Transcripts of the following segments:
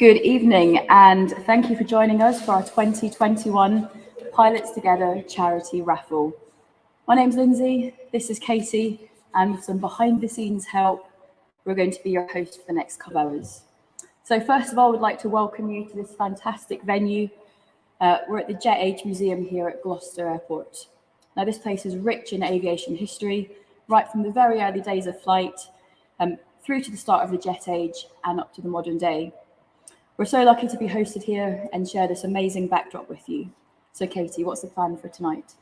Good evening, and thank you for joining us for our 2021 Pilots Together charity raffle. My name's Lindsay, this is Katie, and with some behind the scenes help, we're going to be your host for the next couple of hours. So first of all, we'd like to welcome you to this fantastic venue. We're at the Jet Age Museum here at Gloucester Airport. Now this place is rich in aviation history, right from the very early days of flight, through to the start of the jet age and up to the modern day. We're so lucky to be hosted here and share this amazing backdrop with you. So Katie, what's the plan for tonight?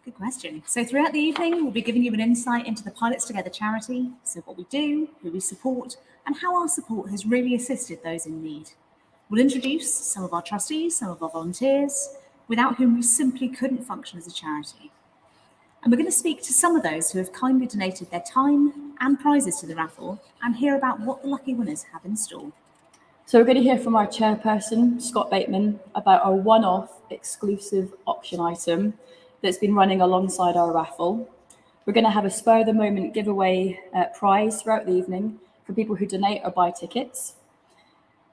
Good question. So throughout the evening, we'll be giving you an insight into the Pilots Together charity, so what we do, who we support, and how our support has really assisted those in need. We'll introduce some of our trustees, some of our volunteers, without whom we simply couldn't function as a charity. And we're going to speak to some of those who have kindly donated their time and prizes to the raffle and hear about what the lucky winners have in store. So we're going to hear from our chairperson, Scott Bateman, about our one-off exclusive auction item that's been running alongside our raffle. We're going to have a spur-of-the-moment giveaway prize throughout the evening for people who donate or buy tickets.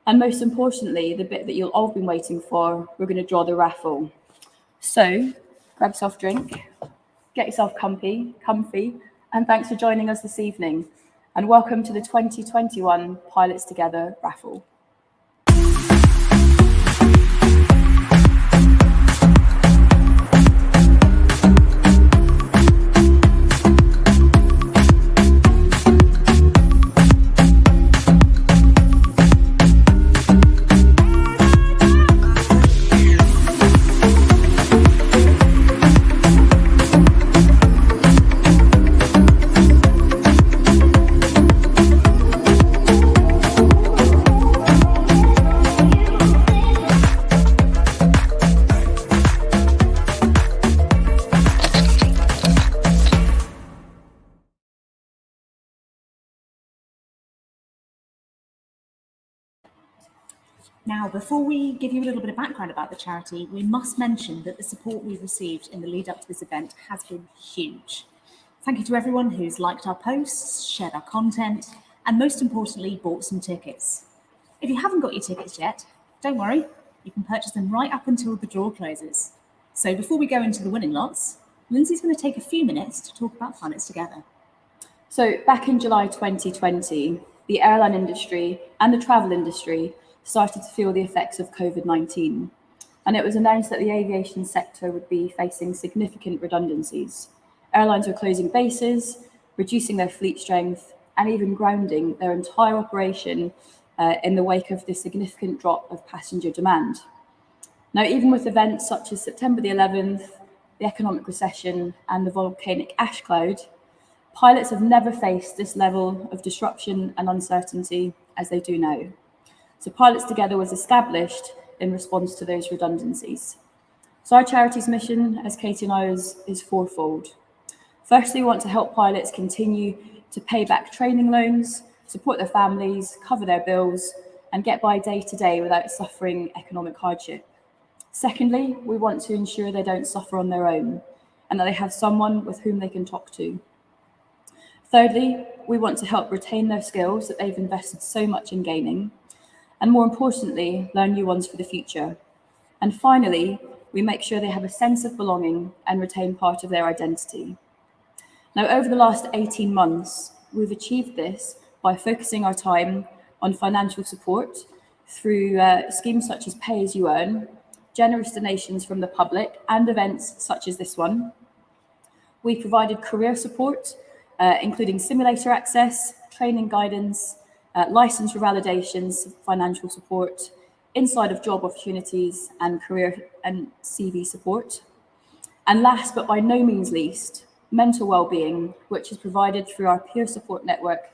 And most importantly, the bit that you'll all been waiting for, we're going to draw the raffle. So grab yourself a drink, get yourself comfy, and thanks for joining us this evening. And welcome to the 2021 Pilots Together raffle. Now, before we give you a little bit of background about the charity, we must mention that the support we've received in the lead up to this event has been huge. Thank you to everyone who's liked our posts, shared our content, and most importantly, bought some tickets. If you haven't got your tickets yet, don't worry, you can purchase them right up until the draw closes. So before we go into the winning lots, Lindsay's going to take a few minutes to talk about Pilots Together. So back in July 2020, the airline industry and the travel industry started to feel the effects of COVID-19. And it was announced that the aviation sector would be facing significant redundancies. Airlines were closing bases, reducing their fleet strength, and even grounding their entire operation in the wake of the significant drop of passenger demand. Now, even with events such as September the 11th, the economic recession, and the volcanic ash cloud, pilots have never faced this level of disruption and uncertainty as they do now. So Pilots Together was established in response to those redundancies. So our charity's mission, as Katie and I is fourfold. Firstly, we want to help pilots continue to pay back training loans, support their families, cover their bills, and get by day to day without suffering economic hardship. Secondly, we want to ensure they don't suffer on their own and that they have someone with whom they can talk to. Thirdly, we want to help retain their skills that they've invested so much in gaining, and more importantly, learn new ones for the future. And finally, we make sure they have a sense of belonging and retain part of their identity. Now, over the last 18 months, we've achieved this by focusing our time on financial support through schemes such as Pay As You Earn, generous donations from the public, and events such as this one. We provided career support, including simulator access, training guidance, license revalidations, financial support, inside of job opportunities, and career and CV support. And last but by no means least, mental well-being, which is provided through our peer support network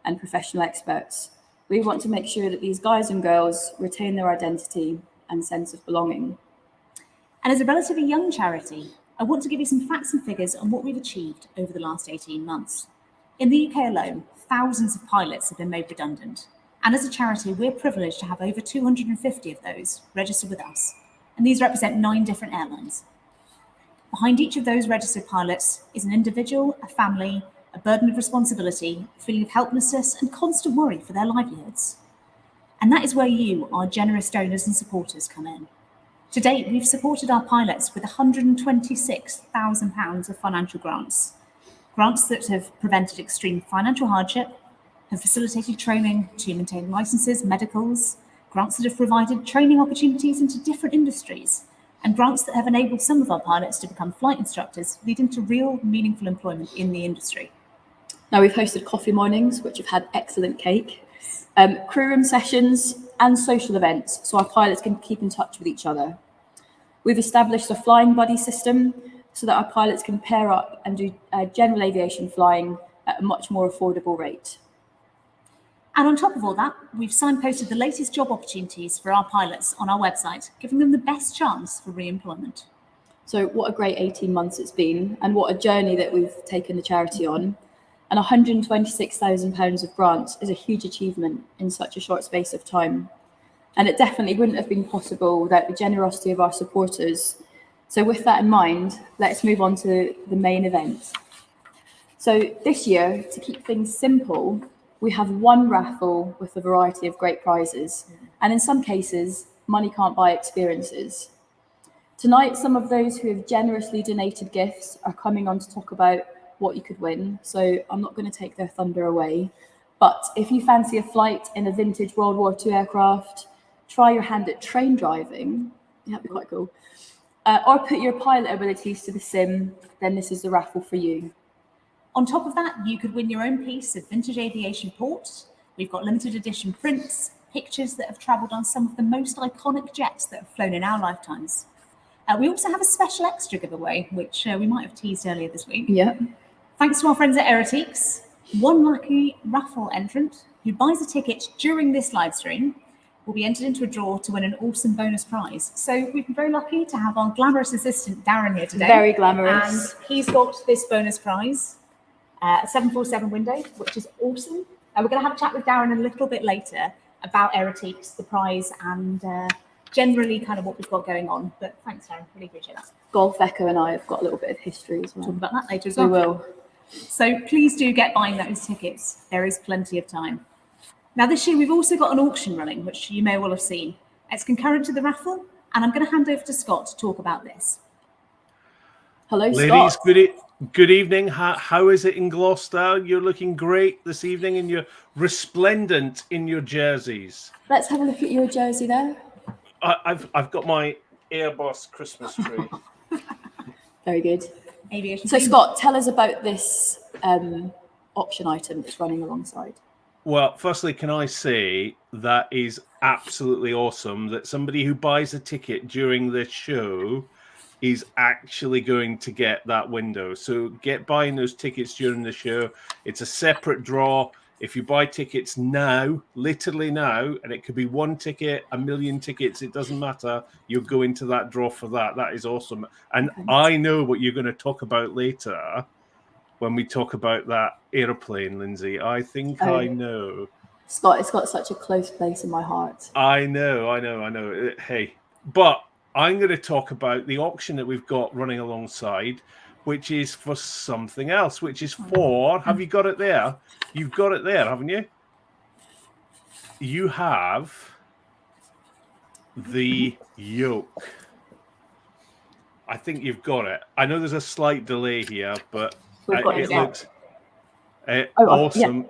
and professional experts. We want to make sure that these guys and girls retain their identity and sense of belonging. And as a relatively young charity, I want to give you some facts and figures on what we've achieved over the last 18 months. In the UK alone, thousands of pilots have been made redundant. And as a charity, we're privileged to have over 250 of those registered with us. And these represent 9 different airlines. Behind each of those registered pilots is an individual, a family, a burden of responsibility, a feeling of helplessness, and constant worry for their livelihoods. And that is where you, our generous donors and supporters, come in. To date, we've supported our pilots with £126,000 of financial grants that have prevented extreme financial hardship, have facilitated training to maintain licenses, medicals, grants that have provided training opportunities into different industries, and grants that have enabled some of our pilots to become flight instructors, leading to real, meaningful employment in the industry. Now, we've hosted coffee mornings, which have had excellent cake, crew room sessions, and social events, so our pilots can keep in touch with each other. We've established a flying buddy system so that our pilots can pair up and do general aviation flying at a much more affordable rate. And on top of all that, we've signposted the latest job opportunities for our pilots on our website, giving them the best chance for re-employment. So what a great 18 months it's been, and what a journey that we've taken the charity on. And £126,000 of grants is a huge achievement in such a short space of time. And it definitely wouldn't have been possible without the generosity of our supporters. So with that in mind, let's move on to the main event. So this year, to keep things simple, we have one raffle with a variety of great prizes. And in some cases, money can't buy experiences. Tonight, some of those who have generously donated gifts are coming on to talk about what you could win. So I'm not going to take their thunder away. But if you fancy a flight in a vintage World War II aircraft, try your hand at train driving, that'd be quite cool, or put your pilot abilities to the sim, then this is the raffle for you. On top of that, you could win your own piece of vintage aviation port. We've got limited edition prints, pictures that have travelled on some of the most iconic jets that have flown in our lifetimes. We also have a special extra giveaway, which we might have teased earlier this week. Yeah. Thanks to our friends at Aerotiques, one lucky raffle entrant who buys a ticket during this live stream will be entered into a draw to win an awesome bonus prize. So we've been very lucky to have our glamorous assistant, Darren, here today. Very glamorous. And he's got this bonus prize, a 747 window, which is awesome. We're going to have a chat with Darren a little bit later about Aerotiques, the prize, and generally kind of what we've got going on. But thanks, Darren. Really appreciate that. Golf Echo and I have got a little bit of history as well. Talk about that later as We well. will. So please do get buying those tickets. There is plenty of time. Now, this year, we've also got an auction running, which you may well have seen. It's concurrent to the raffle, and I'm going to hand over to Scott to talk about this. Hello, ladies, Scott. good evening. How is it in Gloucester? You're looking great this evening, and you're resplendent in your jerseys. Let's have a look at your jersey there. I've got my Airbus Christmas tree. Very good. Aviation. So, Scott, tell us about this auction item that's running alongside. Well, firstly, can I say that is absolutely awesome that somebody who buys a ticket during this show is actually going to get that window. So get buying those tickets during the show. It's a separate draw. If you buy tickets now, literally now, and it could be one ticket, a million tickets, it doesn't matter. You'll go into that draw for that. That is awesome. And I know what you're going to talk about later when we talk about that airplane, Lindsay. I think I know. Scott, it's got such a close place in my heart. I know. Hey, but I'm going to talk about the auction that we've got running alongside, which is for something else, which is for, have you got it there? You've got it there, haven't you? You have the yoke. I think you've got it. I know there's a slight delay here, but it looks awesome.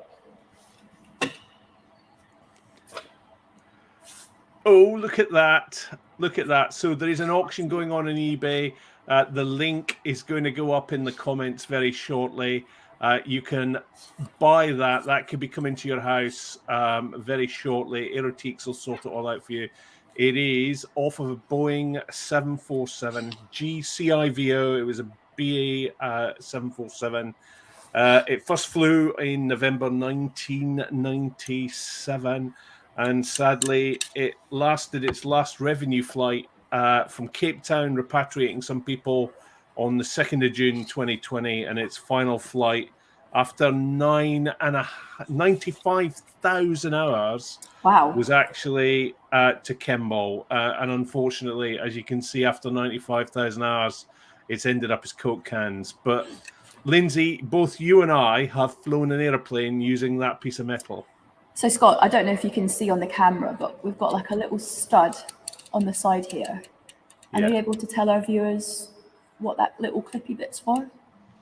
Yeah. Oh, look at that. Look at that. So there is an auction going on eBay. The link is going to go up in the comments very shortly. You can buy that. That could be coming to your house very shortly. Aerotiques will sort it all out for you. It is off of a Boeing 747 GCIVO. It was a BA 747. It first flew in November 1997. And sadly, it lasted its last revenue flight from Cape Town, repatriating some people on the 2nd of June 2020, and its final flight after 95,000 hours was actually to Kemball. And unfortunately, as you can see, after 95,000 hours, it's ended up as Coke cans. But Lindsay, both you and I have flown an airplane using that piece of metal. So Scott, I don't know if you can see on the camera, but we've got like a little stud on the side here. Are you able to tell our viewers what that little clippy bit's for?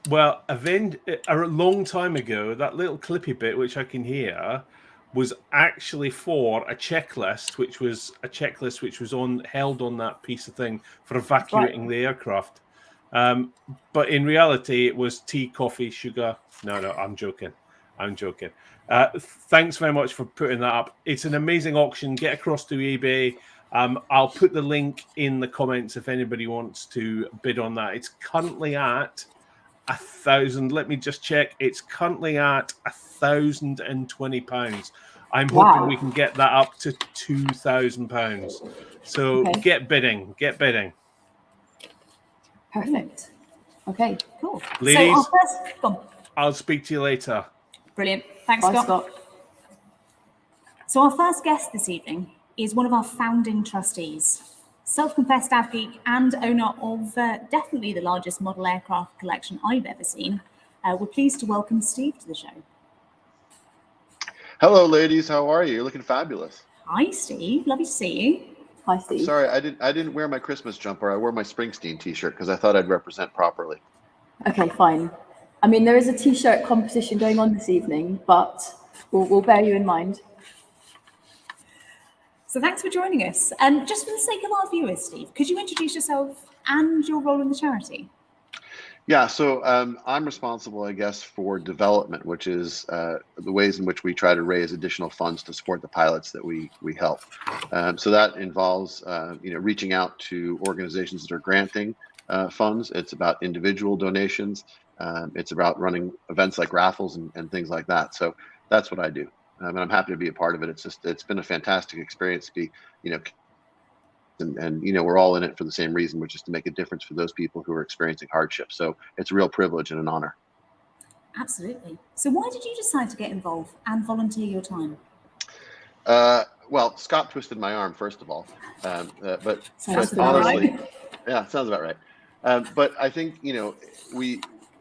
Well, a long time ago, that little clippy bit, which I can hear, was actually for a checklist, which was held on that piece of thing for evacuating the aircraft. But in reality, it was tea, coffee, sugar. No, I'm joking. Thanks very much for putting that up. It's an amazing auction. Get across to eBay. I'll put the link in the comments if anybody wants to bid on that. It's currently at 1,000. Let me just check. It's currently at £1,020. I'm hoping we can get that up to £2,000. So get bidding. Perfect. Okay, Cool. Ladies, so I'll speak to you later. Brilliant. Thanks, bye, Scott. So our first guest this evening is one of our founding trustees, self-confessed av geek and owner of definitely the largest model aircraft collection I've ever seen. We're pleased to welcome Steve to the show. Hello, ladies. How are you? You're looking fabulous. Hi, Steve. Lovely to see you. Hi, Steve. Sorry, I didn't wear my Christmas jumper. I wore my Springsteen T-shirt because I thought I'd represent properly. Okay, fine. I mean, there is a T-shirt competition going on this evening, but we'll bear you in mind. So thanks for joining us. And just for the sake of our viewers, Steve, could you introduce yourself and your role in the charity? Yeah, so I'm responsible, I guess, for development, which is the ways in which we try to raise additional funds to support the pilots that we help. So that involves, reaching out to organizations that are granting funds. It's about individual donations. It's about running events like raffles and things like that. So that's what I do. And I'm happy to be a part of it. It's been a fantastic experience to be, and we're all in it for the same reason, which is to make a difference for those people who are experiencing hardship. So it's a real privilege and an honor. Absolutely. So why did you decide to get involved and volunteer your time? Well, Scott twisted my arm, first of all, but Sounds honestly, right. yeah, sounds about right. But I think,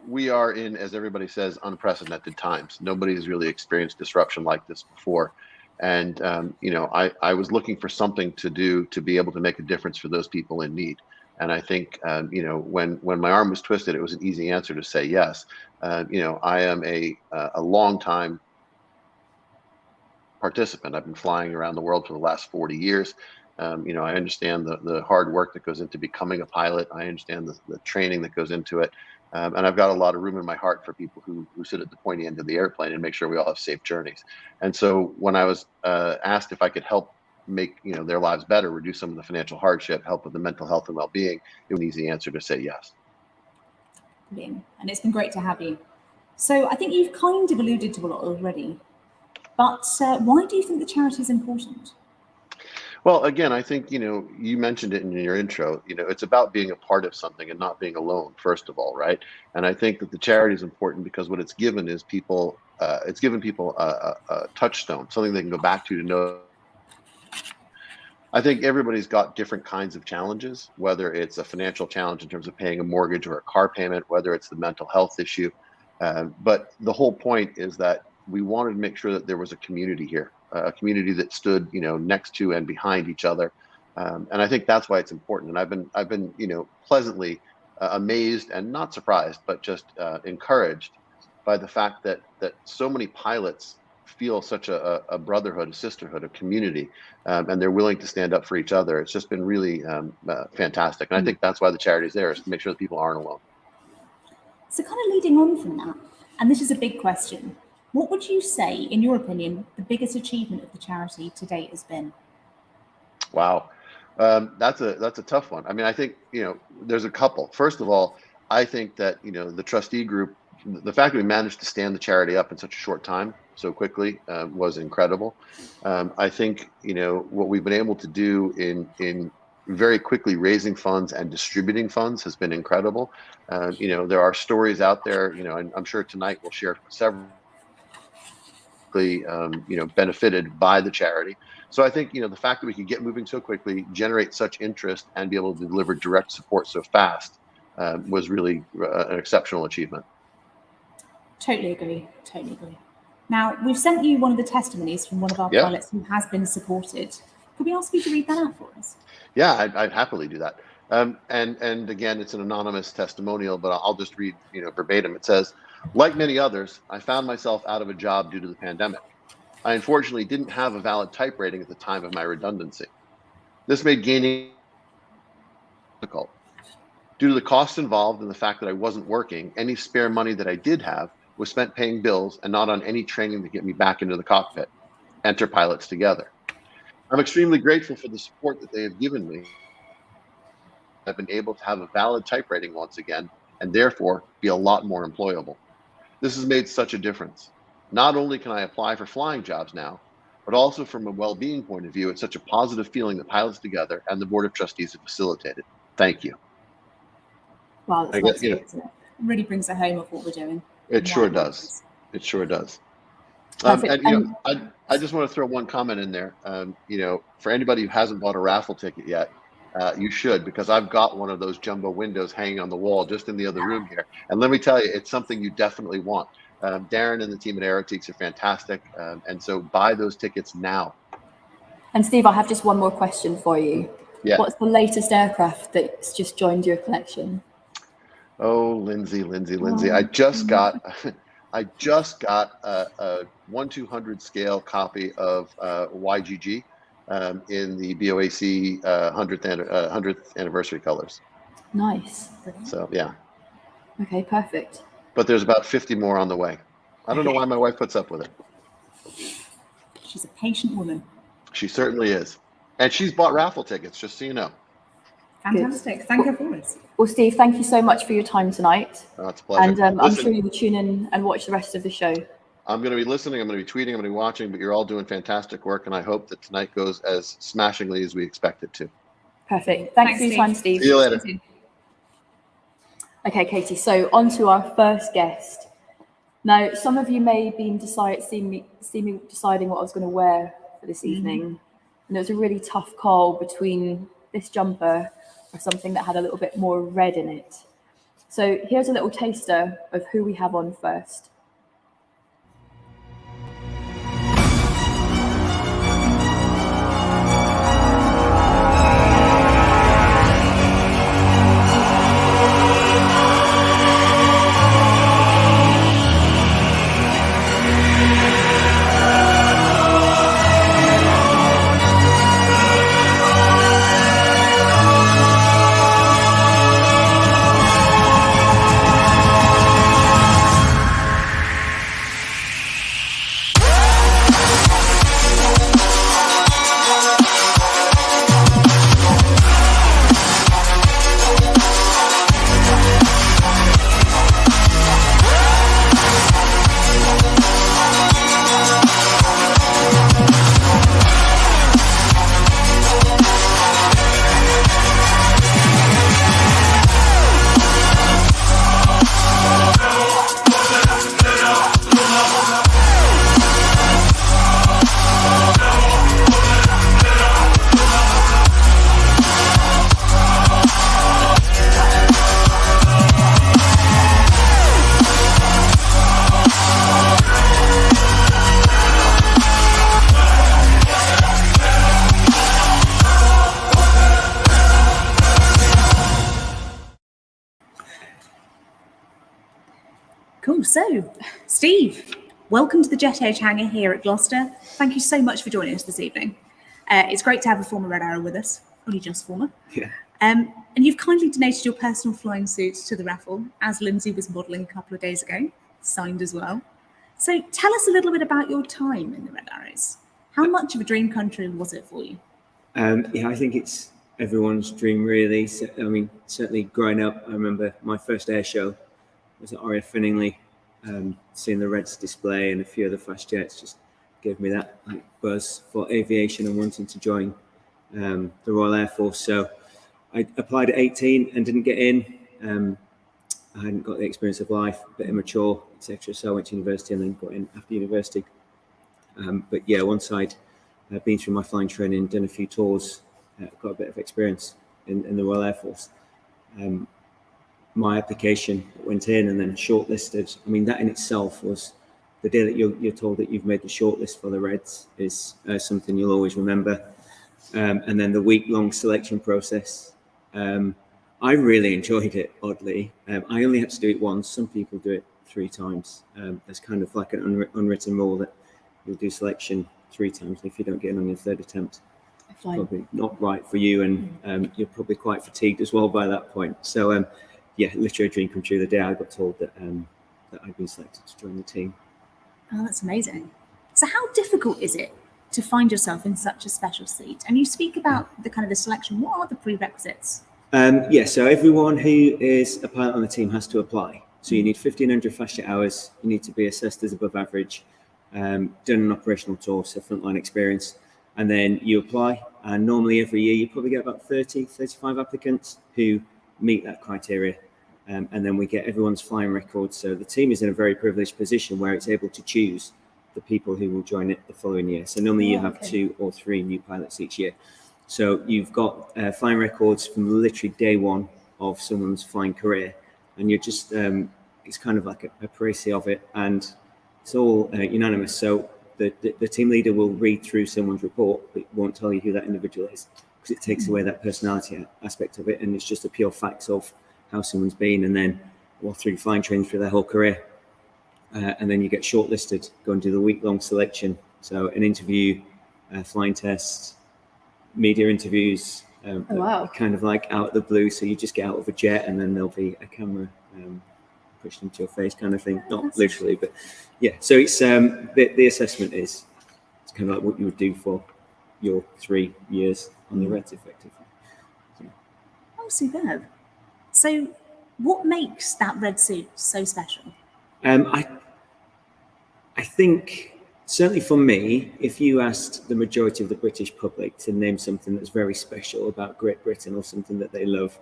we are in, as everybody says, unprecedented times. Nobody has really experienced disruption like this before. And, I was looking for something to do to be able to make a difference for those people in need. And I think, when my arm was twisted, it was an easy answer to say yes. I am a long time participant. I've been flying around the world for the last 40 years. I understand the hard work that goes into becoming a pilot. I understand the training that goes into it. And I've got a lot of room in my heart for people who sit at the pointy end of the airplane and make sure we all have safe journeys. And so when I was asked if I could help make their lives better, reduce some of the financial hardship, help with the mental health and well-being, it was an easy answer to say yes. Brilliant. And it's been great to have you. So I think you've kind of alluded to a lot already, but why do you think the charity is important? Well, again, I think, you mentioned it in your intro, it's about being a part of something and not being alone, first of all, right? And I think that the charity is important because what it's given is it's given people a touchstone, something they can go back to know. I think everybody's got different kinds of challenges, whether it's a financial challenge in terms of paying a mortgage or a car payment, whether it's the mental health issue. But the whole point is that we wanted to make sure that there was a community here. A community that stood, next to and behind each other, and I think that's why it's important. And I've been, pleasantly amazed and not surprised, but just encouraged by the fact that so many pilots feel such a brotherhood, a sisterhood, a community, and they're willing to stand up for each other. It's just been really fantastic, and I think that's why the charity is there, is to make sure that people aren't alone. So kind of leading on from that, and this is a big question. What would you say, in your opinion, the biggest achievement of the charity to date has been? Wow, that's a tough one. I mean, I think there's a couple. First of all, I think that the trustee group, the fact that we managed to stand the charity up in such a short time, so quickly, was incredible. I think what we've been able to do in very quickly raising funds and distributing funds has been incredible. There are stories out there, and I'm sure tonight we'll share several. Benefited by the charity. So I think the fact that we could get moving so quickly, generate such interest, and be able to deliver direct support so fast was really an exceptional achievement. Totally agree. Now, we've sent you one of the testimonies from one of our Yeah. pilots who has been supported. Could we ask you to read that out for us? Yeah, I'd happily do that. And again, it's an anonymous testimonial, but I'll just read, verbatim. It says, like many others, I found myself out of a job due to the pandemic. I unfortunately didn't have a valid type rating at the time of my redundancy. This made gaining difficult. Due to the costs involved and the fact that I wasn't working, any spare money that I did have was spent paying bills and not on any training to get me back into the cockpit. Enter pilots together. I'm extremely grateful for the support that they have given me. I've been able to have a valid type rating once again, and therefore be a lot more employable. This has made such a difference. Not only can I apply for flying jobs now, but also from a well-being point of view, it's such a positive feeling that Pilots Together and the Board of Trustees have facilitated. Thank you. Wow, that's I nice guess, to hear, isn't it? Really brings it home of what we're doing. It sure Why it does. matters. It sure does. Perfect. I just want to throw one comment in there. For anybody who hasn't bought a raffle ticket yet, you should, because I've got one of those jumbo windows hanging on the wall just in the other room here. And let me tell you, it's something you definitely want. Darren and the team at Aerotiques are fantastic. And so buy those tickets now. And Steve, I have just one more question for you. Yeah. What's the latest aircraft that's just joined your collection? Oh, Lindsay. I just got a 1/200 scale copy of YGG in the BOAC 100th anniversary colors. Nice. So yeah, Okay, perfect. but there's about 50 more on the way. I don't know why my wife puts up with it. She's a patient woman. She certainly is. And she's bought raffle tickets, just so you know. Fantastic. Thank her for us. Well, Steve, thank you so much for your time tonight. It's a pleasure. And I'm Listen, sure you will tune in and watch the rest of the show. I'm going to be listening, I'm going to be tweeting, I'm going to be watching, but you're all doing fantastic work, and I hope that tonight goes as smashingly as we expect it to. Perfect. Thanks for your time, Steve. See you later. Okay, Katie, so on to our first guest. Now, some of you may have been see me deciding what I was going to wear for this evening. And it was a really tough call between this jumper or something that had a little bit more red in it. So here's a little taster of who we have on first. Cool. So, Steve, welcome to the Jet Age Hangar here at Gloucester. Thank you so much for joining us this evening. It's great to have a former Red Arrow with us, only just former. Yeah. And you've kindly donated your personal flying suit to the raffle, as Lindsay was modelling a couple of days ago, signed as well. So tell us a little bit about your time in the Red Arrows. How much of a dream country was it for you? Yeah, I think it's everyone's dream, really. So, I mean, certainly growing up, I remember my first air show was at RAF Finningley. Seeing the Reds display and a few other fast jets just gave me that buzz for aviation and wanting to join the Royal Air Force. So I applied at 18 and didn't get in. I hadn't got the experience of life, a bit immature, etc. So I went to university and then got in after university. But yeah, once I'd been through my flying training, done a few tours, got a bit of experience in the Royal Air Force. My application went in and then shortlisted. I mean, that in itself was the day that you're told that you've made the shortlist for the Reds is something you'll always remember. And then the week-long selection process. I really enjoyed it, oddly. I only had to do it once. Some people do it 3 times. There's kind of like an unwritten rule that you'll do selection 3 times. And if you don't get in on your 3rd attempt, Fine. probably not right for you. And you're probably quite fatigued as well by that point. So, yeah, literally a dream come true the day I got told that I'd been selected to join the team. Oh, that's amazing. So how difficult is it to find yourself in such a special seat? And you speak about the kind of the selection. What are the prerequisites? Yeah, so everyone who is a pilot on the team has to apply. So you need 1,500 fast jet hours. You need to be assessed as above average, done an operational tour, so frontline experience, and then you apply. And normally every year you probably get about 30, 35 applicants who meet that criteria. And then we get everyone's flying records. So the team is in a very privileged position where it's able to choose the people who will join it the following year. So normally you have 2 or 3 new pilots each year. So you've got flying records from literally day one of someone's flying career, and you're just it's kind of like a précis of it, and it's all unanimous. So the team leader will read through someone's report, but won't tell you who that individual is, because it takes away that personality aspect of it, and it's just a pure facts of how someone's been, and then through flying training through their whole career. And then you get shortlisted, go and do the week-long selection. So an interview, flying tests, media interviews, wow. kind of like out of the blue. So you just get out of a jet and then there'll be a camera pushed into your face kind of thing. Not literally, but yeah. So it's the assessment is it's kind of like what you would do for your 3 years on the Reds, effectively. So. Oh, superb. So what makes that red suit so special? I think certainly for me, if you asked the majority of the British public to name something that's very special about Great Britain or something that they love,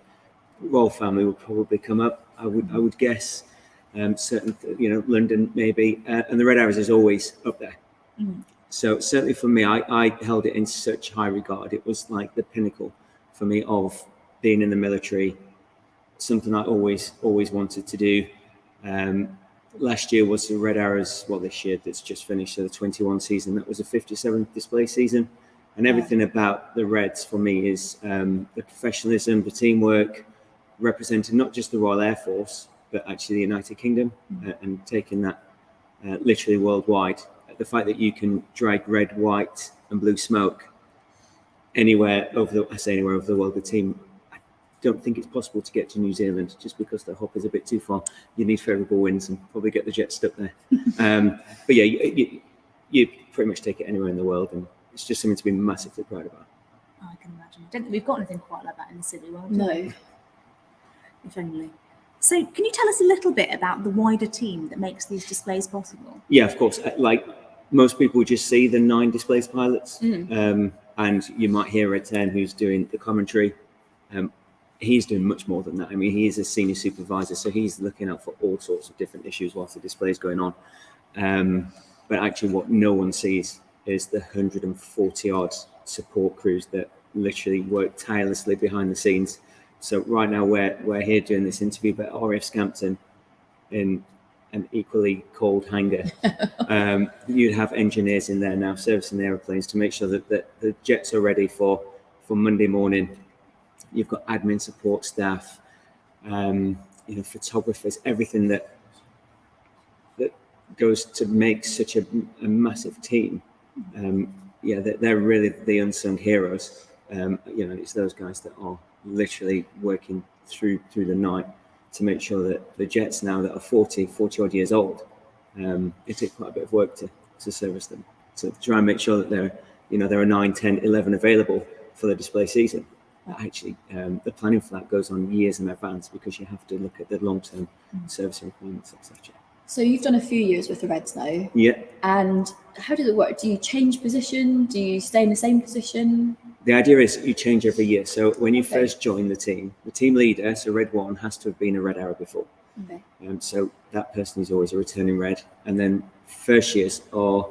royal family would probably come up. I would guess certain, London maybe, and the Red Arrows is always up there. Mm. So certainly for me, I held it in such high regard. It was like the pinnacle for me of being in the military, something I always wanted to do. Last year was the Red Arrows, this year that's just finished, so the 21 season, that was a 57th display season. And everything about the Reds for me is the professionalism, the teamwork, representing not just the Royal Air Force, but actually the United Kingdom, and taking that literally worldwide. The fact that you can drag red, white and blue smoke anywhere over the world, the team, don't think it's possible to get to New Zealand just because the hop is a bit too far. You need favourable winds and probably get the jet stuck there. But yeah, you pretty much take it anywhere in the world, and it's just something to be massively proud about. Oh, I can imagine. I don't think we've got anything quite like that in the city world. No. If only. So can you tell us a little bit about the wider team that makes these displays possible? Yeah, of course. Like most people just see the 9 displays pilots, and you might hear Red 10 who's doing the commentary. He's doing much more than that. I mean, he is a senior supervisor, so he's looking out for all sorts of different issues whilst the display is going on. But actually what no one sees is the 140 odd support crews that literally work tirelessly behind the scenes. So right now we're here doing this interview, but RAF Scampton in an equally cold hangar. You'd have engineers in there now servicing the airplanes to make sure that the jets are ready for Monday morning. You've got admin support staff, photographers, everything that goes to make such a massive team. They're really the unsung heroes. It's those guys that are literally working through the night to make sure that the jets now that are 40 odd years old, it takes quite a bit of work to service them. So try and make sure that there are 9, 10, 11 available for the display season. Actually, the planning for that goes on years in advance because you have to look at the long-term service requirements, etc. So you've done a few years with the Reds now. Yeah. And how does it work? Do you change position? Do you stay in the same position? The idea is you change every year. So when you first join the team leader, so Red 1, has to have been a Red Arrow before. Okay. So that person is always a returning Red. And then first years are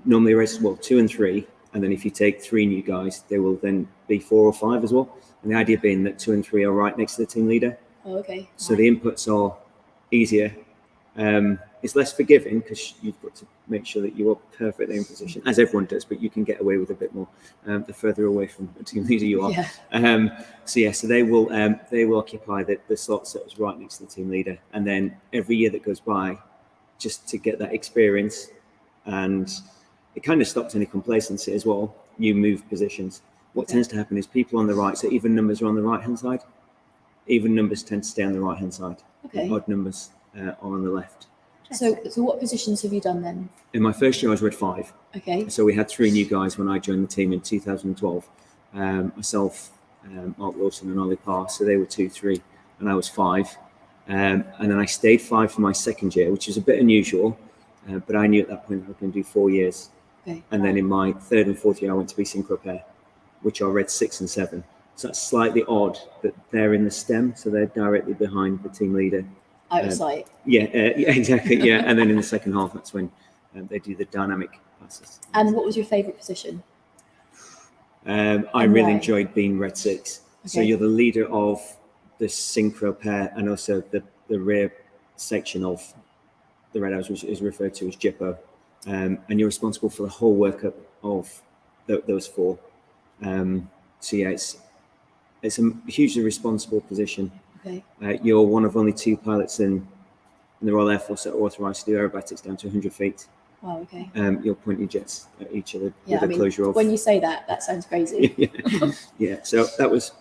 normally Reds 2 and 3. And then if you take 3 new guys, they will then be 4 or 5 as well. And the idea being that 2 and 3 are right next to the team leader. Oh, okay. So the inputs are easier. it's less forgiving because you've got to make sure that you are perfectly in position, as everyone does, but you can get away with a bit more the further away from the team leader you are. Yeah. So they will occupy the slots that was right next to the team leader, and then every year that goes by, just to get that experience, and it kind of stops any complacency as well. You move positions. What tends to happen is people on the right, so even numbers are on the right hand side. Even numbers tend to stay on the right hand side. Okay. Odd numbers are on the left. So what positions have you done then? In my first year, I was red 5. Okay. So we had 3 new guys when I joined the team in 2012. Myself, Mark Wilson, and Ollie Parr. So they were 2, 3, and I was 5. And then I stayed 5 for my second year, which is a bit unusual. But I knew at that point I was going to do 4 years. Okay. And then in my third and fourth year, I went to be synchro pair, which are red 6 and 7. So that's slightly odd that they're in the stem, so they're directly behind the team leader. Out of sight. Yeah, exactly. Yeah, and then in the second half, that's when they do the dynamic passes. And what was your favourite position? I And really why? enjoyed being red 6. So Okay. you're the leader of the synchro pair and also the rear section of the Red Arrows, which is referred to as JIPO. And you're responsible for the whole workup of those 4. So yeah, it's a hugely responsible position. Okay. You're one of only 2 pilots in the Royal Air Force that are authorised to do aerobatics down to 100 feet. Wow. Okay. You're pointing jets at each other Yeah. with the closure of. When you say that, that sounds crazy. Yeah. So that was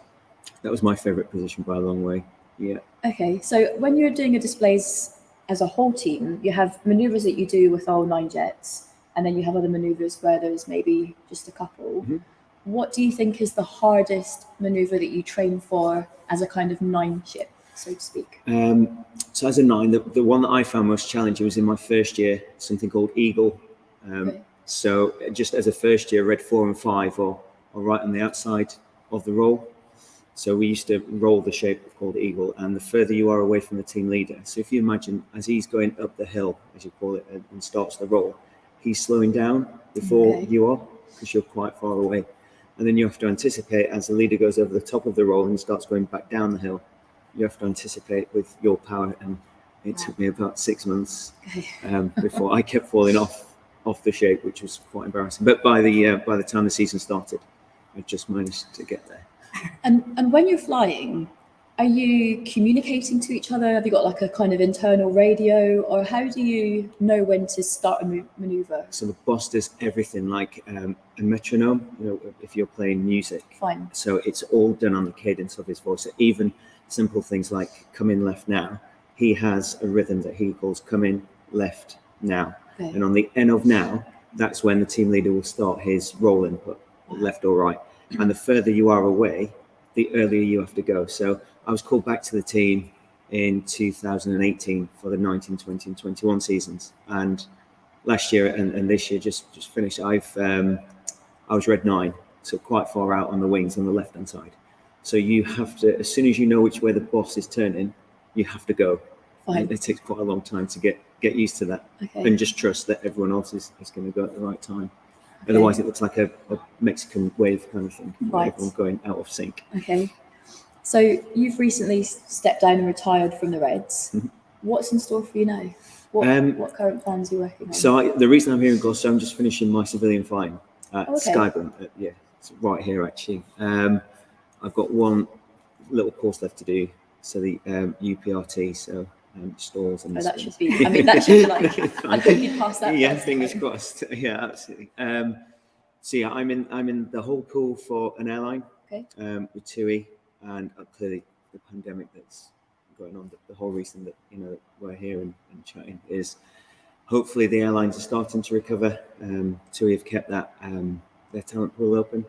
my favourite position by a long way. Yeah. Okay. So when you're doing your displays as a whole team, you have manoeuvres that you do with all 9 jets, and then you have other manoeuvres where there's maybe just a couple. Mhm. What do you think is the hardest manoeuvre that you train for as a kind of 9 ship, so to speak? So as a 9, the one that I found most challenging was in my first year, something called Eagle. Okay. So just as a first year, red 4 and 5 are right on the outside of the roll. So we used to roll the shape called Eagle, and the further you are away from the team leader. So if you imagine as he's going up the hill, as you call it, and starts the roll, he's slowing down before Okay. you are, because you're quite far away. And then you have to anticipate as the leader goes over the top of the roll and starts going back down the hill. You have to anticipate with your power, and it took me about 6 months Okay. before I kept falling off the shape, which was quite embarrassing. But by the time the season started, I just managed to get there. And when you're flying, are you communicating to each other? Have you got like a kind of internal radio, or how do you know when to start a maneuver? So the boss does everything like a metronome, if you're playing music. Fine. So it's all done on the cadence of his voice. So even simple things like come in left now, he has a rhythm that he calls come in left now. Okay. And on the N of now, that's when the team leader will start his roll input, left or right. And the further you are away, the earlier you have to go. So I was called back to the team in 2018 for the 19, 20 and 21 seasons. And last year and this year just finished, I was red 9, so quite far out on the wings on the left-hand side. So you have to, as soon as you know which way the boss is turning, you have to go. Fine. And it takes quite a long time to get used to that. Okay. And just trust that everyone else is going to go at the right time. Otherwise, it looks like a Mexican wave kind of thing. Right. Everyone going out of sync. Okay. So you've recently stepped down and retired from the Reds. Mhm. What's in store for you now? What current plans are you working on? So the reason I'm here in Gloucester, I'm just finishing my civilian flying at Okay. Skyburn. Yeah, it's right here actually. I've got one little course left to do. So the UPRT, so stalls and Oh, that spins. should be. I mean, that should be like. I think you'd pass that. Yeah, first fingers time. crossed. Yeah, absolutely. So yeah, I'm in the whole pool for an airline. Okay. With TUI, and clearly the pandemic that's going on. The whole reason that we're here and chatting is hopefully the airlines are starting to recover. TUI have kept that their talent pool open.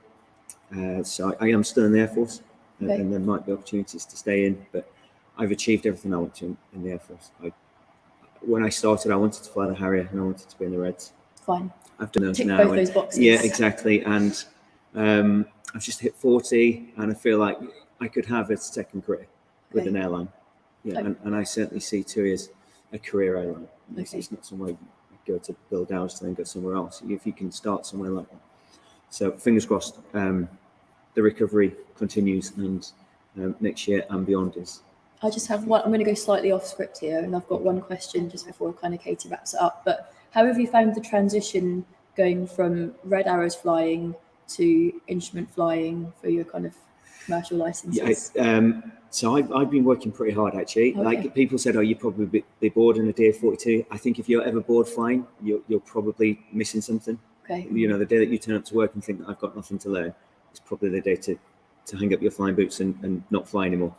So I am still in the Air Force, Okay. and there might be opportunities to stay in, but I've achieved everything I want to in the Air Force. When I started, I wanted to fly the Harrier and I wanted to be in the Reds. Fine. I've done those Tick now. both and- those boxes. Yeah, exactly. And I've just hit 40, and I feel like I could have a second career with Okay. an airline. Yeah, Okay. and I certainly see TUI as a career airline. Okay. It's not somewhere you go to build hours and then go somewhere else. If you can start somewhere like that. So fingers crossed, the recovery continues, and next year and beyond is I just have one. I'm going to go slightly off script here, and I've got one question just before kind of Katie wraps it up. But how have you found the transition going from Red Arrows flying to instrument flying for your kind of commercial licenses? So I've been working pretty hard actually. Okay. Like people said, oh, you'd probably be bored in a DA-42. I think if you're ever bored flying, you're probably missing something. Okay. You know, the day that you turn up to work and think that I've got nothing to learn, it's probably the day to hang up your flying boots and not fly anymore.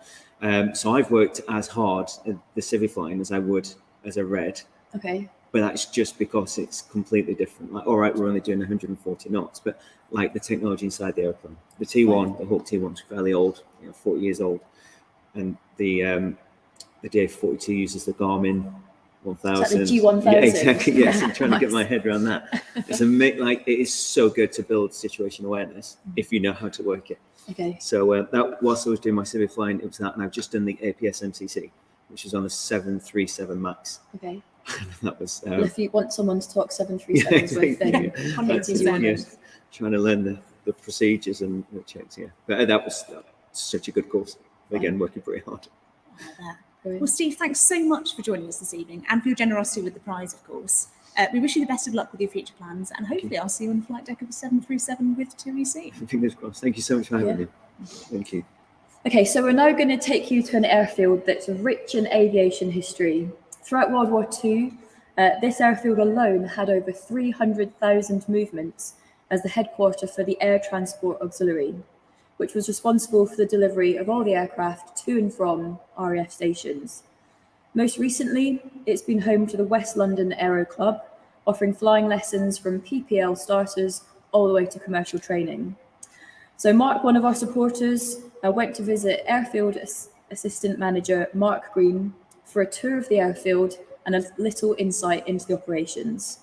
So I've worked as hard at the civvy flying as I would as a Red, Okay. but that's just because it's completely different. Like, all right, we're only doing 140 knots, but like the technology inside the airplane, the T1, the Hawk T1 is fairly old, 40 years old, and the DA-42 uses the Garmin 1000. Is that the G1000? Yeah, exactly. Yes, I'm trying to get my head around that. It's like it is so good to build situation awareness if you know how to work it. Okay. So that whilst I was doing my civvy flying, it was that, and I've just done the APS MCC, which is on the 737 Max. Okay. That was. Well, if you want someone to talk 737s with, then Katie's your woman. Trying to learn the procedures and the checks. Yeah, but that was such a good course. Again, working pretty hard. Well, Steve, thanks so much for joining us this evening and for your generosity with the prize, of course. We wish you the best of luck with your future plans, and hopefully I'll see you on the flight deck of the 737 with TUI soon. Fingers crossed. Thank you so much for having me. Thank you. Okay, so we're now going to take you to an airfield that's rich in aviation history. Throughout World War II, this airfield alone had over 300,000 movements as the headquarters for the Air Transport Auxiliary, which was responsible for the delivery of all the aircraft to and from RAF stations. Most recently, it's been home to the West London Aero Club, offering flying lessons from PPL starters all the way to commercial training. So Mark, one of our supporters, went to visit Airfield Assistant Manager Mark Green for a tour of the airfield and a little insight into the operations.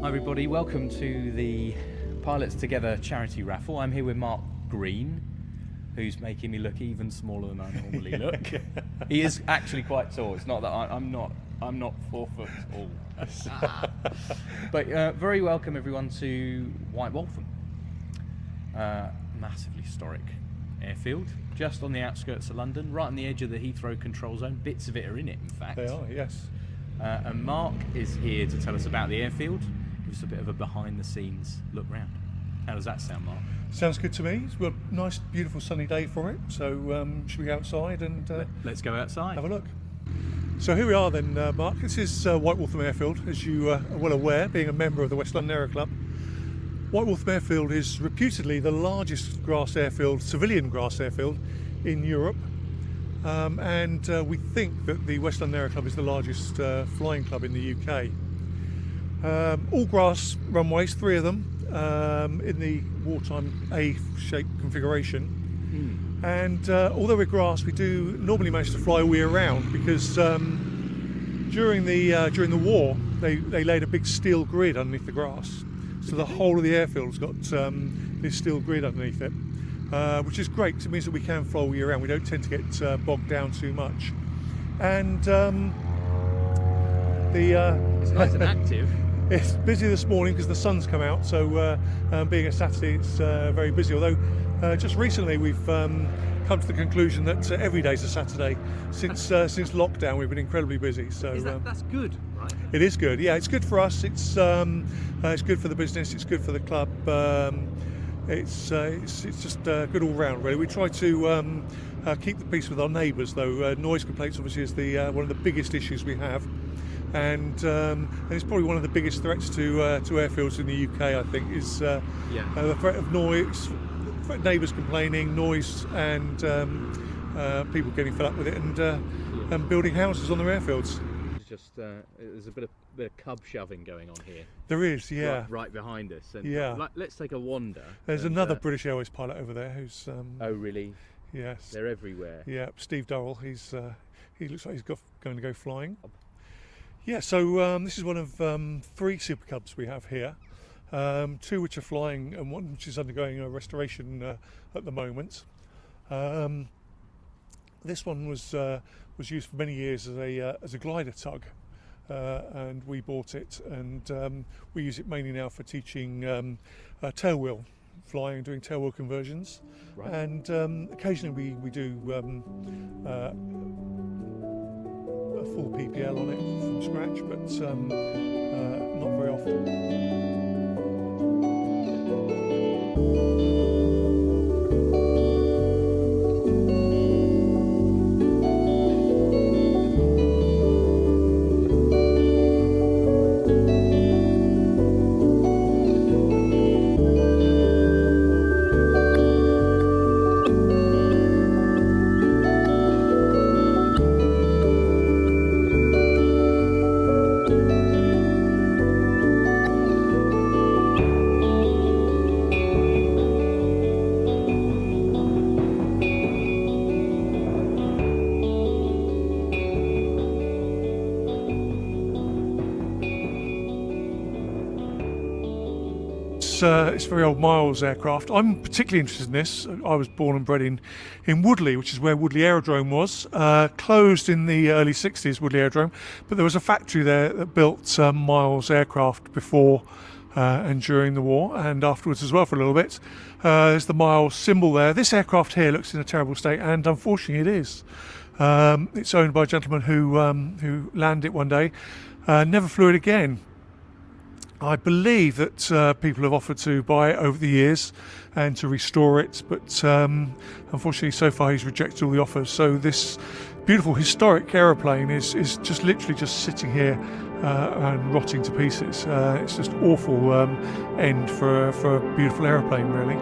Hi everybody, welcome to the Pilots Together charity raffle. I'm here with Mark Green, who's making me look even smaller than I normally look. He is actually quite tall. It's not that I'm not 4 foot tall. But very welcome everyone to White Waltham. Massively historic airfield, just on the outskirts of London, right on the edge of the Heathrow control zone. Bits of it are in it, in fact. They are, yes. And Mark is here to tell us about the airfield. Give us a bit of a behind-the-scenes look round. How does that sound, Mark? Sounds good to me. It's got a nice, beautiful sunny day for it. So should we go outside and Let's go outside. have a look? So here we are then, Mark. This is White Waltham Airfield, as you are well aware, being a member of the West London Aero Club. White Waltham Airfield is reputedly the largest grass airfield, civilian grass airfield in Europe. And we think that the West London Aero Club is the largest flying club in the UK. All grass runways, 3 of them, in the wartime A-shaped configuration. And although we're grass, we do normally manage to fly all year round because during the war they laid a big steel grid underneath the grass, so the whole of the airfield's got this steel grid underneath it, which is great because it means that we can fly all year round. We don't tend to get bogged down too much, and It's nice and active. it's busy this morning because the sun's come out, so being a Saturday it's very busy, although just recently we've come to the conclusion that every day's a Saturday since lockdown. We've been incredibly busy, so That's good, right? it is good. Yeah, it's good for us. It's good for the business. It's good for the club. It's just good all round, really. We try to keep the peace with our neighbours, though. Noise complaints obviously is the one of the biggest issues we have, and it's probably one of the biggest threats to airfields in the UK. I think is the threat of noise, neighbours complaining, noise, and people getting fed up with it, and building houses on their airfields. Just there's a bit of cub shoving going on here. There is, yeah. Right behind us. And Yeah. let's take a wander. There's and, another British Airways pilot over there who's Oh really? yes, They're everywhere. yeah, Steve Durrell. He looks like he's going to go flying. Yeah, so this is one of 3 Super Cubs we have here. two which are flying and one which is undergoing a restoration at the moment. This one was used for many years as a glider tug, and we bought it, and we use it mainly now for teaching tailwheel flying, doing tailwheel conversions, Right. and occasionally we do a full PPL on it from scratch, but not very often. It's very old Miles aircraft. I'm particularly interested in this. I was born and bred in Woodley, which is where Woodley Aerodrome was. Closed in the early 60s, Woodley Aerodrome, but there was a factory there that built Miles aircraft before and during the war, and afterwards as well for a little bit. There's the Miles symbol there. This aircraft here looks in a terrible state, and unfortunately it is. It's owned by a gentleman who landed it one day, never flew it again. I believe that people have offered to buy it over the years and to restore it, but unfortunately so far he's rejected all the offers. So this beautiful historic aeroplane is just literally just sitting here and rotting to pieces. It's just awful end for a beautiful aeroplane, really.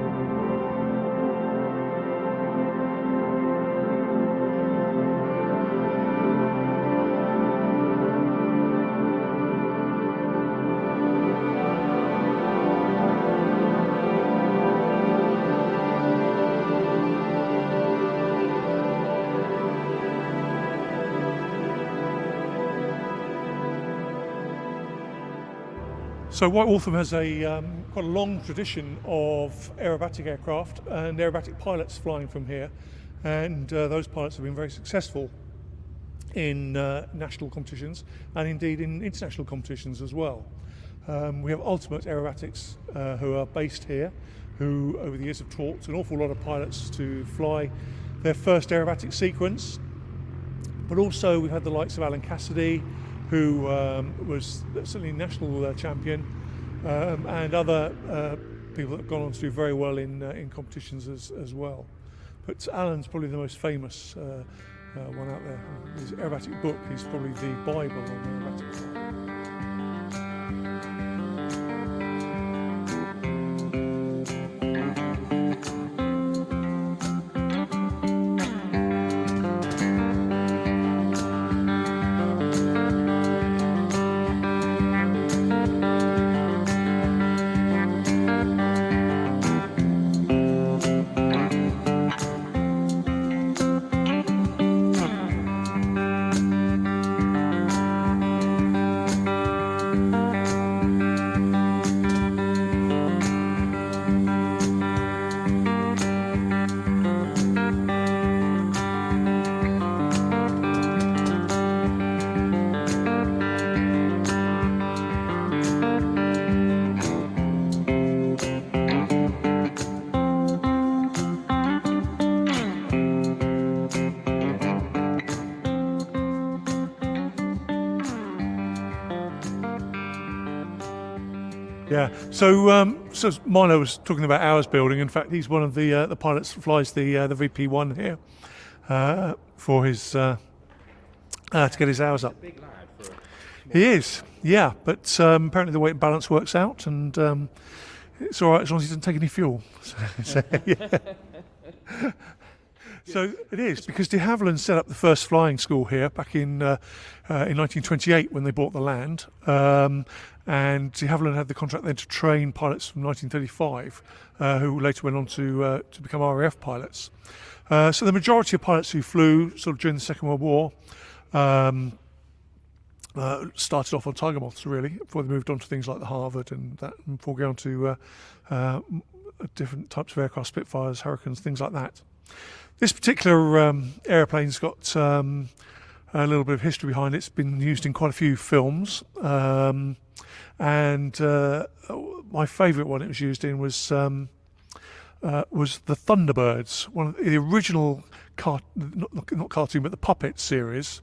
So White Waltham has a quite a long tradition of aerobatic aircraft and aerobatic pilots flying from here, and those pilots have been very successful in national competitions and indeed in international competitions as well. We have Ultimate Aerobatics who are based here, who over the years have taught an awful lot of pilots to fly their first aerobatic sequence, but also we've had the likes of Alan Cassidy, who was certainly national champion, and other people that have gone on to do very well in competitions as well. But Alan's probably the most famous one out there. His aerobatic book is probably the Bible on aerobatics. Yeah, so Milo was talking about ours building. In fact, he's one of the pilots that flies the VP1 here for his to get his hours up. He is, yeah, but apparently the weight and balance works out, and it's all right as long as he doesn't take any fuel. So it is, because de Havilland set up the first flying school here back in 1928 when they bought the land, and de Havilland had the contract then to train pilots from 1935, who later went on to become RAF pilots. So the majority of pilots who flew sort of during the Second World War started off on tiger moths really, before they moved on to things like the Harvard and that, and before going on to different types of aircraft, Spitfires, Hurricanes, things like that. This particular airplane's got a little bit of history behind it. It's been used in quite a few films, and my favourite one it was used in was the Thunderbirds, one of the original not cartoon, but the puppet series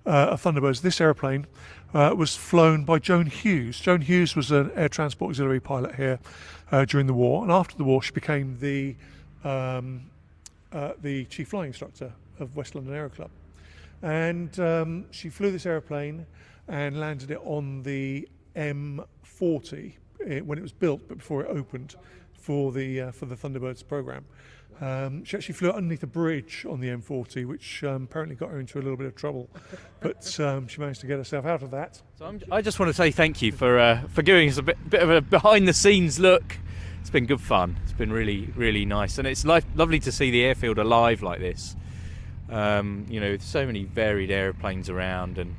of Thunderbirds. This airplane was flown by Joan Hughes. Joan Hughes was an air transport auxiliary pilot here during the war, and after the war she became the chief flying instructor of West London Aero Club. And she flew this airplane and landed it on the M40 when it was built, but before it opened for the Thunderbirds program. She actually flew underneath a bridge on the M40, which apparently got her into a little bit of trouble, but she managed to get herself out of that. So I just want to say thank you for giving us a bit of a behind-the-scenes look. It's been good fun. It's been really, really nice, and it's lovely to see the airfield alive like this. With so many varied airplanes around, and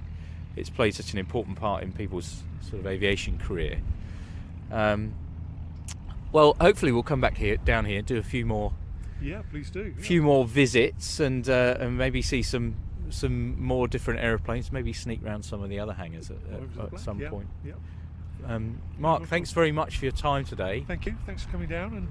it's played such an important part in people's sort of aviation career. Well, hopefully we'll come back down here, do a few more. Yeah, please do. Few more visits, and maybe see some more different aeroplanes. Maybe sneak around some of the other hangars at some point. Yeah. Mark, thanks very much for your time today. Thank you. Thanks for coming down, and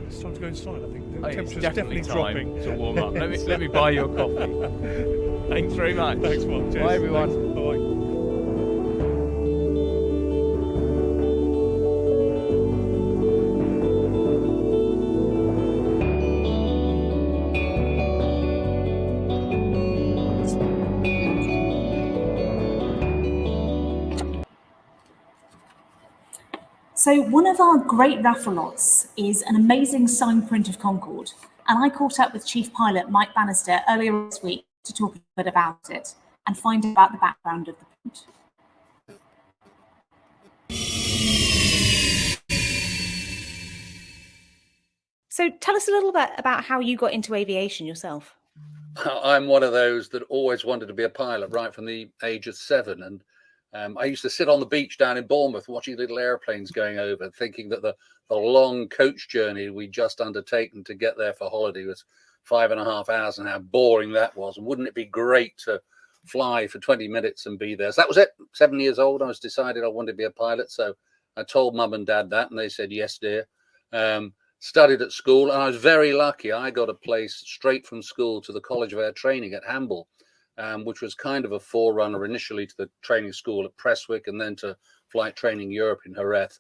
it's time to go inside. I think the It's temperature's definitely dropping. time to warm up. let me buy you a coffee. Thanks very much. Thanks, Mark. Cheers. Bye, everyone. Bye. So one of our great raffle lots is an amazing signed print of Concorde, and I caught up with Chief Pilot Mike Bannister earlier this week to talk a bit about it and find out about the background of the print. So tell us a little bit about how you got into aviation yourself. I'm one of those that always wanted to be a pilot right from the age of 7. And I used to sit on the beach down in Bournemouth watching little airplanes going over, thinking that the long coach journey we just undertaken to get there for holiday was 5.5 hours, and how boring that was. And wouldn't it be great to fly for 20 minutes and be there? So that was it. 7 years old, I was decided I wanted to be a pilot. So I told Mum and Dad that, and they said, yes, dear. Studied at school, and I was very lucky. I got a place straight from school to the College of Air Training at Hamble, which was kind of a forerunner initially to the training school at Prestwick, and then to Flight Training Europe in Jerez.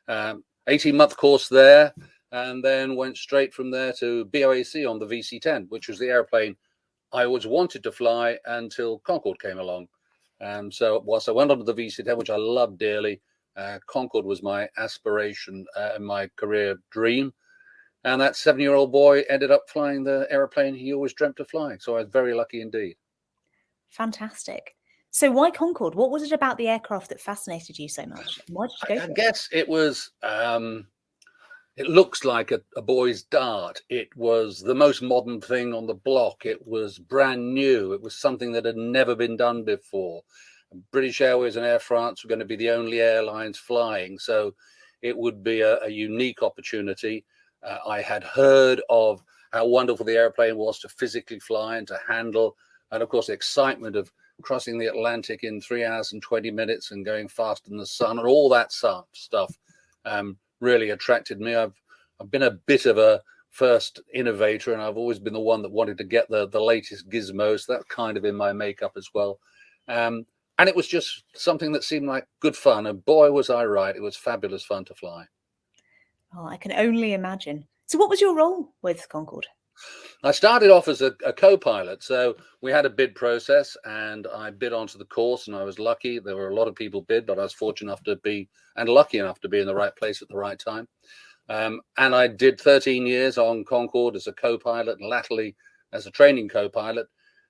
18-month course there, and then went straight from there to BOAC on the VC-10, which was the airplane I always wanted to fly until Concorde came along. So whilst I went on to the VC-10, which I loved dearly, Concorde was my aspiration and my career dream. And that 7-year-old boy ended up flying the airplane he always dreamt of flying. So I was very lucky indeed. Fantastic. So why Concorde? What was it about the aircraft that fascinated you so much? Why did you go for it? I guess it was, it looks like a boy's dart. It was the most modern thing on the block. It was brand new. It was something that had never been done before. British Airways and Air France were going to be the only airlines flying. So it would be a unique opportunity. I had heard of how wonderful the airplane was to physically fly and to handle. And of course, the excitement of crossing the Atlantic in 3 hours and 20 minutes and going faster than the sun and all that stuff really attracted me. I've been a bit of a first innovator, and I've always been the one that wanted to get the latest gizmos. So that's kind of in my makeup as well. And it was just something that seemed like good fun. And boy, was I right. It was fabulous fun to fly. Oh, I can only imagine. So what was your role with Concorde? I started off as a co-pilot. So we had a bid process, and I bid onto the course, and I was lucky. There were a lot of people bid, but I was fortunate enough to be, and lucky enough to be in the right place at the right time. And I did 13 years on Concorde as a co-pilot, and latterly as a training co-pilot.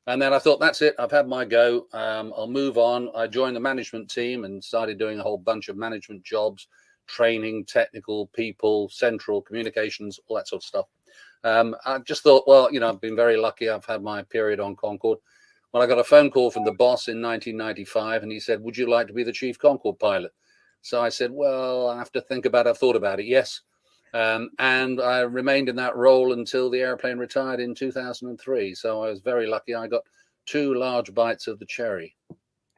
And then I thought, that's it. I've had my go. I'll move on. I joined the management team and started doing a whole bunch of management jobs, training, technical, people, central, communications, all that sort of stuff. I just thought, well, I've been very lucky. I've had my period on Concorde. Well, I got a phone call from the boss in 1995, and he said, "Would you like to be the chief Concorde pilot?" So I said, "Well, I have to think about it. I've thought about it, yes." And I remained in that role until the airplane retired in 2003. So I was very lucky. I got 2 large bites of the cherry.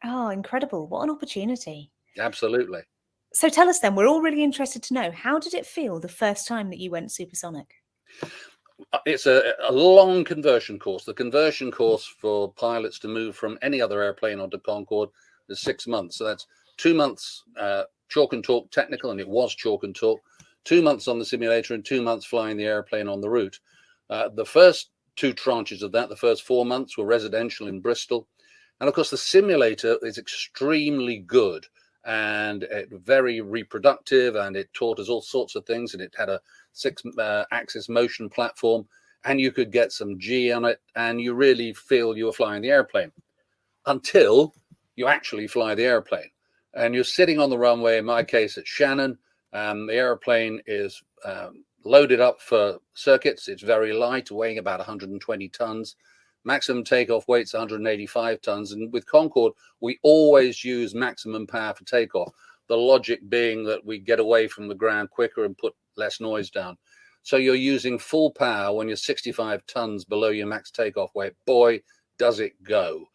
Oh, incredible. What an opportunity. Absolutely. So tell us then, we're all really interested to know, how did it feel the first time that you went supersonic? It's a long conversion course. The conversion course for pilots to move from any other airplane onto Concorde is 6 months. So that's 2 months chalk and talk technical, and it was chalk and talk, 2 months on the simulator and 2 months flying the airplane on the route. The first 2 tranches of that, the first 4 months, were residential in Bristol. And of course, the simulator is extremely good and very reproductive, and it taught us all sorts of things, and it had a 6-axis motion platform, and you could get some G on it, and you really feel you were flying the airplane until you actually fly the airplane. And you're sitting on the runway, in my case at Shannon. The airplane is loaded up for circuits. It's very light, weighing about 120 tons. Maximum takeoff weight's 185 tons. And with Concorde, we always use maximum power for takeoff. The logic being that we get away from the ground quicker and put less noise down. So you're using full power when you're 65 tons below your max takeoff weight. Boy, does it go.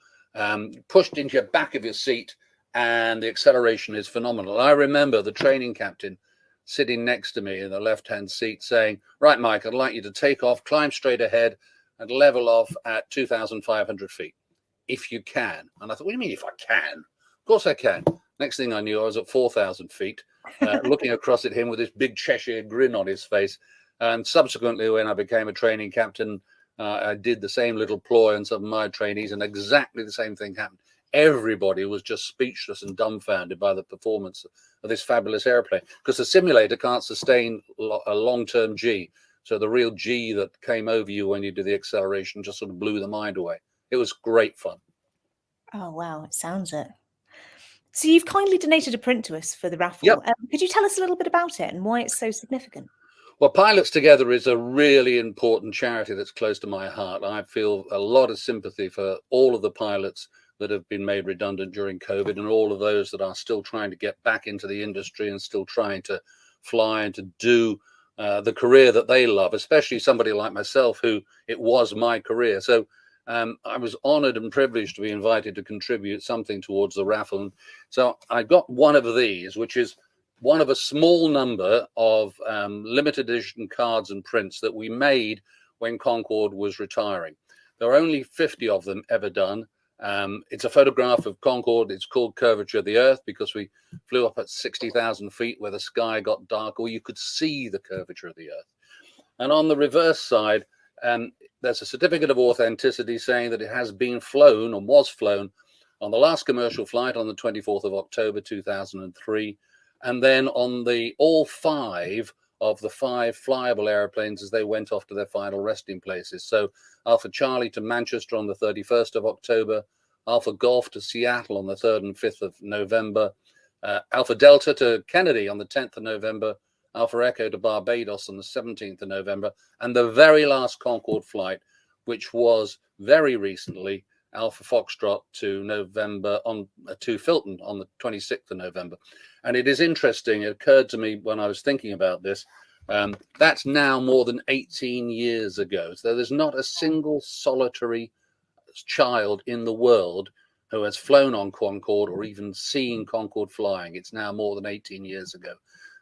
Pushed into your back of your seat, and the acceleration is phenomenal. I remember the training captain sitting next to me in the left-hand seat saying, "Right, Mike, I'd like you to take off, climb straight ahead, and level off at 2,500 feet, if you can." And I thought, "What do you mean if I can?" Of course I can. Next thing I knew, I was at 4,000 feet, looking across at him with this big Cheshire grin on his face. And subsequently, when I became a training captain, I did the same little ploy on some of my trainees, and exactly the same thing happened. Everybody was just speechless and dumbfounded by the performance of this fabulous airplane, because the simulator can't sustain a long-term G. So the real G that came over you when you do the acceleration just sort of blew the mind away. It was great fun. Oh, wow. It sounds it. So you've kindly donated a print to us for the raffle. Yep. Could you tell us a little bit about it and why it's so significant? Well, Pilots Together is a really important charity that's close to my heart. I feel a lot of sympathy for all of the pilots that have been made redundant during COVID, and all of those that are still trying to get back into the industry and still trying to fly and to do the career that they love, especially somebody like myself, who it was my career. So I was honored and privileged to be invited to contribute something towards the raffle. And so I got one of these, which is one of a small number of limited edition cards and prints that we made when Concorde was retiring. There are only 50 of them ever done. It's a photograph of Concorde. It's called Curvature of the Earth because we flew up at 60,000 feet where the sky got dark, or you could see the curvature of the Earth. And on the reverse side, there's a certificate of authenticity saying that it has been flown and was flown on the last commercial flight on the 24th of October 2003, and then on all 5 of the 5 flyable airplanes as they went off to their final resting places. So Alpha Charlie to Manchester on the 31st of October, Alpha Golf to Seattle on the 3rd and 5th of November, Alpha Delta to Kennedy on the 10th of November, Alpha Echo to Barbados on the 17th of November, and the very last Concorde flight, which was very recently Alpha Foxtrot to Filton on the 26th of November. And it is interesting, it occurred to me when I was thinking about this, that's now more than 18 years ago. So there's not a single solitary child in the world who has flown on Concorde or even seen Concorde flying. It's now more than 18 years ago.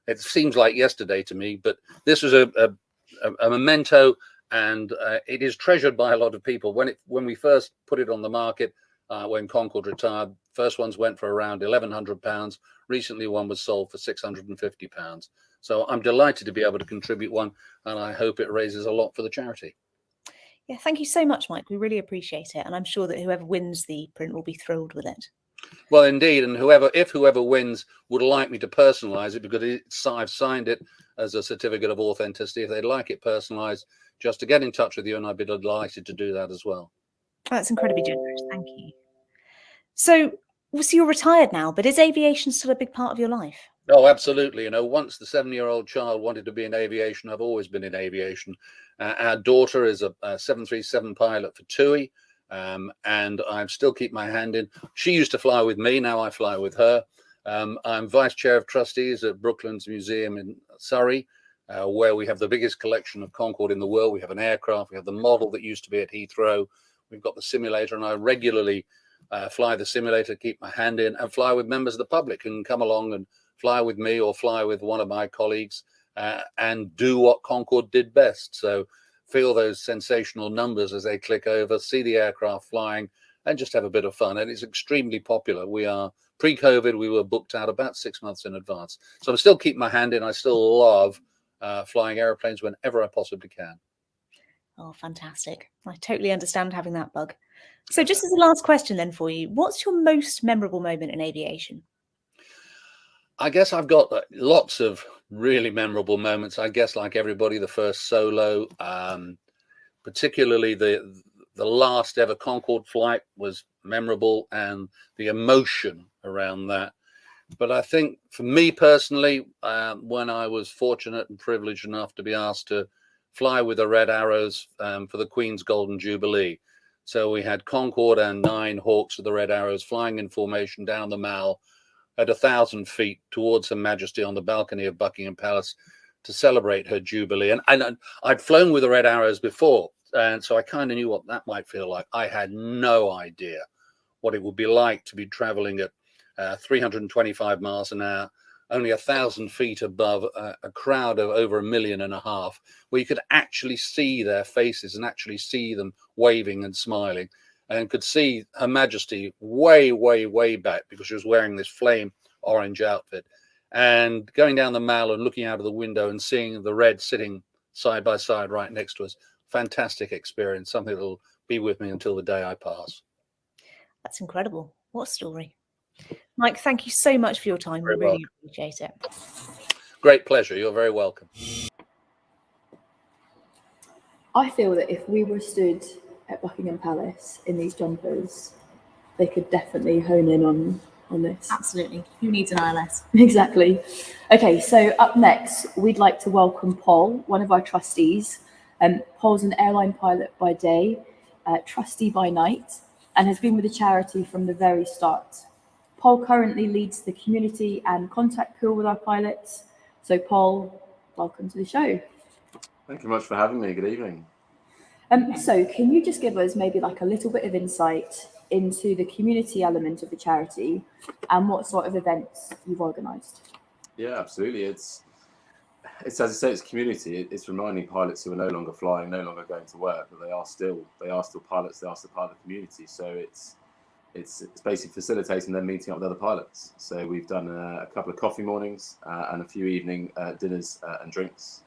It seems like yesterday to me, but this was a memento, and it is treasured by a lot of people. When we first put it on the market, when Concorde retired, first ones went for around £1,100. Recently, one was sold for £650. So I'm delighted to be able to contribute one, and I hope it raises a lot for the charity. Yeah, thank you so much, Mike. We really appreciate it. And I'm sure that whoever wins the print will be thrilled with it. Well, indeed. And whoever wins would like me to personalize it, because I've signed it as a certificate of authenticity. If they'd like it personalized, just to get in touch with you, and I'd be delighted to do that as well. That's incredibly generous. Thank you. So you're retired now, but is aviation still a big part of your life? Oh, absolutely. You know, once the 7-year-old child wanted to be in aviation, I've always been in aviation. Our daughter is a 737 pilot for TUI. and I still keep my hand in. She used to fly with me, now I fly with her. I'm vice chair of trustees at Brooklands Museum in Surrey, where we have the biggest collection of Concorde in the world. We have an aircraft, we have the model that used to be at Heathrow, we've got the simulator, and I regularly fly the simulator, keep my hand in, and fly with members of the public who can come along and fly with me or fly with one of my colleagues and do what Concorde did best. So feel those sensational numbers as they click over, see the aircraft flying, and just have a bit of fun. And it's extremely popular. We are pre-COVID, we were booked out about 6 months in advance. So I still keep my hand in. I still love flying airplanes whenever I possibly can. Oh, fantastic. I totally understand having that bug. So just as a last question then for you, what's your most memorable moment in aviation? I guess I've got lots of really memorable moments. I guess like everybody, the first solo, particularly the last ever Concorde flight was memorable, and the emotion around that. But I think for me personally, when I was fortunate and privileged enough to be asked to fly with the Red Arrows for the Queen's Golden Jubilee. So we had Concorde and 9 Hawks of the Red Arrows flying in formation down the Mall at 1,000 feet towards Her Majesty on the balcony of Buckingham Palace to celebrate her Jubilee. And I'd flown with the Red Arrows before, and so I kind of knew what that might feel like. I had no idea what it would be like to be traveling at 325 miles an hour, only 1,000 feet above a crowd of over 1.5 million, where you could actually see their faces and actually see them waving and smiling, and could see Her Majesty way, way, way back because she was wearing this flame orange outfit, and going down the Mall and looking out of the window and seeing the Red sitting side by side right next to us. Fantastic experience, something that will be with me until the day I pass. That's incredible. What a story. Mike, thank you so much for your time. We really appreciate it. Great pleasure. You're very welcome. I feel that if we were stood at Buckingham Palace in these jumpers, they could definitely hone in on this. Absolutely. Who needs an ILS? Exactly. Okay, so up next, we'd like to welcome Paul, one of our trustees. Paul's an airline pilot by day, trustee by night, and has been with the charity from the very start. Paul currently leads the community and contact pool with our pilots. So Paul, welcome to the show. Thank you much for having me. Good evening. So can you just give us maybe like a little bit of insight into the community element of the charity and what sort of events you've organised? Yeah, absolutely. It's as I say, it's community. It's reminding pilots who are no longer flying, no longer going to work, that they are still pilots. They are still part of the community. So it's basically facilitating them meeting up with other pilots. So we've done a couple of coffee mornings and a few evening dinners and drinks.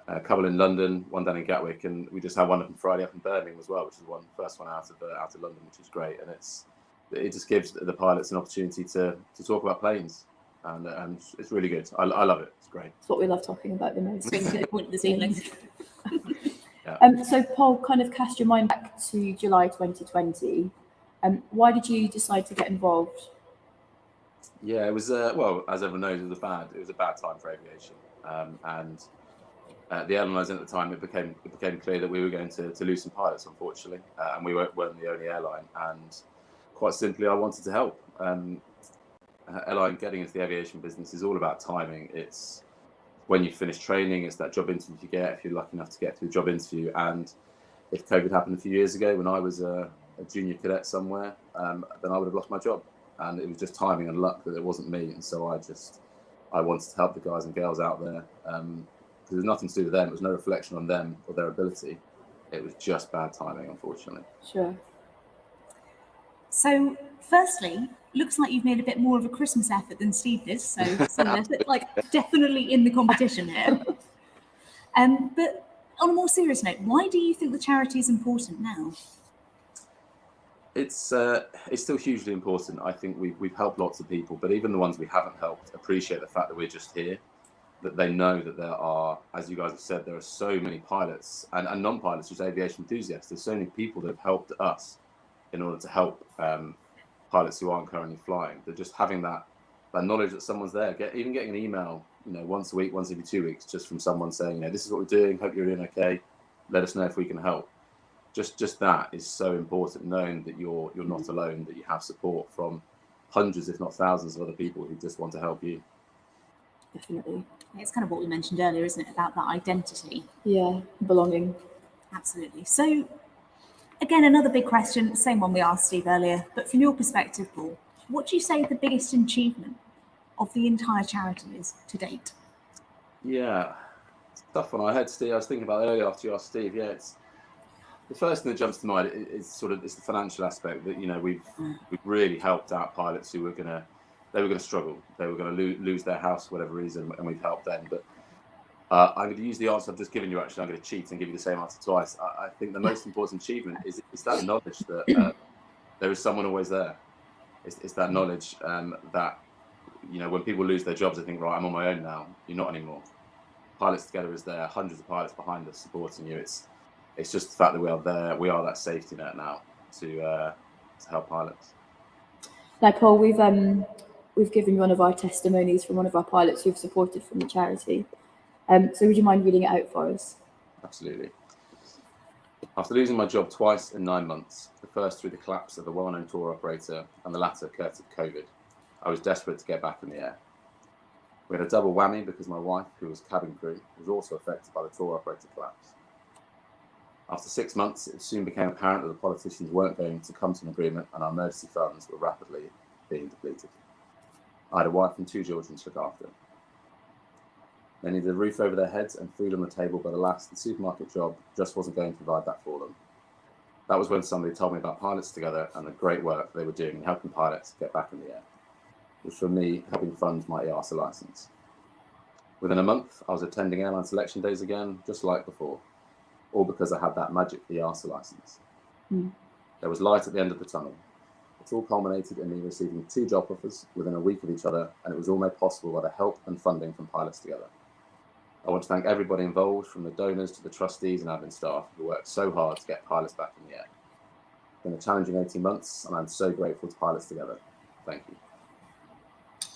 A couple in London, one down in Gatwick, and we just had one up on Friday up in Birmingham as well, which is the first one out of London, which is great. And it just gives the pilots an opportunity to talk about planes, and it's really good. I love it. It's great. It's what we love talking about the most. Straight to the point this evening. Yeah. So Paul, kind of cast your mind back to July 2020. Why did you decide to get involved? Yeah, it was well, as everyone knows, it was a bad time for aviation, and the airlines at the time, it became clear that we were going to lose some pilots, unfortunately, and we weren't the only airline. And quite simply, I wanted to help. Airline getting into the aviation business is all about timing. It's when you finish training, it's that job interview you get, if you're lucky enough to get through the job interview. And if COVID happened a few years ago when I was a junior cadet somewhere, then I would have lost my job. And it was just timing and luck that it wasn't me. And so I wanted to help the guys and girls out there. Because there's nothing to do with them. It was no reflection on them or their ability. It was just bad timing, unfortunately. Sure. So, firstly, looks like you've made a bit more of a Christmas effort than Steve did. So like definitely in the competition here. But on a more serious note, why do you think the charity is important now? It's still hugely important. I think we've helped lots of people, but even the ones we haven't helped appreciate the fact that we're just here. That they know that there are, as you guys have said, there are so many pilots and non-pilots, just aviation enthusiasts. There's so many people that have helped us in order to help pilots who aren't currently flying. That just having that knowledge that someone's there, even getting an email, once a week, once every 2 weeks, just from someone saying, this is what we're doing. Hope you're doing okay. Let us know if we can help. just that is so important, knowing that you're not alone, that you have support from hundreds, if not thousands, of other people who just want to help you. Definitely. It's kind of what we mentioned earlier, isn't it, about that identity? Yeah, belonging. Absolutely. So, again, another big question, same one we asked Steve earlier, but from your perspective, Paul, what do you say the biggest achievement of the entire charity is to date? Yeah, it's a tough one. I was thinking about it earlier after you asked Steve. Yeah, it's the first thing that jumps to mind is it's the financial aspect that, you know, we've really helped out pilots who were going to struggle. They were going to lose their house for whatever reason, and we've helped them. But I'm going to use the answer I've just given you. Actually, I'm going to cheat and give you the same answer twice. I think the most important achievement is that knowledge that there is someone always there. It's that knowledge that, you know, when people lose their jobs, they think, right, I'm on my own now. You're not anymore. Pilots Together is there. Hundreds of pilots behind us supporting you. It's just the fact that we are there. We are that safety net now to help pilots. Now, Paul, we've given you one of our testimonies from one of our pilots who've supported from the charity. So would you mind reading it out for us? Absolutely. After losing my job twice in 9 months, the first through the collapse of a well-known tour operator and the latter courtesy of COVID, I was desperate to get back in the air. We had a double whammy because my wife, who was cabin crew, was also affected by the tour operator collapse. After 6 months, it soon became apparent that the politicians weren't going to come to an agreement and our emergency funds were rapidly being depleted. I had a wife and 2 children to look after. They needed a roof over their heads and food on the table, but alas, the supermarket job just wasn't going to provide that for them. That was when somebody told me about Pilots Together and the great work they were doing in helping pilots get back in the air, which for me, helping fund my EASA license. Within a month, I was attending airline selection days again, just like before, all because I had that magic EASA license. There was light at the end of the tunnel. It all culminated in me receiving 2 job offers within a week of each other, and it was all made possible by the help and funding from Pilots Together. I want to thank everybody involved, from the donors to the trustees and admin staff who worked so hard to get pilots back in the air. It's been a challenging 18 months, and I'm so grateful to Pilots Together. Thank you.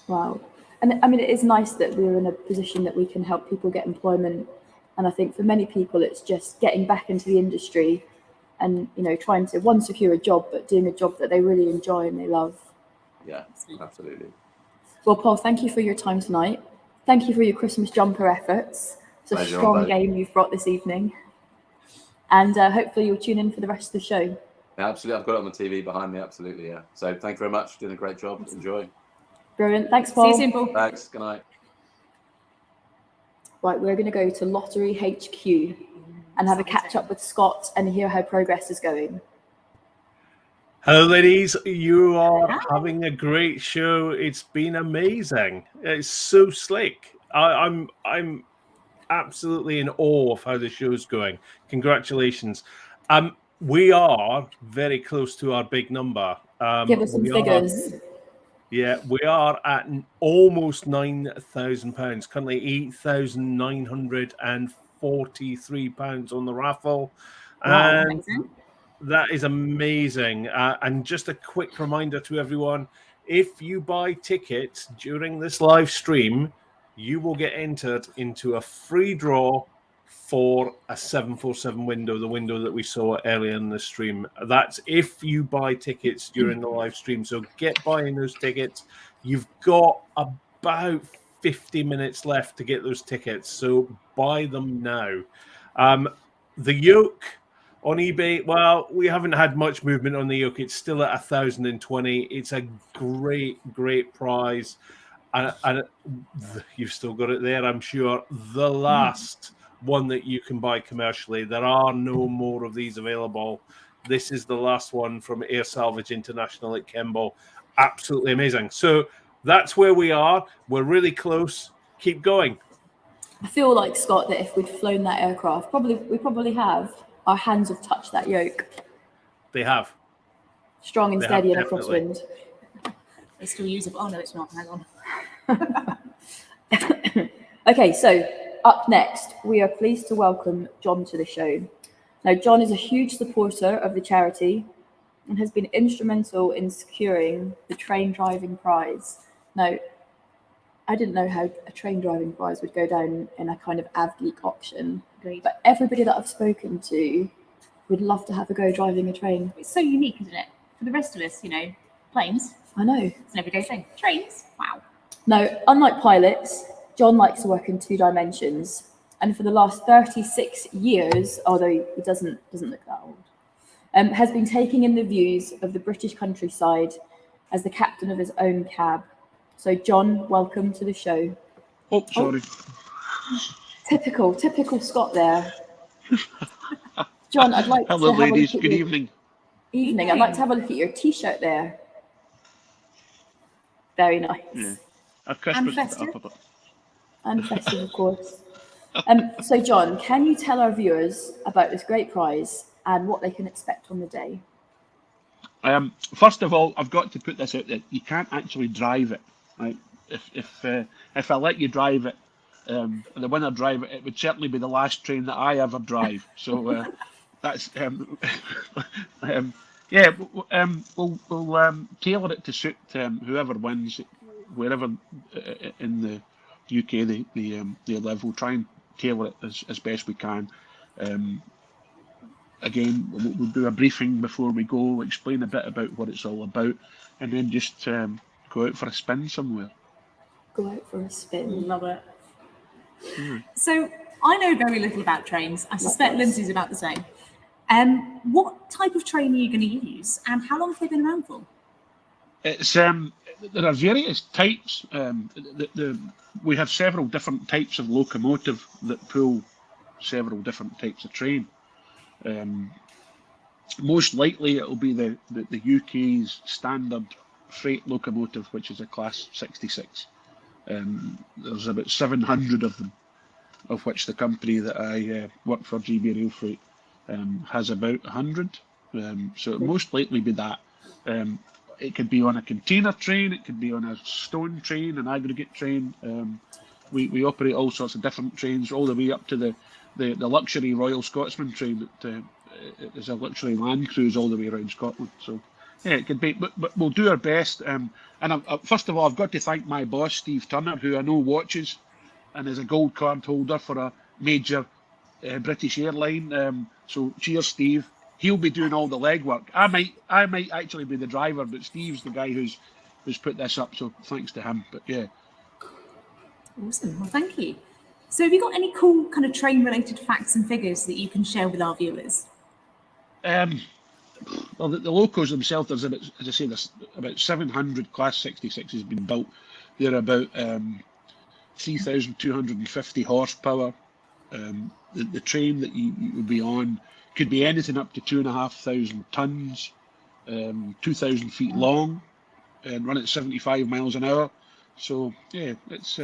Wow. And I mean, it is nice that we're in a position that we can help people get employment. And I think for many people, it's just getting back into the industry and, you know, trying to, one, secure a job, but doing a job that they really enjoy and they love. Yeah, absolutely. Well, Paul, thank you for your time tonight. Thank you for your Christmas jumper efforts. It's a Pleasure, strong buddy. game you've brought this evening. And hopefully you'll tune in for the rest of the show. Yeah, absolutely. I've got it on the TV behind me. Absolutely. Yeah. So thank you very much. Doing a great job. Enjoy. Brilliant. Thanks, See Paul. you soon, Paul. Thanks. Good night. Right, we're going to go to Lottery HQ and have a catch up with Scott and hear how progress is going. Hello, ladies. You are having a great show. It's been amazing. It's so slick. I'm absolutely in awe of how the show's going. Congratulations. We are very close to our big number. Give us some figures. Yeah, we are at almost £9,000. Currently £8,943 on the raffle. Wow, And amazing. that is amazing. And just a quick reminder to everyone, if you buy tickets during this live stream, you will get entered into a free draw for a 747 window, the window that we saw earlier in the stream. That's if you buy tickets during the live stream. So get buying those tickets. You've got about 50 minutes left to get those tickets. So buy them now. The yoke on eBay, well, we haven't had much movement on the yoke. It's still at 1,020. It's a great prize. And you've still got it there, I'm sure. The last one that you can buy commercially. There are no more of these available. This is the last one from Air Salvage International at Kemble. Absolutely amazing. So that's where we are. We're really close. Keep going. I feel like, Scott, that if we'd flown that aircraft, we probably have, our hands have touched that yoke. They have. Strong and They steady in a have, definitely. crosswind. They still use it. Oh, no, it's not. Hang on. Okay, so up next, we are pleased to welcome John to the show. Now, John is a huge supporter of the charity and has been instrumental in securing the train driving prize. Now, I didn't know how a train driving prize would go down in a kind of AvGeek auction, but everybody that I've spoken to would love to have a go driving a train. It's so unique, isn't it? For the rest of us, you know, planes, I know. it's an everyday thing. Trains, wow. Now, unlike pilots, John likes to work in 2 dimensions, and for the last 36 years, although he doesn't look that old, has been taking in the views of the British countryside as the captain of his own cab. So, John, welcome to the show. Oh, sorry. Typical Scott there. John, I'd like Hello, to have ladies. a look Good at your evening. evening. I'd like to have a look at your T-shirt there. Very nice. Yeah. I've Christmas And it up festive. a bit. And festive, of course. So, John, can you tell our viewers about this great prize and what they can expect on the day? First of all, I've got to put this out there. You can't actually drive it. Right? If I let you drive it, the winner drive it, it would certainly be the last train that I ever drive. So that's yeah. We'll tailor it to suit whoever wins, wherever in the UK they live. We'll try and tailor it as best we can. Again, we'll do a briefing before we go, explain a bit about what it's all about, and then just go out for a spin somewhere. Go out for a spin. Love it. So I know very little about trains. I suspect Lindsay's about the same. What type of train are you going to use, and how long have they been around for? It's there are various types. We have several different types of locomotive that pull several different types of train. Most likely it'll be the UK's standard freight locomotive, which is a Class 66. There's about 700 of them, of which the company that I work for, GB Rail Freight, has about 100. So it'll most likely be that. It could be on a container train, it could be on a stone train, an aggregate train. We operate all sorts of different trains, all the way up to the luxury Royal Scotsman train that is a luxury land cruise all the way around Scotland. So yeah, it could be, but we'll do our best. And first of all, I've got to thank my boss, Steve Turner, who I know watches and is a gold card holder for a major British airline. So cheers, Steve. He'll be doing all the legwork. I might actually be the driver, but Steve's the guy who's put this up. So thanks to him. But yeah. Awesome. Well, thank you. So have you got any cool kind of train-related facts and figures that you can share with our viewers? Well, the locos themselves, there's about, as I say, there's about 700 Class 66s been built. They're about 3,250 horsepower. The train that you would be on could be anything up to 2,500 tons, 2,000 feet long, and run at 75 miles an hour. So yeah, it's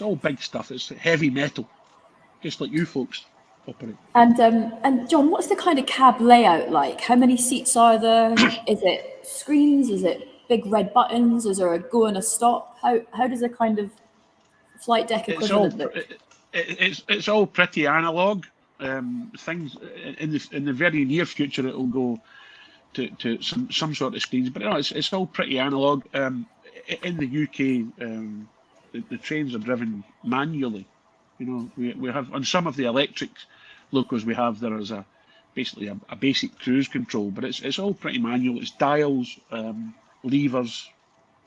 all big stuff. It's heavy metal, just like you folks operate. And John, what's the kind of cab layout like? How many seats are there? Is it screens? Is it big red buttons? Is there a go and a stop? How does a kind of flight deck equivalent look? It's all pretty analog. Things in the very near future, it will go to some sort of screens, but no, it's all pretty analog. In the UK, the trains are driven manually. You know, we have on some of the electric locos we have there is basically a basic cruise control, but it's all pretty manual. It's dials, levers,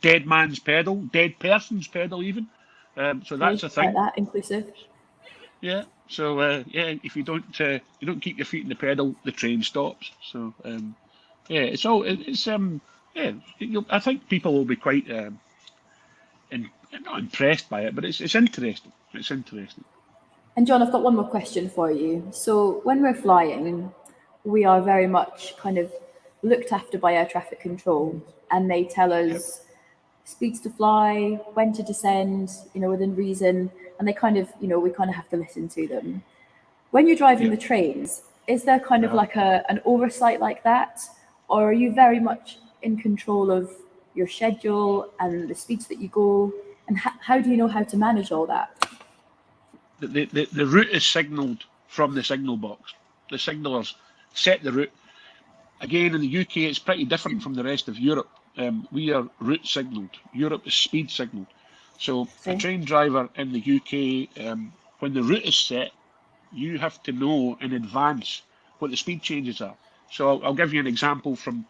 dead man's pedal, dead person's pedal even. So that's a thing. Like that inclusive. Yeah. So yeah, if you don't keep your feet in the pedal, the train stops. So yeah, yeah. I think people will be quite not impressed by it, but it's interesting. It's interesting. And John, I've got one more question for you. So when we're flying, we are very much kind of looked after by air traffic control, and they tell us speeds to fly, when to descend, within reason, and they kind of, we kind of have to listen to them. When you're driving the trains, is there kind of like an oversight like that, or are you very much in control of your schedule and the speeds that you go, and how do you know how to manage all that? The route is signalled from the signal box. The signallers set the route. Again, in the UK, it's pretty different from the rest of Europe. We are route signalled. Europe is speed signalled. So a train driver in the UK, when the route is set, you have to know in advance what the speed changes are. So I'll give you an example. From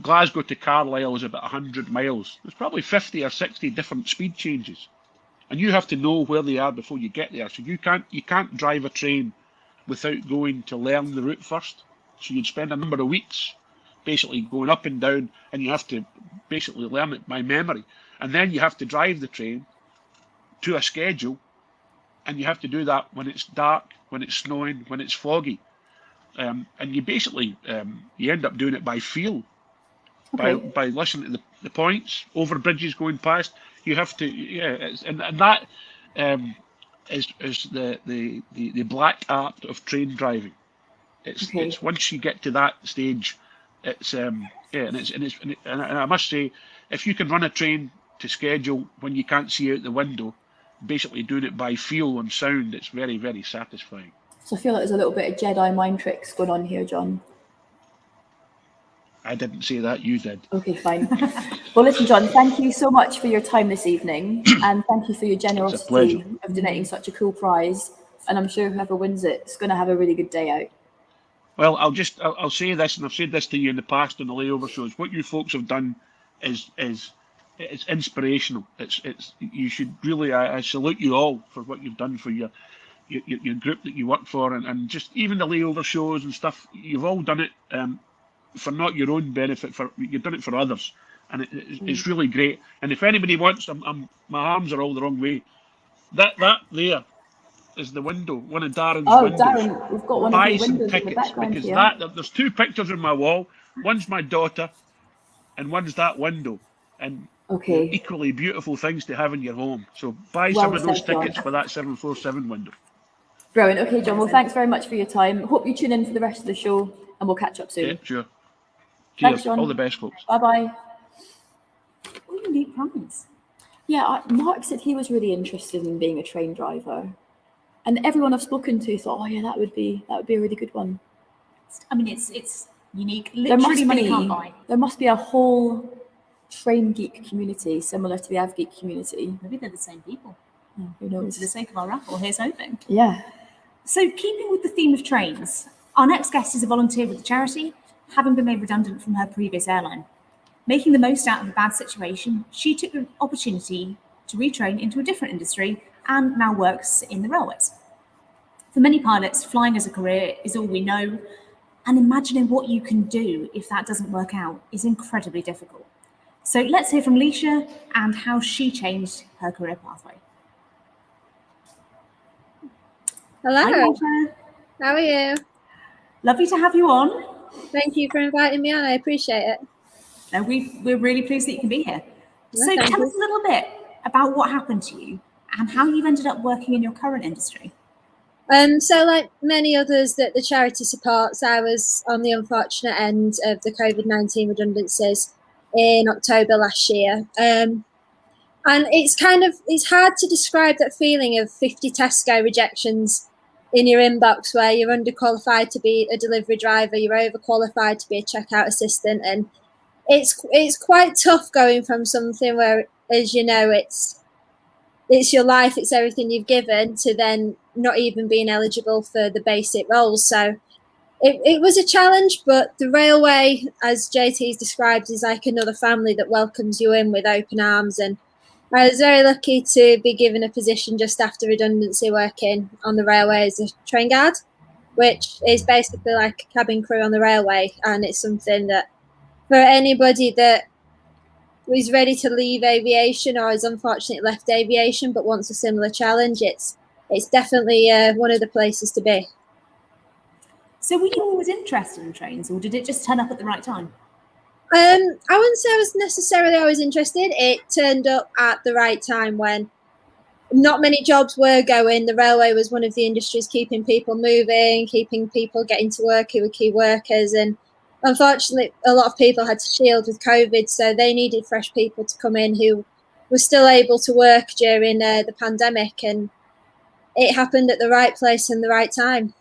Glasgow to Carlisle is about 100 miles. There's probably 50 or 60 different speed changes, and you have to know where they are before you get there. So you can't drive a train without going to learn the route first. So you'd spend a number of weeks basically going up and down, and you have to basically learn it by memory. And then you have to drive the train to a schedule, and you have to do that when it's dark, when it's snowing, when it's foggy. And you basically, you end up doing it by feel, by listening to the points, over bridges going past. You have to, and that is the black art of train driving. It's once you get to that stage, and I must say, if you can run a train to schedule when you can't see out the window, basically doing it by feel and sound, it's very, very satisfying. So I feel like there's a little bit of Jedi mind tricks going on here, John. I didn't say that, you did. Okay, fine. Well, listen, John, thank you so much for your time this evening, and thank you for your generosity of donating such a cool prize. And I'm sure whoever wins it is going to have a really good day out. Well, I'll say this, and I've said this to you in the past on the layover shows. What you folks have done is it's inspirational. It's you should really, I salute you all for what you've done for your group that you work for, and just even the layover shows and stuff. You've all done it for not your own benefit, you've done it for others, and it's really great. And if anybody wants, my arms are all the wrong way. That there is the window, one of Darren's windows. Oh, Darren, we've got one of your windows in the background here. Because there's two pictures on my wall. One's my daughter, and one's that window. And equally beautiful things to have in your home. So buy some of those tickets for that 747 window. Brilliant. Okay, John. Well, thanks very much for your time. Hope you tune in for the rest of the show, and we'll catch up soon. Yeah, sure. Thanks, Cheers. John. All the best, folks. Bye-bye. What a neat prize. Yeah, Mark said he was really interested in being a train driver. And everyone I've spoken to thought, oh yeah, that would be a really good one. I mean, it's unique. Literally money can't buy. There must be a whole train geek community similar to the Av Geek community. Maybe they're the same people. Oh, who knows? For the sake of our raffle, here's hoping. Yeah. So keeping with the theme of trains, our next guest is a volunteer with the charity, having been made redundant from her previous airline. Making the most out of a bad situation, she took the opportunity to retrain into a different industry and now works in the railways. For many pilots, flying as a career is all we know, and imagining what you can do if that doesn't work out is incredibly difficult. So let's hear from Leisha and how she changed her career pathway. Hello. Hi, Leisha. How are you? Lovely to have you on. Thank you for inviting me on. I appreciate it. No, we're really pleased that you can be here. Well, so thank tell you. us a little bit about what happened to you and how you've ended up working in your current industry. So like many others that the charity supports, I was on the unfortunate end of the COVID-19 redundancies in October last year. And it's hard to describe that feeling of 50 Tesco rejections in your inbox where you're underqualified to be a delivery driver, you're overqualified to be a checkout assistant. And it's quite tough going from something where, as you know, it's your life, it's everything you've given, to then not even being eligible for the basic roles. So it was a challenge, but the railway, as JT's described, is like another family that welcomes you in with open arms. And I was very lucky to be given a position just after redundancy working on the railway as a train guard, which is basically like a cabin crew on the railway. And it's something that for anybody that is ready to leave aviation or has unfortunately left aviation but wants a similar challenge, it's definitely one of the places to be. So were you always interested in trains, or did it just turn up at the right time? I wouldn't say I was necessarily always interested. It turned up at the right time when not many jobs were going. The railway was one of the industries keeping people moving, keeping people getting to work who were key workers. And unfortunately, a lot of people had to shield with COVID, so they needed fresh people to come in who were still able to work during the pandemic. And it happened at the right place and the right time.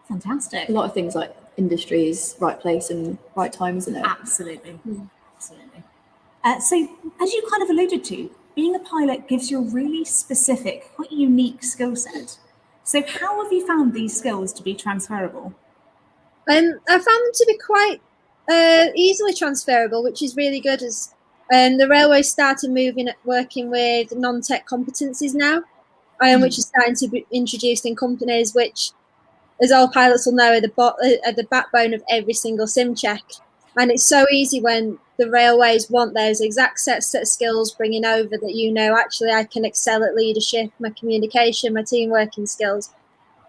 Fantastic. A lot of things like industries, right place and right time, isn't it? Absolutely. Absolutely. So as you kind of alluded to, being a pilot gives you a really specific, quite unique skill set. So how have you found these skills to be transferable? I found them to be quite easily transferable, which is really good. As the railway started working with non-tech competencies now, which is starting to be introduced in companies, which, as all pilots will know, are the backbone of every single sim check. And it's so easy when the railways want those exact set of skills bringing over that, actually I can excel at leadership, my communication, my team working skills.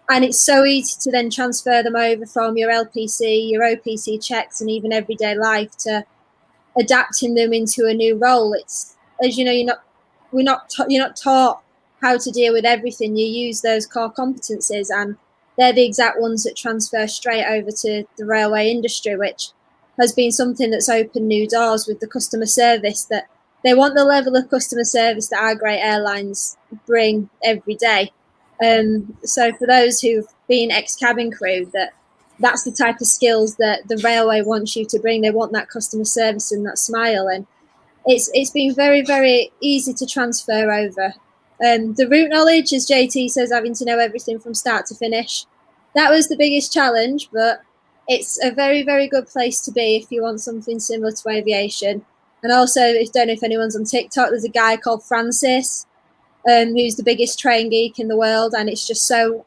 And it's so easy to then transfer them over from your LPC, your OPC checks, and even everyday life to adapting them into a new role. It's, as you know, you're not taught how to deal with everything. You use those core competencies, and they're the exact ones that transfer straight over to the railway industry, which has been something that's opened new doors with the customer service, that they want the level of customer service that our great airlines bring every day. So for those who've been ex-cabin crew, that's the type of skills that the railway wants you to bring. They want that customer service and that smile, and it's been very, very easy to transfer over. The route knowledge, as JT says, having to know everything from start to finish, that was the biggest challenge, but it's a very, very good place to be if you want something similar to aviation. And also, I don't know if anyone's on TikTok, there's a guy called Francis, who's the biggest train geek in the world, and it's just so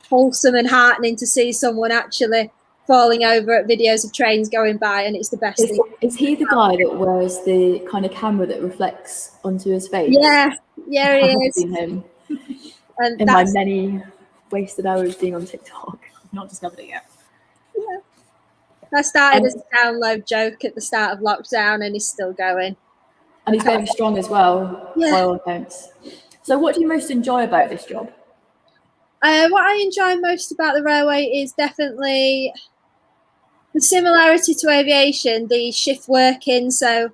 wholesome and heartening to see someone actually falling over at videos of trains going by, and it's the best thing. Is he the guy that wears the kind of camera that reflects onto his face? Yeah, he is. Seen him And in my many wasted hours being on TikTok. I've not discovered it yet. Yeah. I started as a download joke at the start of lockdown, and he's still going. And he's very strong as well, by all accounts. So what do you most enjoy about this job? What I enjoy most about the railway is definitely the similarity to aviation, the shift working, so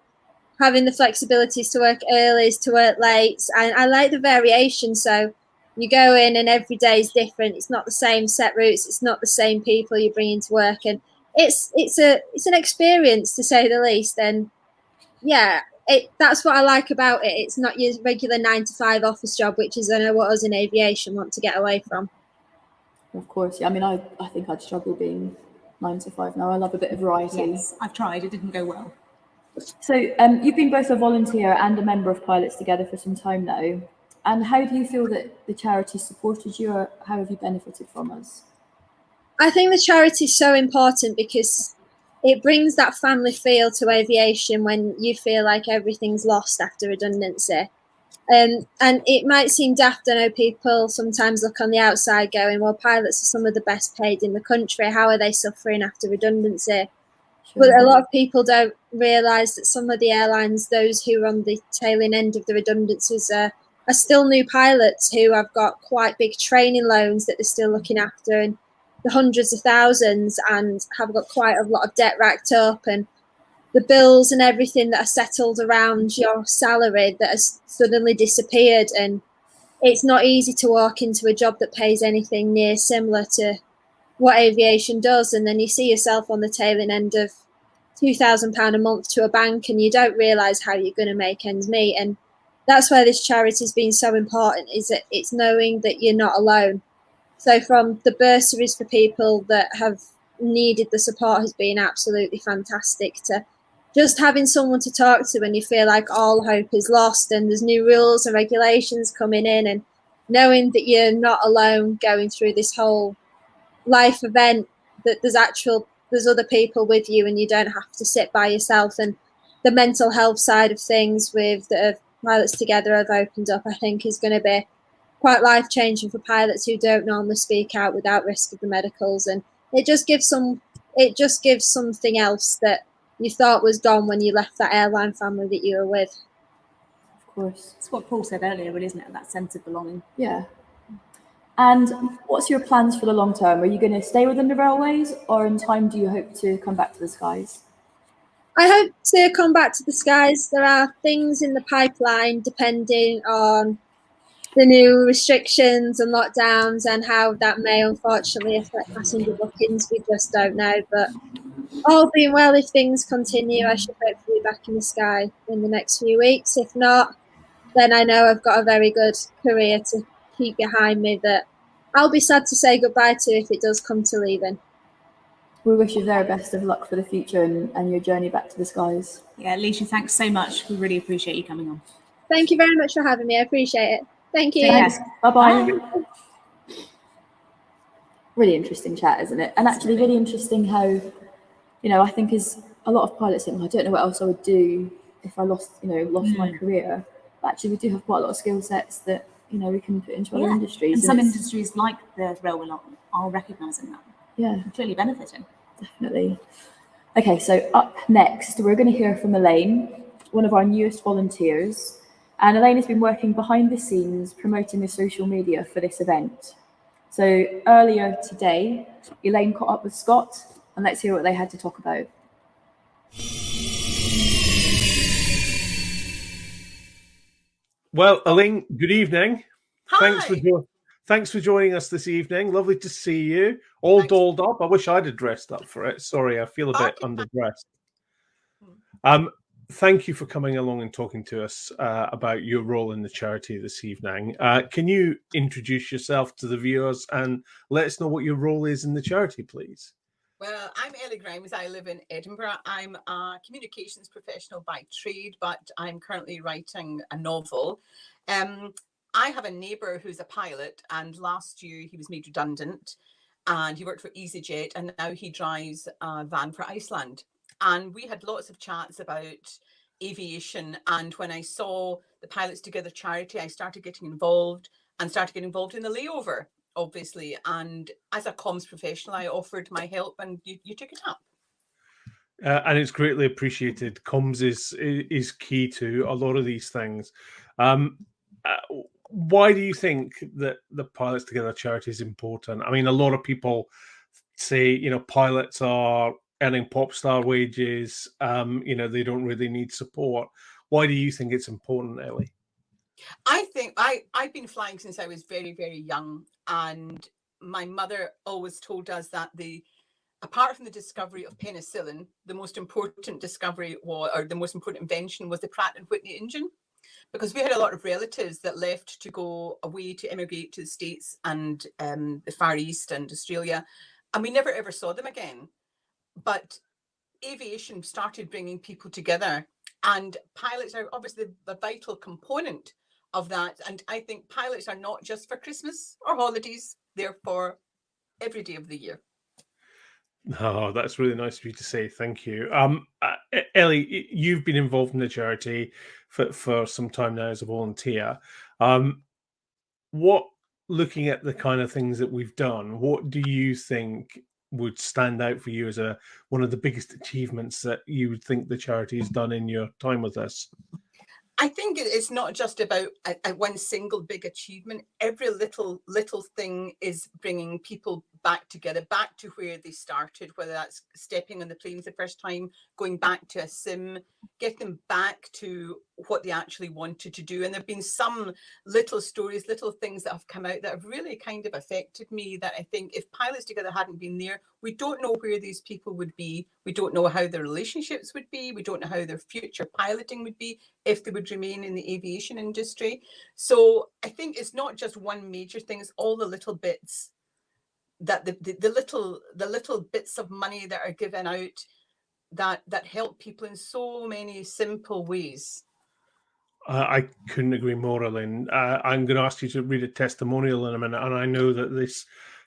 having the flexibilities to work early, to work late, and I like the variation. So you go in and every day is different. It's not the same set routes. It's not the same people you bring into work, and it's an experience, to say the least. And yeah, that's what I like about it. It's not your regular 9-to-5 office job, which is, I know, what us in aviation want to get away from. Of course, yeah. I mean, I think I'd struggle being 9-to-5 now. I love a bit of variety. Yes, I've tried. It didn't go well. So you've been both a volunteer and a member of Pilots Together for some time now. And how do you feel that the charity supported you, or how have you benefited from us? I think the charity is so important because it brings that family feel to aviation when you feel like everything's lost after redundancy. And it might seem daft. I know people sometimes look on the outside going, well, pilots are some of the best paid in the country. How are they suffering after redundancy? Sure. But a lot of people don't realise that some of the airlines, those who are on the tailing end of the redundancies, are still new pilots who have got quite big training loans that they're still looking after, and the hundreds of thousands, and have got quite a lot of debt racked up, and the bills and everything that are settled around your salary that has suddenly disappeared. And it's not easy to walk into a job that pays anything near similar to what aviation does, and then you see yourself on the tailing end of £2,000 a month to a bank, and you don't realise how you're going to make ends meet. And that's where this charity has been so important, is that it's knowing that you're not alone. So from the bursaries for people that have needed the support has been absolutely fantastic, to just having someone to talk to when you feel like all hope is lost and there's new rules and regulations coming in, and knowing that you're not alone going through this whole life event, that there's other people with you and you don't have to sit by yourself. And the mental health side of things with the Pilots Together have opened up, I think, is going to be quite life-changing for pilots who don't normally speak out without risk of the medicals. And it just gives something else that you thought was gone when you left that airline family that you were with. Of course. It's what Paul said earlier, really, isn't it? That sense of belonging. Yeah. And what's your plans for the long term? Are you going to stay within the railways, or in time do you hope to come back to the skies? I hope to come back to the skies. There are things in the pipeline depending on the new restrictions and lockdowns and how that may unfortunately affect passenger bookings. We just don't know. But all being well, if things continue, I should hopefully be back in the sky in the next few weeks. If not, then I know I've got a very good career to keep behind me that I'll be sad to say goodbye to if it does come to leaving. We wish you very best of luck for the future and your journey back to the skies. Yeah, Alicia, thanks so much. We really appreciate you coming on. Thank you very much for having me. I appreciate it. Thank you. Thanks. Bye-bye. Bye. Really interesting chat, isn't it? And actually really interesting how, you know, I think as a lot of pilots think, well, I don't know what else I would do if I lost my career. But actually we do have quite a lot of skill sets that, you know, we can put into other industries. And some industries like the railway lot are recognising that. Yeah. Clearly benefiting. Definitely. Okay, so up next, we're going to hear from Elaine, one of our newest volunteers. And Elaine has been working behind the scenes promoting the social media for this event. So earlier today, Elaine caught up with Scott, and let's hear what they had to talk about. Well, Elaine, good evening. Hi. Thanks for joining us this evening. Lovely to see you. All dolled up. I wish I'd have dressed up for it. Sorry, I feel a bit underdressed. Thank you for coming along and talking to us about your role in the charity this evening. Can you introduce yourself to the viewers and let us know what your role is in the charity, please? Well, I'm Ellie Grimes. I live in Edinburgh. I'm a communications professional by trade, but I'm currently writing a novel. I have a neighbour who's a pilot, and last year he was made redundant, and he worked for EasyJet, and now he drives a van for Iceland. And we had lots of chats about aviation. And when I saw the Pilots Together charity, I started getting involved in the layover, obviously. And as a comms professional, I offered my help, and you took it up. And it's greatly appreciated. Comms is key to a lot of these things. Why do you think that the Pilots Together charity is important? I mean, a lot of people say, you know, pilots are earning pop star wages. You know, they don't really need support. Why do you think it's important, Ellie? I think I've been flying since I was very, very young, and my mother always told us that apart from the discovery of penicillin, the most important discovery or the most important invention was the Pratt and Whitney engine, because we had a lot of relatives that left to go away to emigrate to the States and the Far East and Australia, and we never ever saw them again. But aviation started bringing people together, and pilots are obviously the vital component of that. And I think pilots are not just for Christmas or holidays, they're for every day of the year. Oh, that's really nice of you to say. Thank you. Ellie, you've been involved in the charity for some time now as a volunteer. Looking at the kind of things that we've done, what do you think would stand out for you as one of the biggest achievements that you would think the charity has done in your time with us? I think it's not just about one single big achievement. Every little thing is bringing people back together, back to where they started, whether that's stepping on the plane for the first time, going back to a sim, get them back to what they actually wanted to do. And there have been some little stories, little things that have come out that have really kind of affected me, that I think if Pilots Together hadn't been there, we don't know where these people would be. We don't know how their relationships would be. We don't know how their future piloting would be if they would remain in the aviation industry. So I think it's not just one major thing, it's all the little bits, that the little bits of money that are given out that help people in so many simple ways. I couldn't agree more, Elaine. I'm going to ask you to read a testimonial in a minute, and I know that this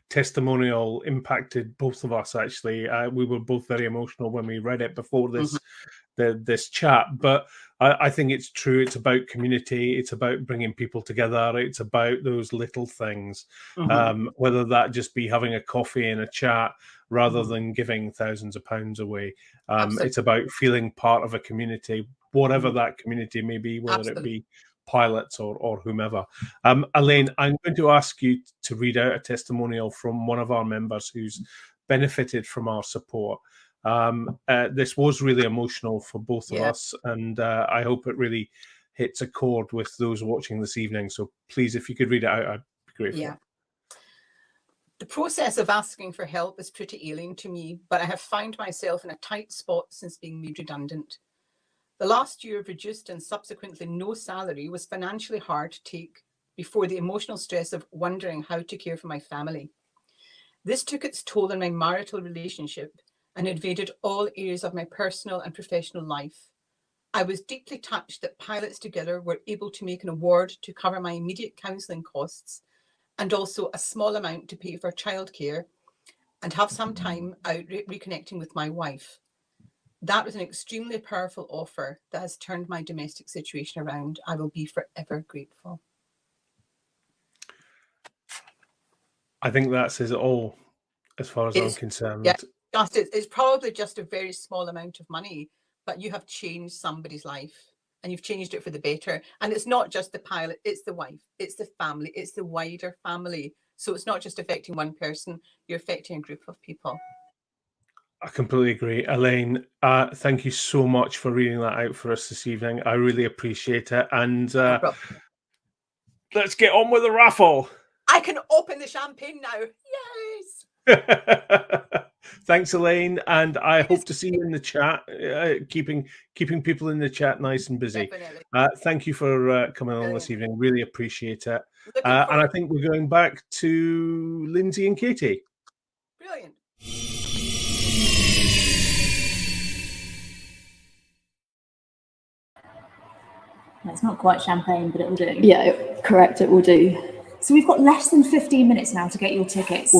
testimonial impacted both of us. Actually, we were both very emotional when we read it before this chat. But I think it's true. It's about community. It's about bringing people together. It's about those little things, whether that just be having a coffee and a chat rather than giving thousands of pounds away. It's about feeling part of a community, whatever that community may be, whether it be pilots or whomever. Elaine, I'm going to ask you to read out a testimonial from one of our members who's benefited from our support. This was really emotional for both of us, and I hope it really hits a chord with those watching this evening. So please, if you could read it out, I'd be grateful. Yeah. The process of asking for help is pretty alien to me, but I have found myself in a tight spot since being made redundant. The last year of reduced and subsequently no salary was financially hard to take. before the emotional stress of wondering how to care for my family. This took its toll on my marital relationship and invaded all areas of my personal and professional life. I was deeply touched that Pilots Together were able to make an award to cover my immediate counselling costs and also a small amount to pay for childcare and have some time out reconnecting with my wife. That was an extremely powerful offer that has turned my domestic situation around. I will be forever grateful. I think that says it all, as far as I'm concerned. Yeah, it's probably just a very small amount of money, but you have changed somebody's life and you've changed it for the better. And it's not just the pilot, it's the wife, it's the family, it's the wider family. So it's not just affecting one person, you're affecting a group of people. I completely agree. Elaine, thank you so much for reading that out for us this evening. I really appreciate it. And let's get on with the raffle. I can open the champagne now. Yes. Thanks, Elaine. And I hope to see you in the chat, keeping people in the chat nice and busy. Definitely. Thank you for coming on this evening. Really appreciate it. And I think we're going back to Lindsay and Katie. Brilliant. It's not quite champagne, but it will do. Yeah, correct, it will do. So we've got less than 15 minutes now to get your tickets.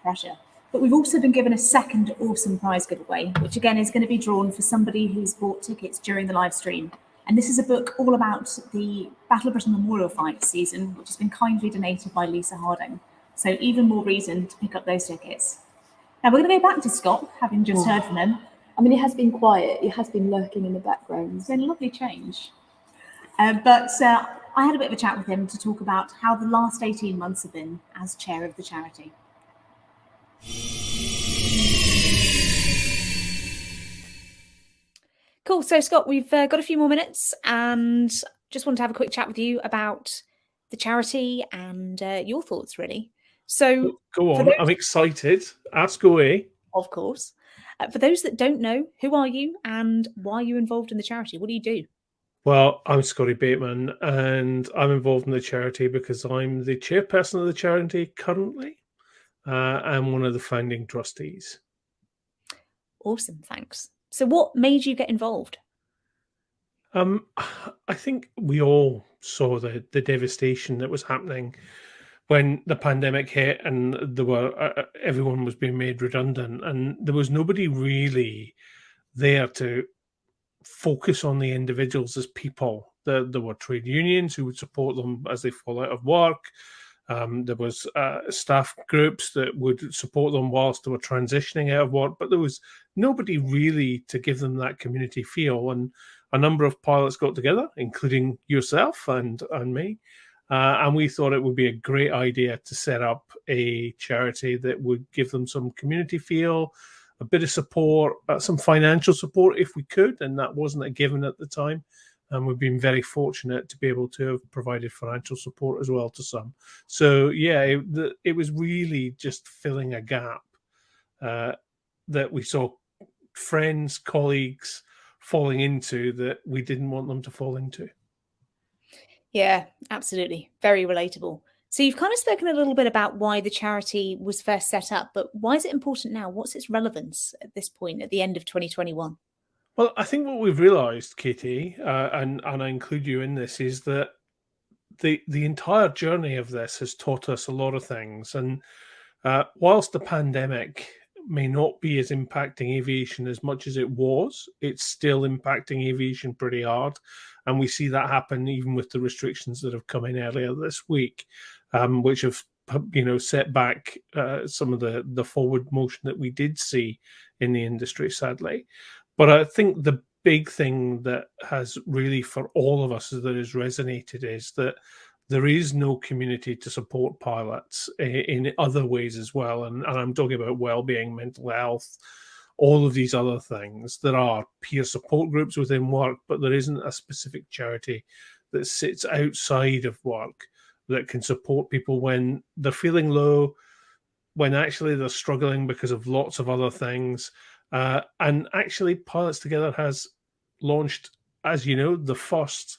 Pressure. But we've also been given a second awesome prize giveaway, which again is going to be drawn for somebody who's bought tickets during the live stream. And this is a book all about the Battle of Britain Memorial Fight season, which has been kindly donated by Lisa Harding. So even more reason to pick up those tickets. Now we're going to go back to Scott, having just heard from him. I mean, he has been quiet. He has been lurking in the background. It's been a lovely change. But I had a bit of a chat with him to talk about how the last 18 months have been as chair of the charity. Cool. So, Scott, we've got a few more minutes and just want to have a quick chat with you about the charity and your thoughts, really. So, go on. I'm excited. Ask away. Of course. For those that don't know, who are you and why are you involved in the charity? What do you do? Well, I'm Scotty Bateman and I'm involved in the charity because I'm the chairperson of the charity currently. I'm one of the founding trustees. Awesome, thanks. So what made you get involved? I think we all saw the devastation that was happening when the pandemic hit and there were everyone was being made redundant and there was nobody really there to focus on the individuals as people. There were trade unions who would support them as they fall out of work. There was staff groups that would support them whilst they were transitioning out of work, but there was nobody really to give them that community feel. And a number of pilots got together, including yourself and me, and we thought it would be a great idea to set up a charity that would give them some community feel, a bit of support, some financial support if we could, and that wasn't a given at the time. And we've been very fortunate to be able to have provided financial support as well to some. So, yeah, it was really just filling a gap that we saw friends, colleagues falling into that we didn't want them to fall into. Yeah, absolutely. Very relatable. So you've kind of spoken a little bit about why the charity was first set up, but why is it important now? What's its relevance at this point, at the end of 2021? Well, I think what we've realised, Katie, and I include you in this, is that the entire journey of this has taught us a lot of things. And whilst the pandemic may not be as impacting aviation as much as it was, it's still impacting aviation pretty hard. And we see that happen even with the restrictions that have come in earlier this week, which have set back some of the forward motion that we did see in the industry, sadly. But I think the big thing that has really, for all of us, that has resonated is that there is no community to support pilots in other ways as well. And I'm talking about well-being, mental health, all of these other things. There are peer support groups within work, but there isn't a specific charity that sits outside of work that can support people when they're feeling low, when actually they're struggling because of lots of other things. And actually, Pilots Together has launched, as you know, the first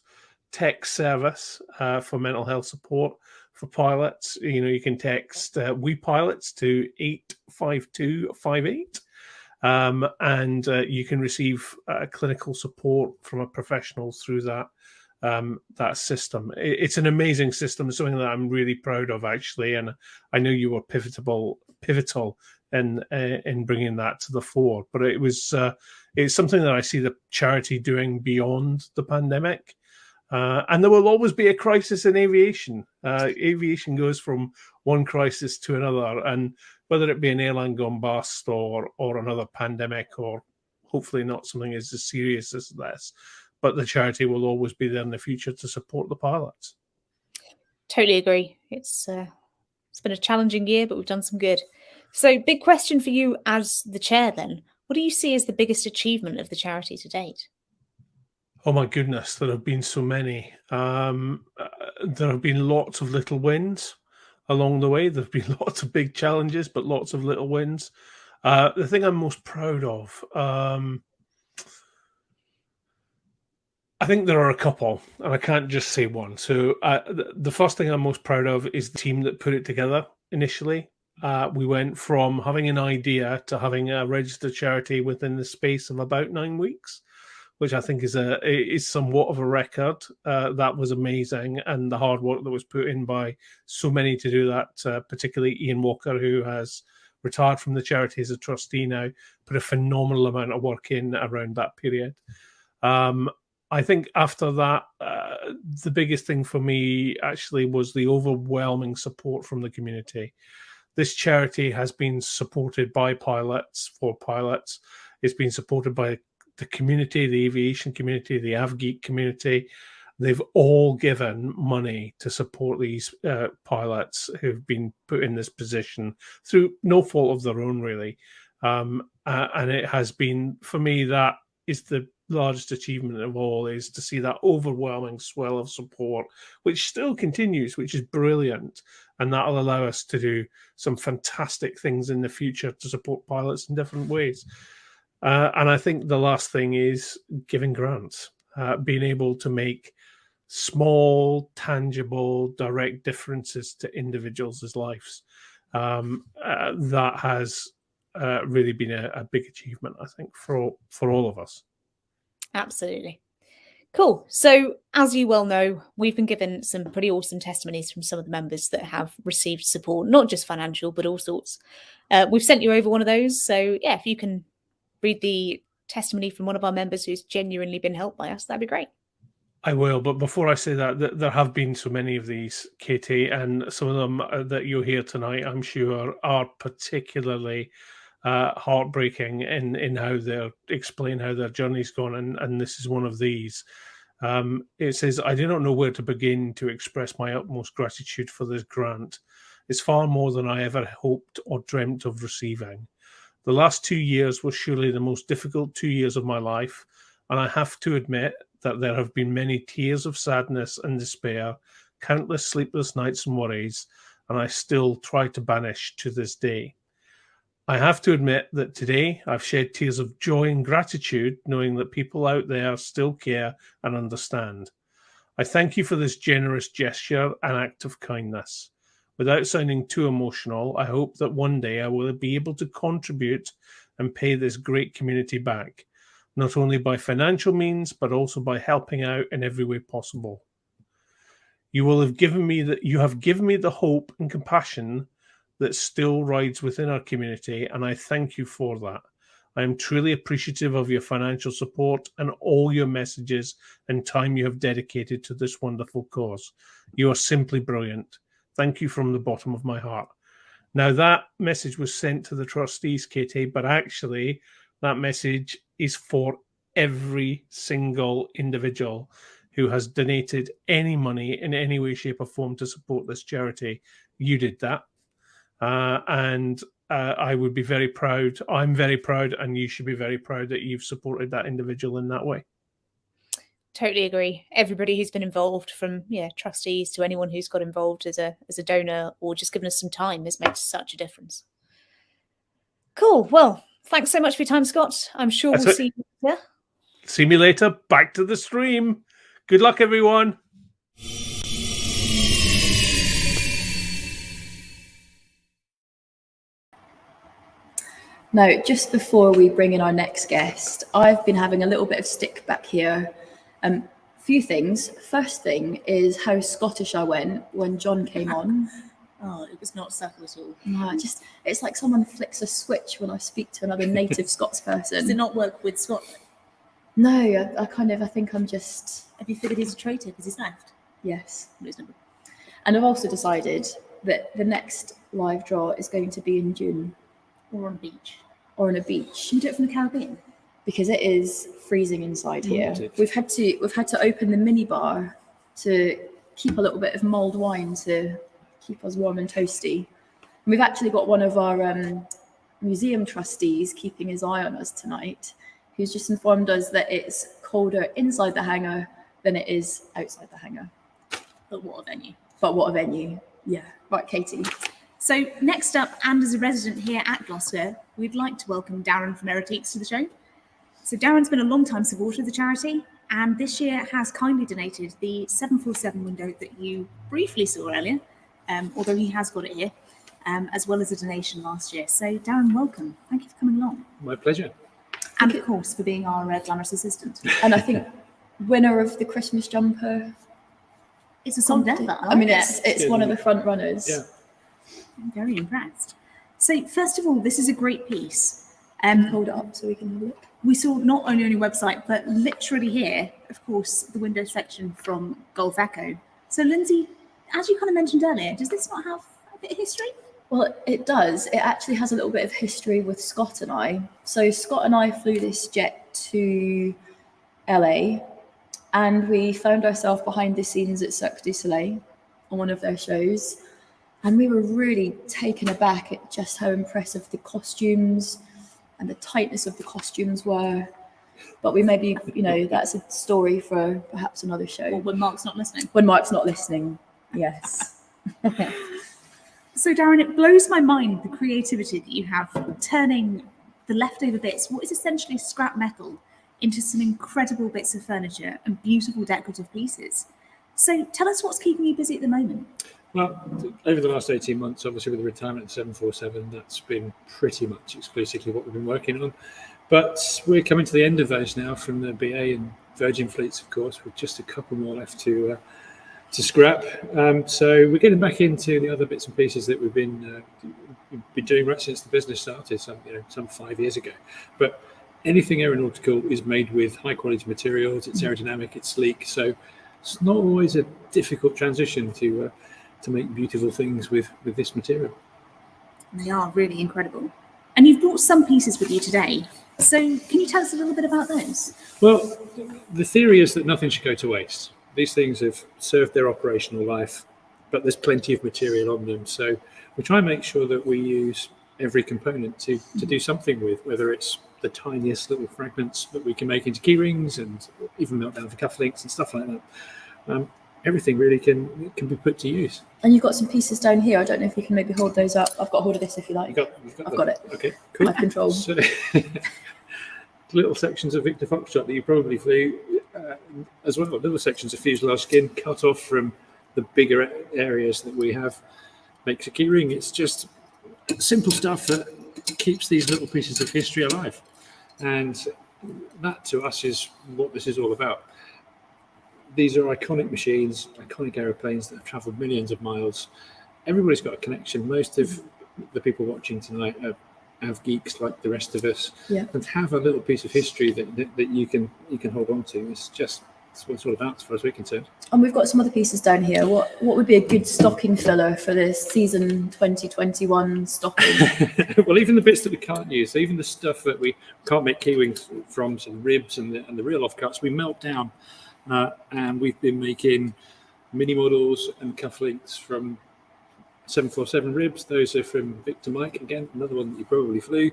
text service for mental health support for pilots. You can text We Pilots to 85258. And you can receive clinical support from a professional through that system. It's an amazing system, something that I'm really proud of, actually. And I know you were pivotal in bringing that to the fore. But it's something that I see the charity doing beyond the pandemic. And there will always be a crisis in aviation. Aviation goes from one crisis to another, and whether it be an airline gone bust or another pandemic, or hopefully not something as serious as this, but the charity will always be there in the future to support the pilots. Totally agree. It's been a challenging year, but we've done some good. So, big question for you as the chair then. What do you see as the biggest achievement of the charity to date? Oh my goodness, there have been so many. There have been lots of little wins along the way. There have been lots of big challenges, but lots of little wins. The thing I'm most proud of, I think there are a couple, and I can't just say one. So the first thing I'm most proud of is the team that put it together initially. We went from having an idea to having a registered charity within the space of about 9 weeks, which I think is somewhat of a record. That was amazing, and the hard work that was put in by so many to do that, particularly Ian Walker, who has retired from the charity as a trustee now, put a phenomenal amount of work in around that period. I think after that, the biggest thing for me actually was the overwhelming support from the community. This charity has been supported by pilots, for pilots. It's been supported by the community, the aviation community, the AvGeek community. They've all given money to support these pilots who've been put in this position through no fault of their own, really. And it has been, for me, that is the largest achievement of all, is to see that overwhelming swell of support, which still continues, which is brilliant. And that'll allow us to do some fantastic things in the future to support pilots in different ways. And I think the last thing is giving grants, being able to make small, tangible, direct differences to individuals' lives. That has really been a big achievement, I think, for all of us. Absolutely. Cool. So, as you well know, we've been given some pretty awesome testimonies from some of the members that have received support, not just financial, but all sorts. We've sent you over one of those. So, yeah, if you can read the testimony from one of our members who's genuinely been helped by us, that'd be great. I will, but before I say that, there have been so many of these, Katie, and some of them that you'll hear tonight, I'm sure, are particularly heartbreaking in how they explain how their journey's gone, and this is one of these. It says, "I do not know where to begin to express my utmost gratitude for this grant. It's far more than I ever hoped or dreamt of receiving. The last 2 years were surely the most difficult 2 years of my life, and I have to admit that there have been many tears of sadness and despair, countless sleepless nights and worries, and I still try to banish to this day. I have to admit that today I've shed tears of joy and gratitude, knowing that people out there still care and understand. I thank you for this generous gesture and act of kindness. Without sounding too emotional, I hope that one day I will be able to contribute and pay this great community back, not only by financial means, but also by helping out in every way possible. You have given me the hope and compassion that still rides within our community, and I thank you for that. I am truly appreciative of your financial support and all your messages and time you have dedicated to this wonderful cause. You are simply brilliant. Thank you from the bottom of my heart." Now, that message was sent to the trustees, Katie, but actually that message is for every single individual who has donated any money in any way, shape, or form to support this charity. You did that. And I would be very proud. I'm very proud, and you should be very proud that you've supported that individual in that way. Totally agree. Everybody who's been involved, from trustees to anyone who's got involved as a donor or just given us some time, has made such a difference. Cool. Well, thanks so much for your time, Scott. I'm sure we'll see you later. See me later. Back to the stream. Good luck, everyone. Now, just before we bring in our next guest, I've been having a little bit of stick back here. Few things. First thing is how Scottish I went when John came on. Oh, it was not subtle at all. No, it's like someone flicks a switch when I speak to another native Scots person. Does it not work with Scotland? No, I think I'm just... Have you figured he's a traitor because he's left? Yes. Reasonable. And I've also decided that the next live draw is going to be in June. Or on a beach. Or on a beach. Should we do it from the Caribbean? Because it is freezing inside here. Is it? We've had to open the mini bar to keep a little bit of mulled wine to keep us warm and toasty. And we've actually got one of our museum trustees keeping his eye on us tonight, who's just informed us that it's colder inside the hangar than it is outside the hangar. But what a venue. But what a venue. Yeah. Right, Katie. So next up, and as a resident here at Gloucester, we'd like to welcome Darren from Eretiques to the show. So Darren's been a long-time supporter of the charity, and this year has kindly donated the 747 window that you briefly saw earlier, although he has got it here, as well as a donation last year. So Darren, welcome. Thank you for coming along. My pleasure. And of course, for being our glamorous assistant. And I think winner of the Christmas jumper. It's a song effort. I mean, it's one of the front runners. Yeah. I'm very impressed. So first of all, this is a great piece. Hold it up so we can have a look. We saw not only on your website, but literally here, of course, the window section from Gulf Echo. So Lindsay, as you kind of mentioned earlier, does this not have a bit of history? Well, it does. It actually has a little bit of history with Scott and I. So Scott and I flew this jet to LA, and we found ourselves behind the scenes at Cirque du Soleil on one of their shows. And we were really taken aback at just how impressive the costumes and the tightness of the costumes were. But we maybe, that's a story for perhaps another show. Or when Mark's not listening. When Mark's not listening, yes. So Darren, it blows my mind the creativity that you have turning the leftover bits, what is essentially scrap metal, into some incredible bits of furniture and beautiful decorative pieces. So tell us what's keeping you busy at the moment. Well, over the last 18 months, obviously with the retirement of 747, that's been pretty much exclusively what we've been working on. But we're coming to the end of those now from the BA and Virgin fleets, of course, with just a couple more left to scrap. So we're getting back into the other bits and pieces that we've been doing right since the business started, some 5 years ago. But anything aeronautical is made with high quality materials. It's aerodynamic, it's sleek. So it's not always a difficult transition to make beautiful things with this material. They are really incredible. And you've brought some pieces with you today. So can you tell us a little bit about those? Well, the theory is that nothing should go to waste. These things have served their operational life, but there's plenty of material on them. So we try and make sure that we use every component to do something with, whether it's the tiniest little fragments that we can make into key rings and even melt down for cufflinks and stuff like that. Everything really can be put to use. And you've got some pieces down here. I don't know if you can maybe hold those up. I've got hold of this if you like. I've got it. Okay, cool. I have control. So, little sections of Victor Foxtrot that you probably flew as well. Little sections of fuselage skin cut off from the bigger areas that we have. Makes a key ring. It's just simple stuff that keeps these little pieces of history alive. And that to us is what this is all about. These are iconic machines, iconic aeroplanes that have traveled millions of miles. Everybody's got a connection. Most of the people watching tonight have geeks like the rest of us, and have a little piece of history that you can hold on to. It's what it's all about as far as we're concerned. And we've got some other pieces down here. What would be a good stocking filler for this season 2021 stocking? Well, even the bits that we can't use, even the stuff that we can't make key wings from, so the ribs and the real offcuts, we melt down. And we've been making mini models and cufflinks from 747 ribs. Those are from Victor Mike, again, another one that you probably flew.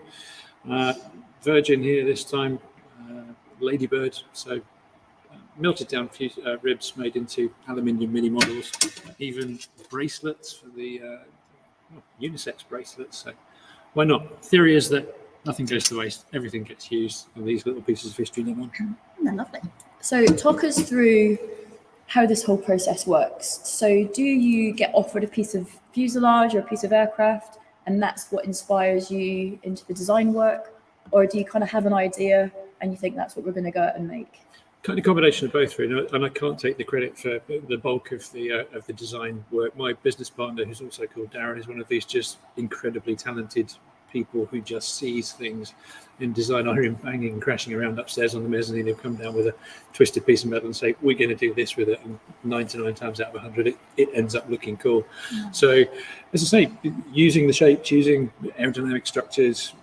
Virgin here this time, Ladybird. So melted down ribs made into aluminium mini models, even bracelets for the unisex bracelets. So why not? Theory is that nothing goes to waste, everything gets used, and these little pieces of history live on. They're lovely. So talk us through how this whole process works. So do you get offered a piece of fuselage or a piece of aircraft, and that's what inspires you into the design work? Or do you kind of have an idea and you think that's what we're going to go out and make? Kind of combination of both, really, and I can't take the credit for the bulk of the design work. My business partner, who's also called Darren, is one of these just incredibly talented people who just sees things in design. I hear him banging and crashing around upstairs on the mezzanine. He'll come down with a twisted piece of metal and say, "We're going to do this with it," and 99 times out of 100, it ends up looking cool. So, as I say, using the shapes, using aerodynamic structures.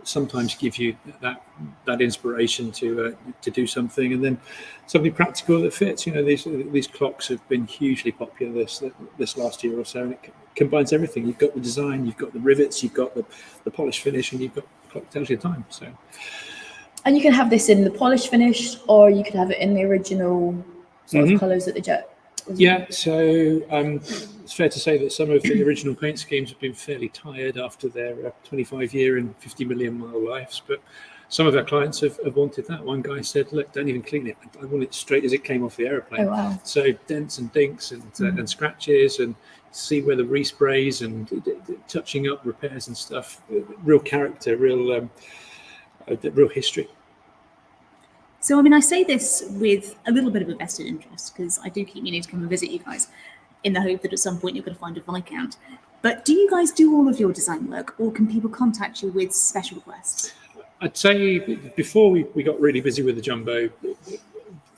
Sometimes give you that inspiration to do something, and then something practical that fits. You know, these clocks have been hugely popular this last year or so, and it combines everything. You've got the design, you've got the rivets, you've got the polish finish, and you've got the clock tells you the time. So, and you can have this in the polish finish, or you could have it in the original sort of colours that the jet. Yeah, so it's fair to say that some of the original paint schemes have been fairly tired after their 25-year and 50 million mile lives, but some of our clients have wanted that. One guy said, "Look, don't even clean it. I want it straight as it came off the aeroplane." Oh, wow. So dents and dinks and scratches, and see where the resprays and touching up repairs and stuff. Real character, real history. So, I mean, I say this with a little bit of a vested interest because I do keep meaning to come and visit you guys in the hope that at some point you're going to find a Viscount. But do you guys do all of your design work, or can people contact you with special requests? I'd say before we got really busy with the Jumbo,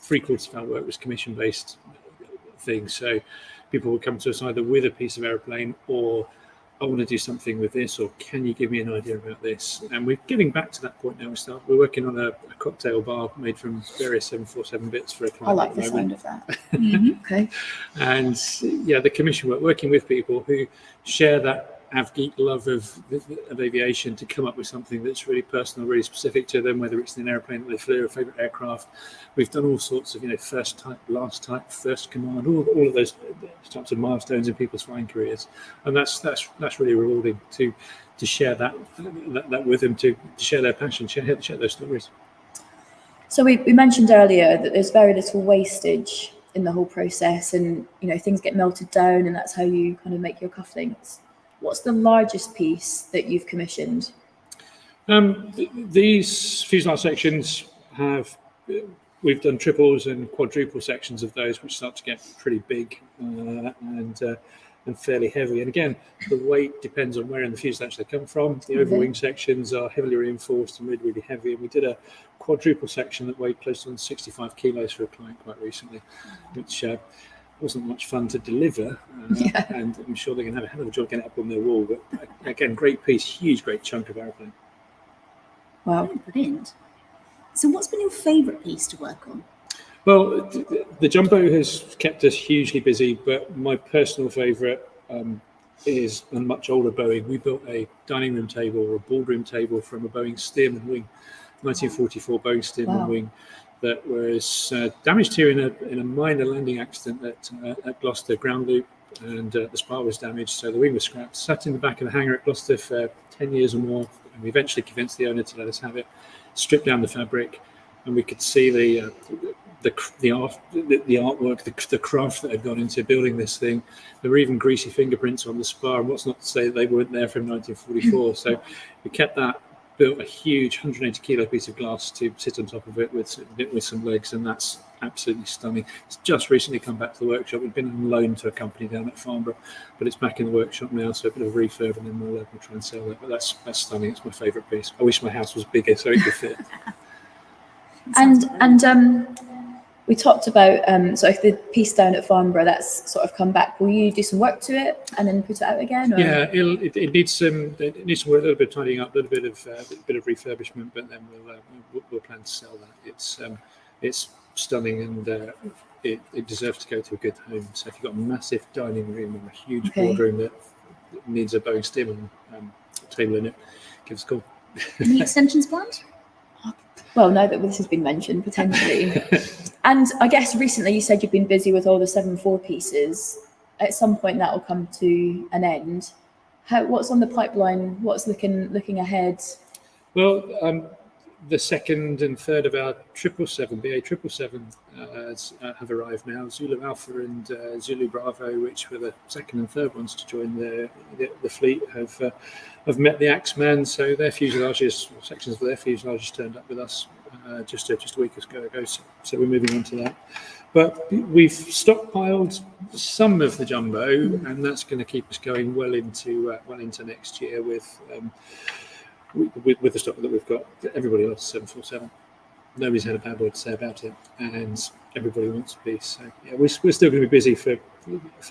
3/4 of our work was commission-based things. So people would come to us either with a piece of aeroplane or, "I want to do something with this," or "Can you give me an idea about this?" And we're getting back to that point now. We're working on a cocktail bar made from various 747 bits for a client. I like the sound of that. Okay. And yeah, the commission work, working with people who share that geek love of aviation to come up with something that's really personal, really specific to them, whether it's an airplane that they flew, a favorite aircraft. We've done all sorts of, first type, last type, first command, all of those types of milestones in people's flying careers. And that's really rewarding to share that with them, to share their passion, share those stories. So we mentioned earlier that there's very little wastage in the whole process, and things get melted down, and that's how you kind of make your cufflinks. What's the largest piece that you've commissioned? These fuselage sections we've done triples and quadruple sections of those, which start to get pretty big and fairly heavy. And again, the weight depends on where in the fuselage they come from. The overwing sections are heavily reinforced and really, really heavy. And we did a quadruple section that weighed close to 65 kilos for a client quite recently, which wasn't much fun to deliver, and I'm sure they're going to have a hell of a job getting it up on their wall. But again, great piece, great chunk of aeroplane. Wow, brilliant. So what's been your favourite piece to work on? Well, the Jumbo has kept us hugely busy, but my personal favourite is a much older Boeing. We built a dining room table or a boardroom table from a Boeing Stearman wing, 1944 Boeing Stearman wing, that was damaged here in a minor landing accident at Gloucester ground loop, and the spar was damaged, so the wing was scrapped. Sat in the back of the hangar at Gloucester for 10 years or more, and we eventually convinced the owner to let us have it. Stripped down the fabric, and we could see the artwork, the craft that had gone into building this thing. There were even greasy fingerprints on the spar, and what's not to say that they weren't there from 1944. So we kept that. Built a huge 180 kilo piece of glass to sit on top of it with some legs, and that's absolutely stunning. It's just recently come back to the workshop. We've been on loan to a company down at Farnborough, but it's back in the workshop now, so a bit of a refurb, and then we'll try and sell that. But that's stunning. It's my favourite piece. I wish my house was bigger so it could fit. and we talked about so if the piece down at Farnborough that's sort of come back, will you do some work to it and then put it out again? Or? Yeah, it needs some work, a little bit of tidying up, a little bit of refurbishment, but then we'll plan to sell that. It's stunning, and it deserves to go to a good home. So if you've got a massive dining room or a huge boardroom that needs a Boeing Stearman table in it, give us a call. Any extensions planned? Well, now that this has been mentioned, potentially. And I guess recently you said you've been busy with all the 7.4 pieces. At some point that will come to an end. What's on the pipeline? What's looking ahead? Well, the second and third of our 777, BA 777 have arrived now. Zulu Alpha and Zulu Bravo, which were the second and third ones to join the fleet, have met the Axeman. So their fuselages, sections of their fuselages turned up with us just a week ago. So we're moving on to that. But we've stockpiled some of the jumbo, and that's going to keep us going well into next year with the stock that we've got. Everybody loves 747. Nobody's had a bad word to say about it, and everybody wants a piece. So yeah, we're still going to be busy for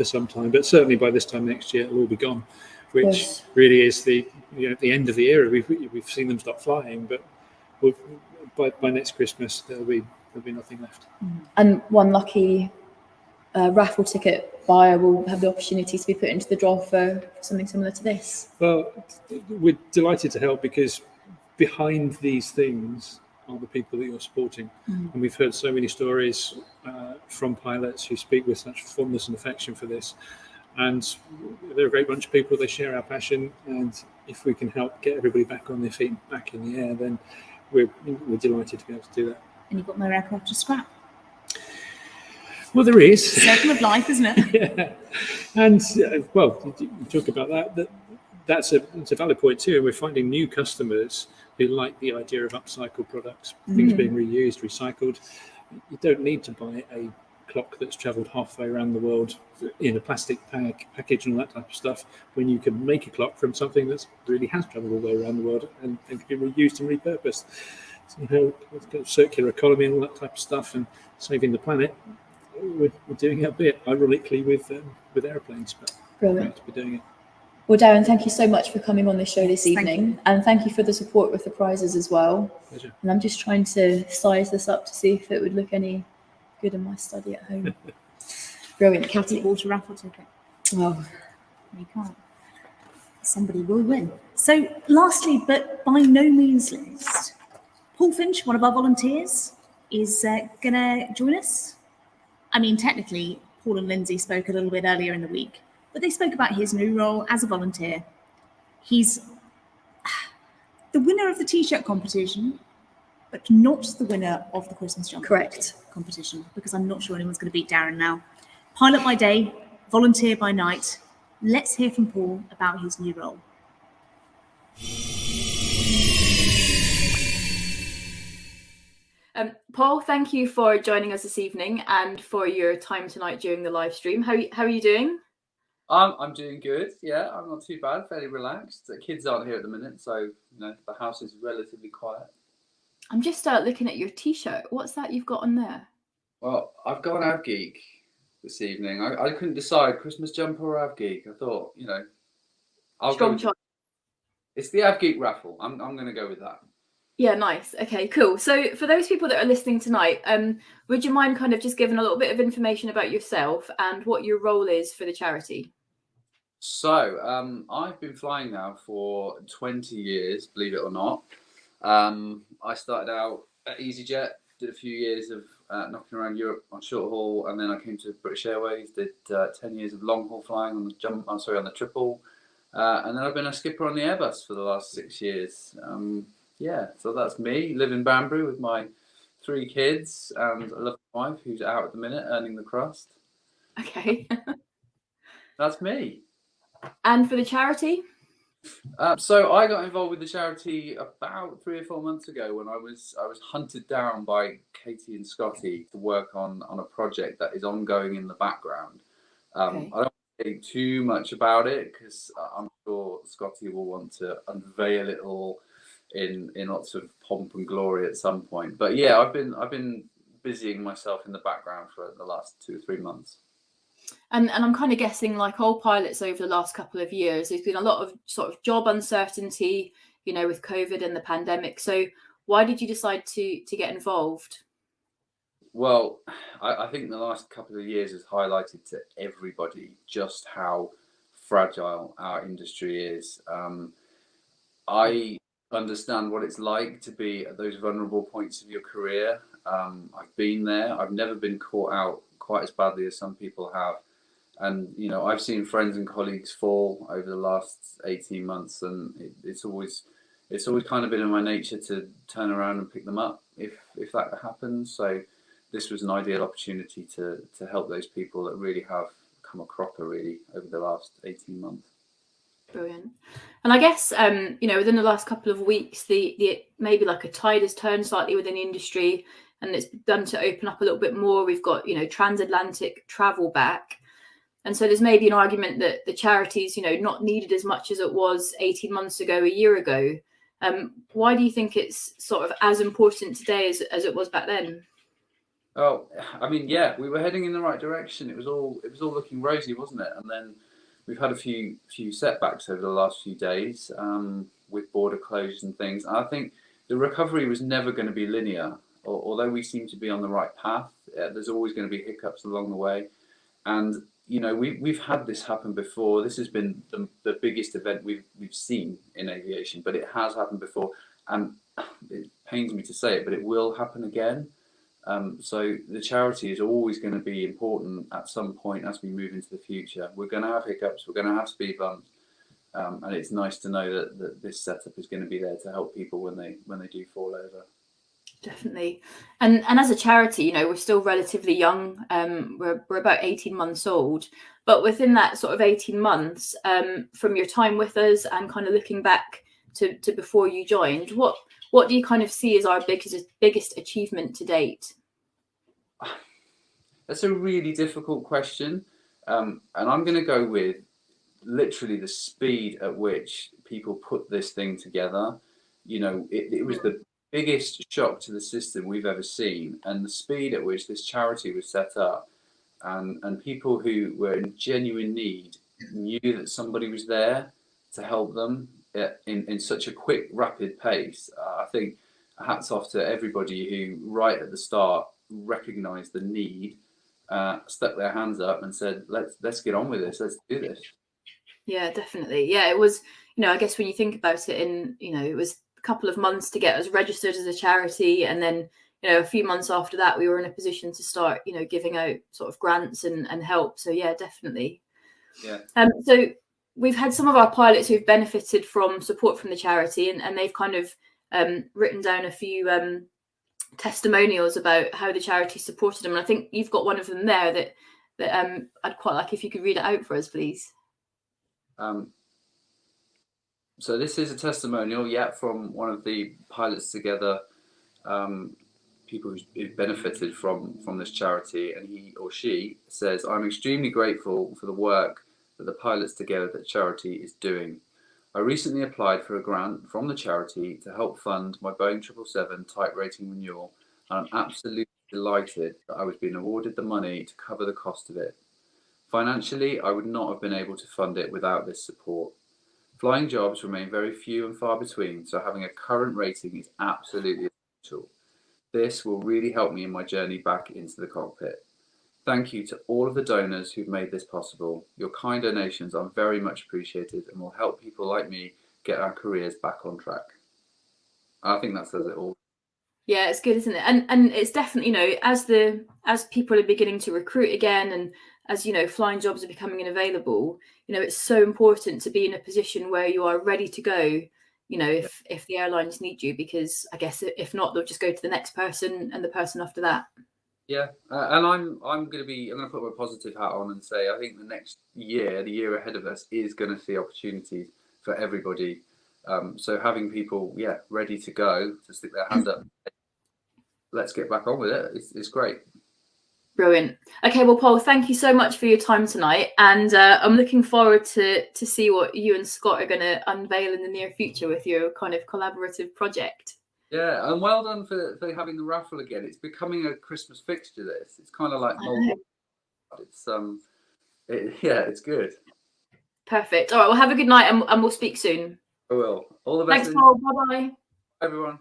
some time, but certainly by this time next year it'll all be gone, which really is the end of the era. We've seen them stop flying, but by next Christmas there'll be nothing left. And one lucky raffle ticket buyer will have the opportunity to be put into the draw for something similar to this. Well, we're delighted to help, because behind these things are the people that you're supporting. And we've heard so many stories from pilots who speak with such fondness and affection for this. And they're a great bunch of people. They share our passion. And if we can help get everybody back on their feet, back in the air, then we're delighted to be able to do that. And you've got more aircraft to scrap. Well, there is. Circle of life, isn't it? Yeah. And, well, you talk about that. That's a valid point too. We're finding new customers who like the idea of upcycled products, things being reused, recycled. You don't need to buy a clock that's travelled halfway around the world in a plastic package and all that type of stuff, when you can make a clock from something that really has travelled all the way around the world and can be reused and repurposed. So, circular economy and all that type of stuff, and saving the planet. We're doing our bit, ironically, with airplanes, but Brilliant. we're doing it. Well, Darren, thank you so much for coming on this show this evening, and thank you for the support with the prizes as well. Pleasure. And I'm just trying to size this up to see if it would look any good in my study at home. Brilliant, Celtic water raffle ticket. Well, You can't. Somebody will win. So, lastly, but by no means least, Paul Finch, one of our volunteers, is going to join us. I mean, technically, Paul and Lindsay spoke a little bit earlier in the week, but they spoke about his new role as a volunteer. He's the winner of the T-shirt competition, but not the winner of the Christmas jumper correct. competition, because I'm not sure anyone's going to beat Darren now. Pilot by day, volunteer by night. Let's hear from Paul about his new role. Paul, thank you for joining us this evening and for your time tonight during the live stream. How are you doing? I'm doing good. Yeah, I'm not too bad. Fairly relaxed. The kids aren't here at the minute, so the house is relatively quiet. I'm just looking at your T-shirt. What's that you've got on there? Well, I've got an AvGeek this evening. I couldn't decide Christmas jumper or AvGeek. I thought, I'll Strong go. choice. It's the AvGeek raffle. I'm going to go with that. Yeah, nice. Okay, cool. So for those people that are listening tonight, would you mind kind of just giving a little bit of information about yourself and what your role is for the charity? So I've been flying now for 20 years, believe it or not. I started out at EasyJet, did a few years of knocking around Europe on short haul, and then I came to British Airways, did 10 years of long haul flying on the triple, and then I've been a skipper on the Airbus for the last 6 years. So that's me. Live in Banbury with my 3 kids and a lovely wife who's out at the minute earning the crust. Okay. That's me. And for the charity? So I got involved with the charity about 3 or 4 months ago when I was hunted down by Katie and Scotty to work on a project that is ongoing in the background. Okay. I don't say too much about it because I'm sure Scotty will want to unveil it all in lots of pomp and glory at some point. But yeah, I've been busying myself in the background for the last 2 or 3 months. And I'm kind of guessing, like all pilots over the last couple of years, there's been a lot of sort of job uncertainty, with COVID and the pandemic. So why did you decide to get involved? Well, I think the last couple of years has highlighted to everybody just how fragile our industry is. I understand what it's like to be at those vulnerable points of your career. I've been there. I've never been caught out quite as badly as some people have. And, I've seen friends and colleagues fall over the last 18 months, and it's always it's always kind of been in my nature to turn around and pick them up if that happens. So this was an ideal opportunity to help those people that really have come a cropper really over the last 18 months. Brilliant. And I guess, within the last couple of weeks, the maybe like a tide has turned slightly within the industry, and it's begun to open up a little bit more. We've got, transatlantic travel back. And so there's maybe an argument that the charity's, not needed as much as it was 18 months ago, a year ago. Why do you think it's sort of as important today as it was back then? Oh, I mean, yeah, we were heading in the right direction. It was all looking rosy, wasn't it? And then we've had a few setbacks over the last few days with border closures and things. And I think the recovery was never going to be linear. Although we seem to be on the right path, there's always going to be hiccups along the way. And we've had this happen before. This has been the biggest event we've seen in aviation, but it has happened before, and it pains me to say it, but it will happen again. So the charity is always going to be important at some point as we move into the future. We're going to have hiccups, we're going to have speed bumps, and it's nice to know that this setup is going to be there to help people when they do fall over. Definitely. And as a charity, we're still relatively young. We're about 18 months old, but within that sort of 18 months, from your time with us and kind of looking back to before you joined, what do you kind of see as our biggest achievement to date? That's a really difficult question. And I'm going to go with literally the speed at which people put this thing together. It was the biggest shock to the system we've ever seen, and the speed at which this charity was set up, and people who were in genuine need knew that somebody was there to help them in such a quick, rapid pace. I think hats off to everybody who right at the start recognized the need, stuck their hands up and said, let's get on with this, let's do this. Yeah, definitely. Yeah, it was, I guess when you think about it, it was a couple of months to get us registered as a charity, and then a few months after that we were in a position to start giving out sort of grants and help. So yeah, definitely. Yeah. So we've had some of our pilots who've benefited from support from the charity, and they've kind of written down a few testimonials about how the charity supported them, and I think you've got one of them there that I'd quite like if you could read it out for us, please. So this is a testimonial, from one of the Pilots Together people who benefited from this charity, and he or she says, "I'm extremely grateful for the work that the Pilots Together charity is doing. I recently applied for a grant from the charity to help fund my Boeing 777 type rating renewal, and I'm absolutely delighted that I was being awarded the money to cover the cost of it. Financially, I would not have been able to fund it without this support. Flying jobs remain very few and far between, so having a current rating is absolutely essential. This will really help me in my journey back into the cockpit. Thank you to all of the donors who've made this possible. Your kind donations are very much appreciated and will help people like me get our careers back on track." I think that says it all. Yeah, it's good, isn't it? And it's definitely, as people are beginning to recruit again, and as flying jobs are becoming available, it's so important to be in a position where you are ready to go, if the airlines need you, because I guess if not, they'll just go to the next person and the person after that. Yeah, and I'm going to put my positive hat on and say I think the next year, the year ahead of us, is going to see opportunities for everybody. So having people, ready to go, to stick their hand up, let's get back on with it. It's great. Brilliant. Okay, well, Paul, thank you so much for your time tonight, and I'm looking forward to see what you and Scott are going to unveil in the near future with your kind of collaborative project. Yeah, and well done for having the raffle again. It's becoming a Christmas fixture. This, it's kind of like it's it's good. Perfect. All right, well, have a good night, and we'll speak soon. I will. All the best. Thanks, Paul. Bye-bye. Everyone.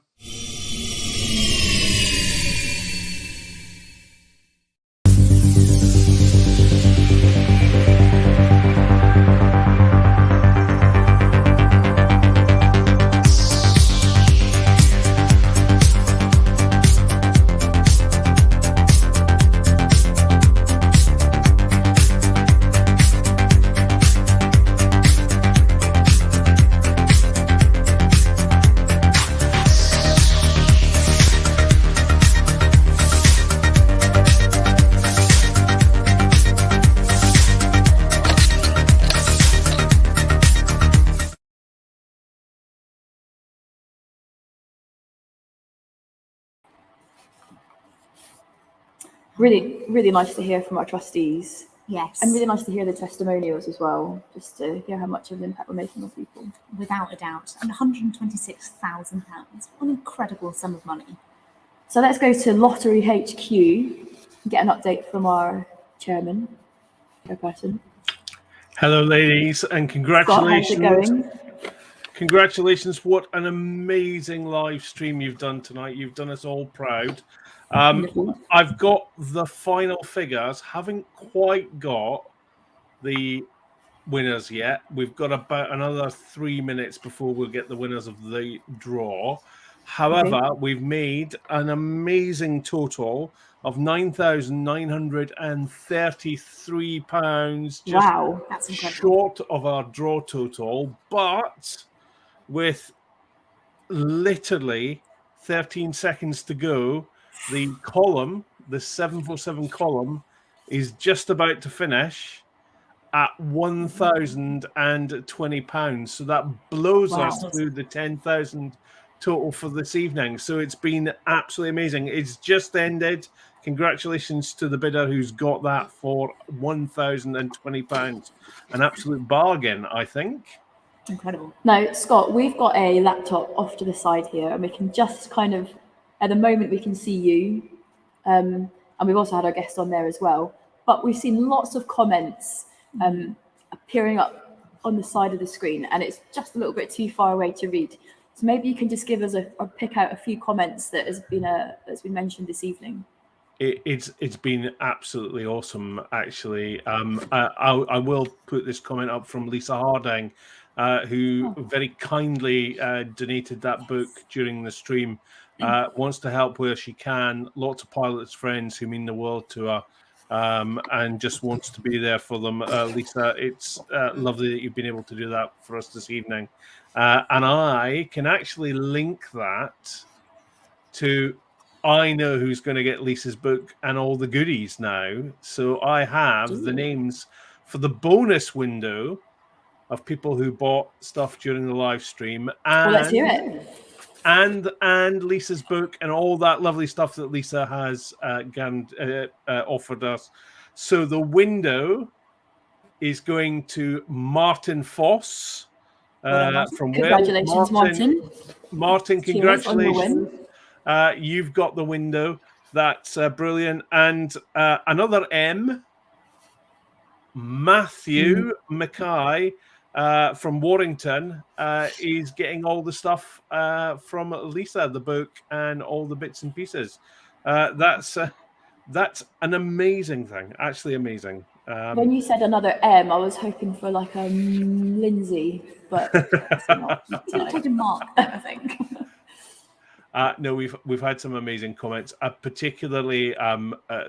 really, really nice to hear from our trustees. Yes. And really nice to hear the testimonials as well, just to hear how much of an impact we're making on people. Without a doubt. And £126,000. What an incredible sum of money. So let's go to Lottery HQ and get an update from our chairperson. Hello, ladies, and congratulations. Scott, how's it going? Congratulations. What an amazing live stream you've done tonight. You've done us all proud. I've got the final figures. Haven't quite got the winners yet. We've got about another 3 minutes before we'll get the winners of the draw. However, we've made an amazing total of £9,933. Wow, that's incredible. Short of our draw total, but with literally 13 seconds to go, the column, the 747 column, is just about to finish at £1,020. So that blows us through the 10,000 total for this evening. So it's been absolutely amazing. It's just ended. Congratulations to the bidder who's got that for £1,020. An absolute bargain, I think. Incredible. Now, Scott, we've got a laptop off to the side here, and we can just kind of, at the moment, we can see you. And we've also had our guest on there as well. But we've seen lots of comments appearing up on the side of the screen, and it's just a little bit too far away to read. So maybe you can just give us or pick out a few comments that has been mentioned this evening. It's been absolutely awesome, actually. I will put this comment up from Lisa Harding, who very kindly donated that book during the stream. Wants to help where she can. Lots of pilots' friends who mean the world to her, and just wants to be there for them. Lisa, it's lovely that you've been able to do that for us this evening. And I can actually link that to... I know who's going to get Lisa's book and all the goodies now. So I have the names for the bonus window of people who bought stuff during the live stream. And, well, let's hear it. And Lisa's book and all that lovely stuff that Lisa has offered us. So the window is going to Martin Foss from congratulations, Martin. Martin, congratulations. You've got the window. That's brilliant. And another M, Matthew Mackay from Warrington, is getting all the stuff from Lisa, the book, and all the bits and pieces. That's an amazing thing. Actually amazing. When you said another M, I was hoping for like a Lindsay, but it's not. Mark, I think. No, we've had some amazing comments. Particularly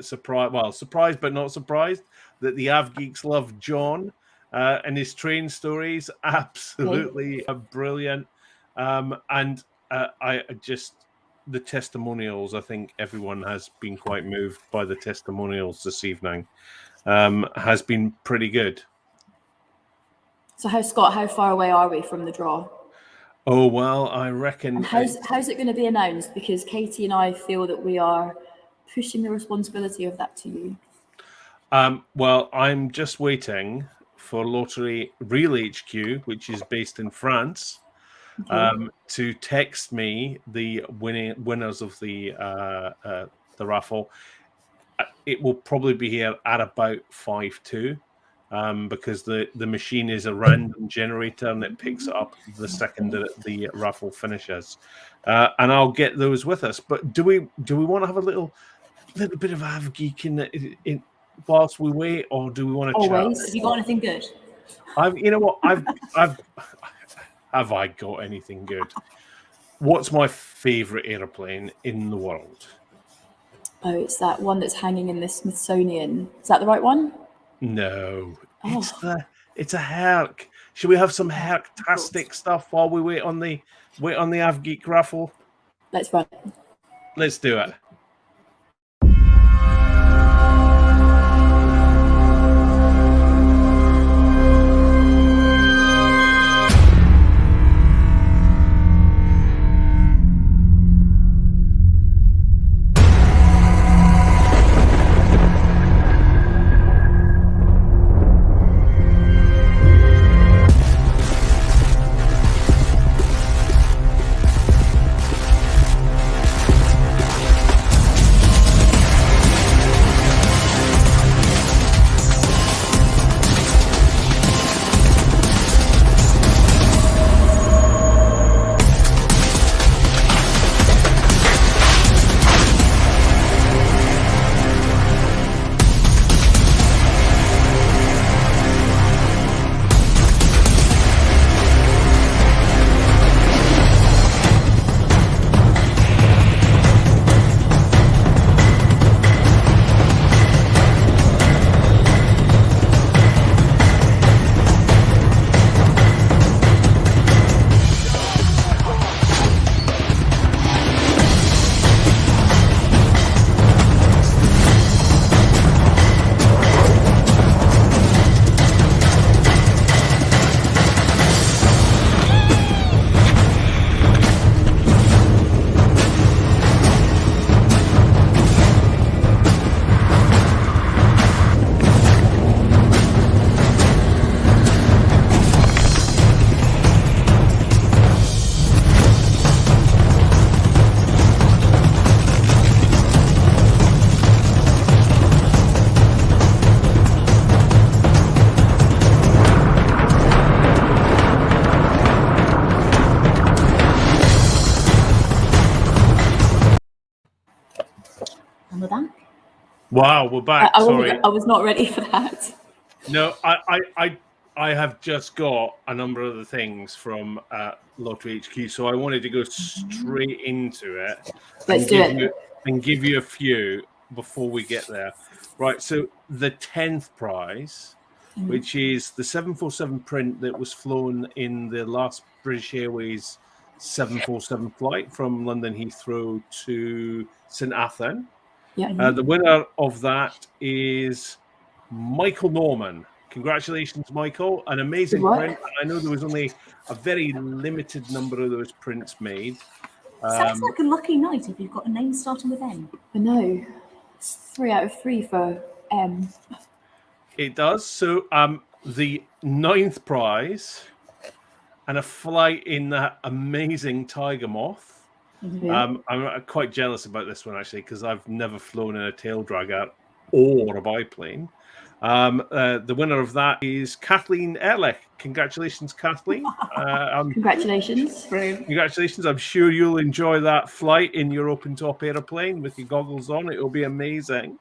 surprised but not surprised that the Av Geeks love John and his train stories. Absolutely brilliant. And I just the testimonials. I think everyone has been quite moved by the testimonials this evening. Has been pretty good. So, Scott, how far away are we from the draw? Oh, well, I reckon... And how's it going to be announced? Because Katie and I feel that we are pushing the responsibility of that to you. Well, I'm just waiting for Lottery Real HQ, which is based in France, to text me the winners of the raffle. It will probably be here at about 5:02. Because the machine is a random generator and it picks up the second that the raffle finishes, and I'll get those with us. But do we want to have a little bit of Av Geek in whilst we wait, or do we want to chat? Have you got anything good? You know what? Have I got anything good? What's my favourite airplane in the world? Oh, it's that one that's hanging in the Smithsonian. Is that the right one? No, it's a Herc. Should we have some Herc-tastic stuff while we wait on the Av Geek raffle? Let's run. Let's do it. Wow, we're back. Sorry. I was not ready for that. No, I have just got a number of the things from Lottery HQ, so I wanted to go straight into it. Let's do it. And give you a few before we get there. Right, so the 10th prize, which is the 747 print that was flown in the last British Airways 747 flight from London Heathrow to St Athan. Yeah. The winner of that is Michael Norman. Congratulations, Michael. An amazing print. I know there was only a very limited number of those prints made. Sounds like a lucky night if you've got a name starting with M. I know. It's 3 out of 3 for M. It does. So the 9th prize and a flight in that amazing Tiger Moth. Mhm. I'm quite jealous about this one, actually, because I've never flown in a tail dragger or a biplane. The winner of that is Kathleen Ehrlich. Congratulations, Kathleen. Congratulations. Congratulations. I'm sure you'll enjoy that flight in your open-top aeroplane with your goggles on. It will be amazing.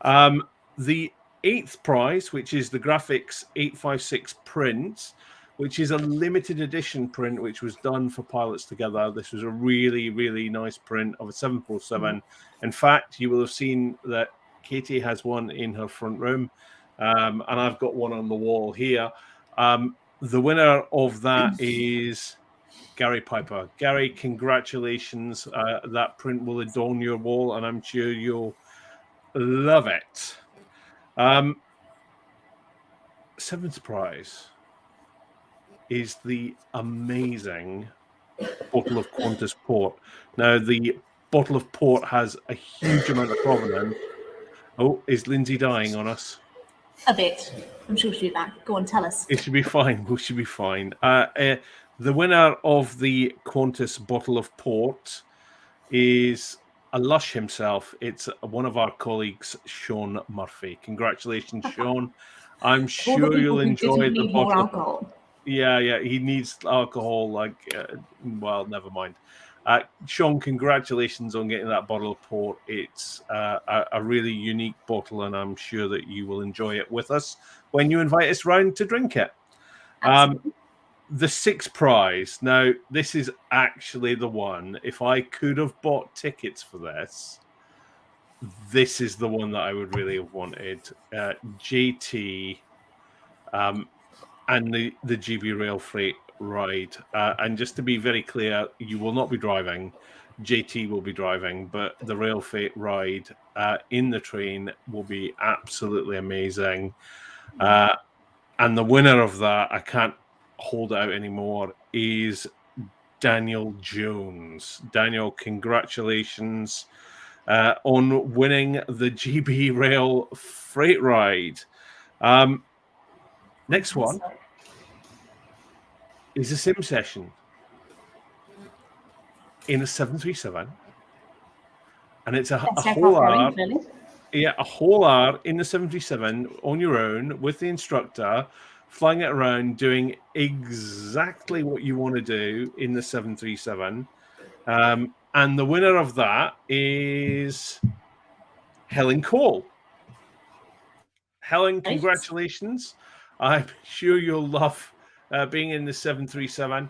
The 8th prize, which is the Graphics 856 print, which is a limited edition print, which was done for Pilots Together. This was a really, really nice print of a 747. In fact, you will have seen that Katie has one in her front room, and I've got one on the wall here. The winner of that is Gary Piper. Gary, congratulations. That print will adorn your wall, and I'm sure you'll love it. 7th prize is the amazing bottle of Qantas Port. Now, the bottle of port has a huge amount of provenance. Oh, is Lindsay dying on us? A bit. I'm sure she'll be back. Go on, tell us. It should be fine. We should be fine. The winner of the Qantas bottle of port is a lush himself. It's one of our colleagues, Sean Murphy. Congratulations, Sean. I'm sure you'll enjoy the bottle. Alcohol. Yeah. He needs alcohol. Well, never mind. Sean, congratulations on getting that bottle of port. It's a really unique bottle, and I'm sure that you will enjoy it with us when you invite us round to drink it. The 6th prize. Now, this is actually the one. If I could have bought tickets for this, this is the one that I would really have wanted. JT and the GB Rail Freight ride. And just to be very clear, you will not be driving. JT will be driving, but the Rail Freight ride in the train will be absolutely amazing. And the winner of that, I can't hold out anymore, is Daniel Jones. Daniel, congratulations on winning the GB Rail Freight ride. Next one is a sim session in a 737, and it's a whole hour. Yeah, a whole hour in the 737 on your own with the instructor, flying it around, doing exactly what you want to do in the 737. And the winner of that is Helen Cole. Helen, congratulations. I'm sure you'll love being in the 737.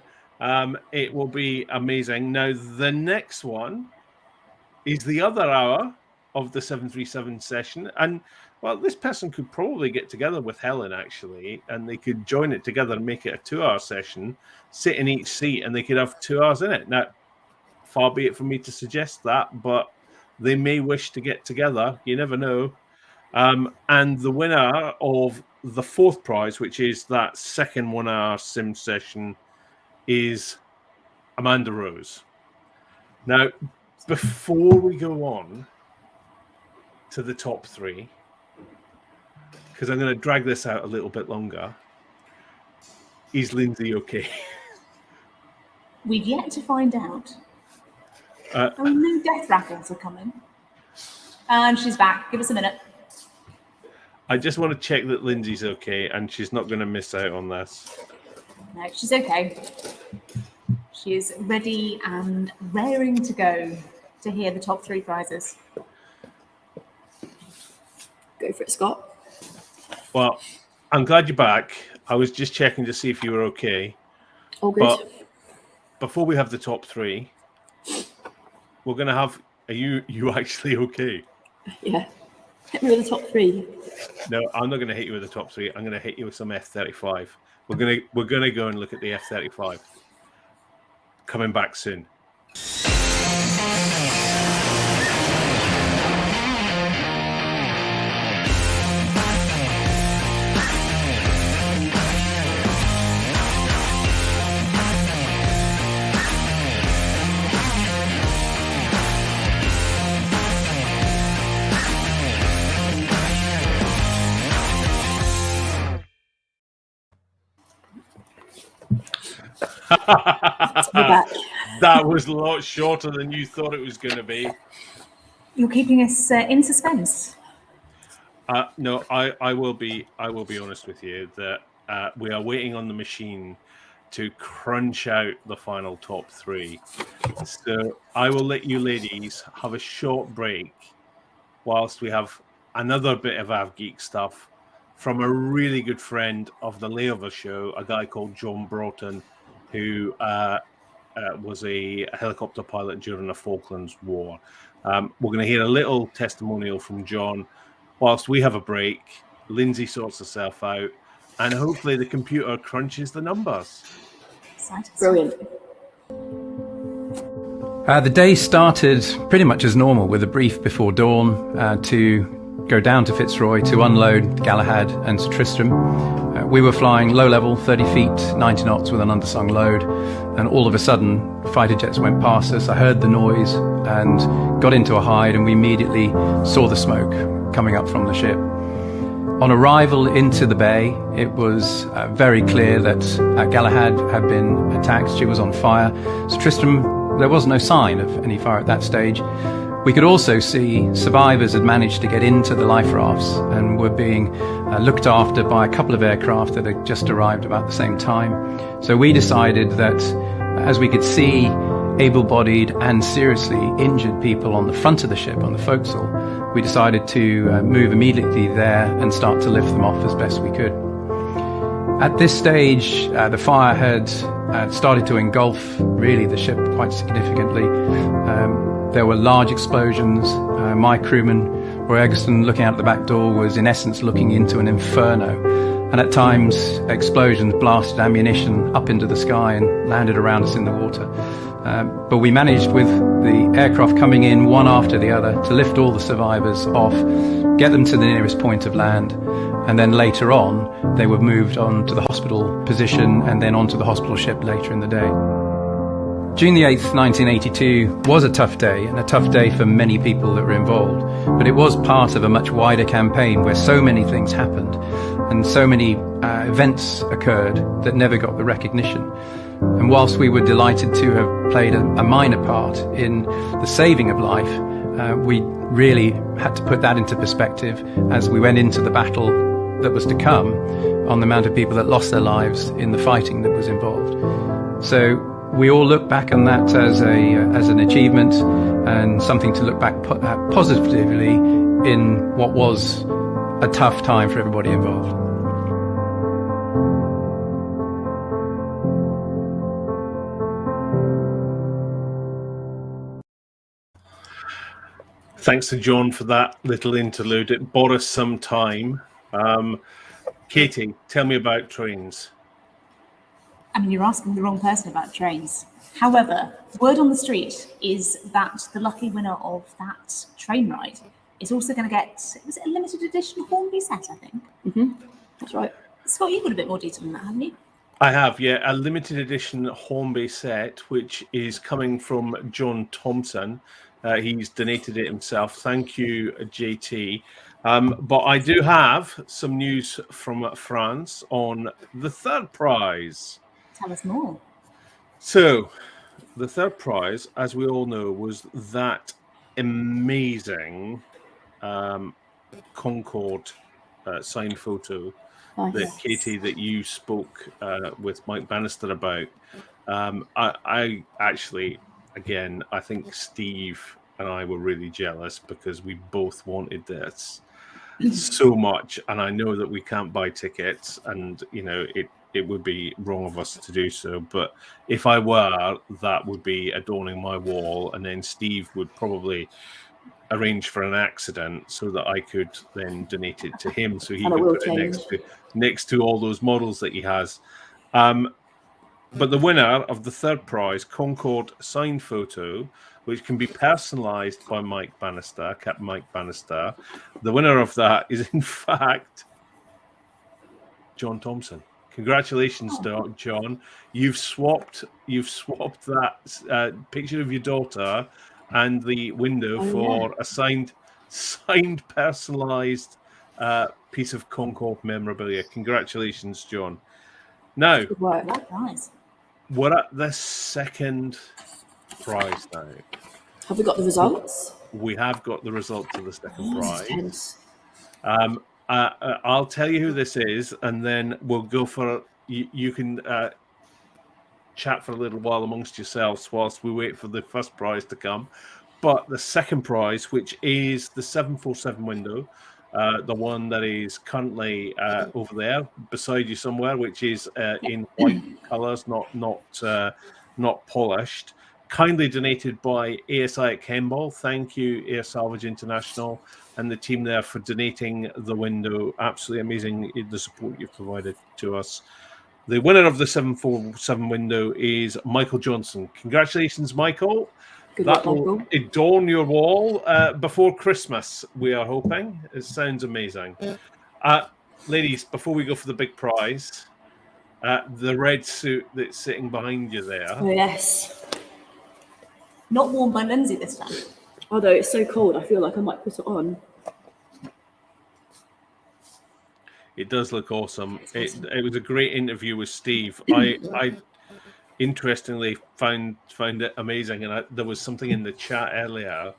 It will be amazing. Now, the next one is the other hour of the 737 session. And, well, this person could probably get together with Helen, actually, and they could join it together and make it a 2-hour session, sit in each seat, and they could have 2 hours in it. Now, far be it from me to suggest that, but they may wish to get together. You never know. And the winner of the 4th prize, which is that second 1-hour sim session, is Amanda Rose. Now, before we go on to the top 3, because I'm going to drag this out a little bit longer, is Lindsay okay? We've yet to find out. No death rattles are coming. And she's back. Give us a minute. I just want to check that Lindsay's okay and she's not going to miss out on this. No, she's okay. She is ready and raring to go to hear the top 3 prizes. Go for it, Scott. Well, I'm glad you're back. I was just checking to see if you were okay. All good. But before we have the top three, we're going to have. Are you actually okay? Yeah. Hit me with the top three. No, I'm not going to hit you with the top three. I'm going to hit you with some F-35. We're gonna go and look at the F-35. Coming back soon. That was a lot shorter than you thought it was going to be. You're keeping us in suspense. No, I will be honest with you that we are waiting on the machine to crunch out the final top three. So I will let you ladies have a short break whilst we have another bit of AvGeek stuff from a really good friend of the Layover Show, a guy called John Broughton, who was a helicopter pilot during the Falklands War. We're going to hear a little testimonial from John whilst we have a break. Lindsay sorts herself out, and hopefully the computer crunches the numbers. Brilliant. The day started pretty much as normal, with a brief before dawn to go down to Fitzroy to unload Galahad and Sir Tristram. We were flying low level, 30 feet, 90 knots with an undersung load, and all of a sudden fighter jets went past us. I heard the noise and got into a hide, and we immediately saw the smoke coming up from the ship. On arrival into the bay, it was very clear that Galahad had been attacked. She was on fire. Sir Tristram, there was no sign of any fire at that stage. We could also see survivors had managed to get into the life rafts and were being looked after by a couple of aircraft that had just arrived about the same time. So we decided that as we could see able-bodied and seriously injured people on the front of the ship, on the forecastle, we decided to move immediately there and start to lift them off as best we could. At this stage, the fire had started to engulf really the ship quite significantly. There were large explosions. My crewman, Roy Eggleston, looking out the back door, was in essence looking into an inferno. And at times, explosions blasted ammunition up into the sky and landed around us in the water. But we managed, with the aircraft coming in one after the other, to lift all the survivors off, get them to the nearest point of land, and then later on, they were moved on to the hospital position and then onto the hospital ship later in the day. June the 8th, 1982 was a tough day, and a tough day for many people that were involved, but it was part of a much wider campaign where so many things happened and so many events occurred that never got the recognition. And whilst we were delighted to have played a minor part in the saving of life, we really had to put that into perspective as we went into the battle that was to come, on the amount of people that lost their lives in the fighting that was involved. So we all look back on that as an achievement and something to look back positively in what was a tough time for everybody involved. Thanks to John for that little interlude. It bought us some time. Katie, tell me about trains. I mean, you're asking the wrong person about trains. However, word on the street is that the lucky winner of that train ride is also going to get, was it a limited edition Hornby set, I think? Mm-hmm. That's right. Scott, you've got a bit more detail than that, haven't you? I have, yeah, a limited edition Hornby set, which is coming from John Thompson. He's donated it himself. Thank you, JT. But I do have some news from France on the third prize. Tell us more. So, the third prize, as we all know, was that amazing Concorde signed photo that Katie, that you spoke with Mike Bannister about. I actually, again, I think Steve and I were really jealous because we both wanted this. so much, and I know that we can't buy tickets, and it would be wrong of us to do so. But if I were, that would be adorning my wall, and then Steve would probably arrange for an accident so that I could then donate it to him, so he And it could will put it change. next to all those models that he has. But the winner of the third prize, Concorde signed photo, which can be personalised by Mike Bannister, Captain Mike Bannister. The winner of that is, in fact, John Thompson. Congratulations, John. You've swapped that picture of your daughter and the window for a signed personalised piece of Concorde memorabilia. Congratulations, John. Now, Good work. What prize? we're at the second prize now. Have we got the results? We have got the results of the second This is prize. tense. I'll tell you who this is, and then we'll go for you can chat for a little while amongst yourselves whilst we wait for the first prize to come. But the second prize, which is the 747 window, the one that is currently over there beside you somewhere, which is in white colours, not polished. Kindly donated by ASI at Kemble. Thank you, Air Salvage International, and the team there for donating the window. Absolutely amazing, the support you've provided to us. The winner of the 747 window is Michael Johnson. Congratulations, Michael. Good That luck, will Michael. adorn your wall before Christmas, we are hoping. It sounds amazing. Ladies, before we go for the big prize, the red suit that's sitting behind you there. Oh, yes. Not worn by Lindsay this time. Although it's so cold, I feel like I might put it on. It does look awesome. It was a great interview with Steve. I interestingly found it amazing, and there was something in the chat earlier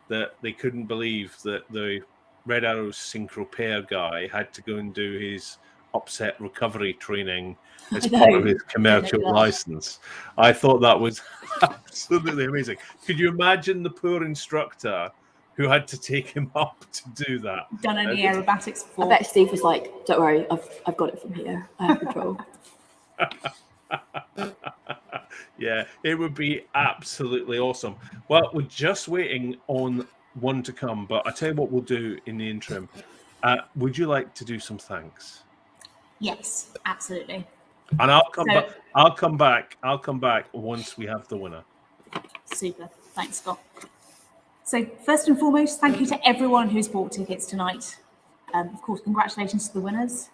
that they couldn't believe that the Red Arrow Synchro Pair guy had to go and do his upset recovery training as part of his commercial license. I thought that was absolutely amazing. Could you imagine the poor instructor who had to take him up to do that? Done any aerobatics before? I bet Steve was like, "Don't worry, I've got it from here. I have control." Yeah, it would be absolutely awesome. Well, we're just waiting on one to come, but I tell you what we'll do in the interim. Would you like to do some thanks? Yes, absolutely. And I'll come back once we have the winner. Super. Thanks, Scott. So first and foremost, thank you to everyone who's bought tickets tonight. Of course, congratulations to the winners.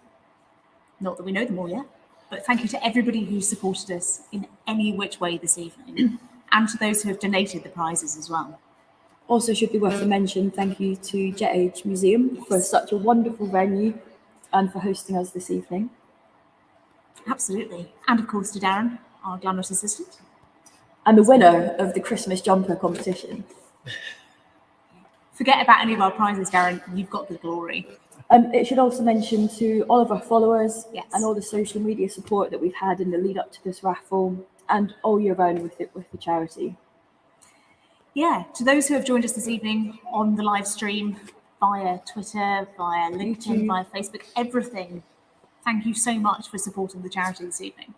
Not that we know them all yet, but thank you to everybody who supported us in any which way this evening, and to those who have donated the prizes as well. Also, should be worth a mention, thank you to Jet Age Museum for such a wonderful venue and for hosting us this evening. Absolutely. And of course to Darren, our glamorous assistant. And the winner of the Christmas jumper competition. Forget about any of our prizes, Darren. You've got the glory. It should also mention to all of our followers and all the social media support that we've had in the lead up to this raffle and all year round with the charity. Yeah, to those who have joined us this evening on the live stream via Twitter, via LinkedIn, via Facebook, everything. Thank you so much for supporting the charity this evening.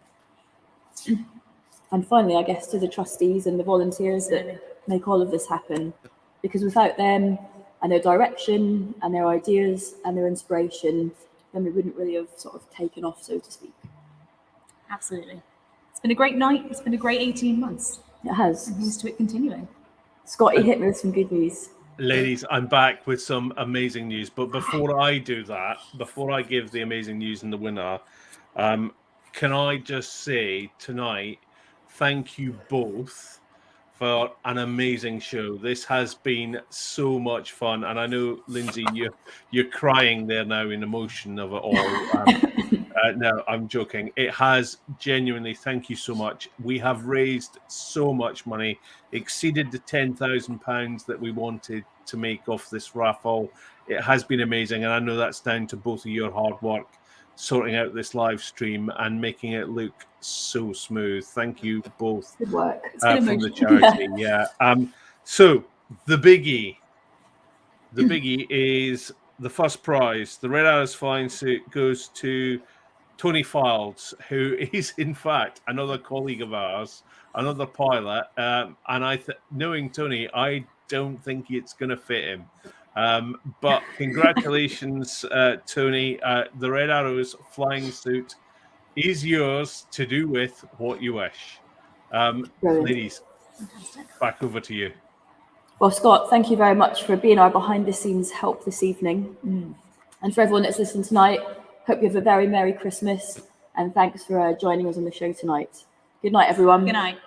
And finally, I guess to the trustees and the volunteers that make all of this happen, because without them and their direction and their ideas and their inspiration, then we wouldn't really have sort of taken off, so to speak. Absolutely. It's been a great night. It's been a great 18 months. It has. And here's to it continuing. Scotty, hit me with some good news. Ladies, I'm back with some amazing news. But before I do that, before I give the amazing news and the winner, can I just say tonight, thank you both for an amazing show. This has been so much fun, and I know, Lindsay, you're crying there now in emotion of it all. No, I'm joking. It has genuinely. Thank you so much. We have raised so much money, exceeded the £10,000 that we wanted to make off this raffle. It has been amazing, and I know that's down to both of your hard work sorting out this live stream and making it look so smooth. Thank you both. Good work. From the charity. Yeah. So the biggie is the first prize, the Red Arrows flying suit, goes to Tony Fildes, who is in fact another colleague of ours, another pilot. And knowing Tony, I don't think it's going to fit him. But congratulations, Tony. The Red Arrows flying suit is yours to do with what you wish. Ladies, back over to you. Well, Scott, thank you very much for being our behind-the-scenes help this evening. And for everyone that's listened tonight, hope you have a very Merry Christmas, and thanks for joining us on the show tonight. Good night, everyone. Good night.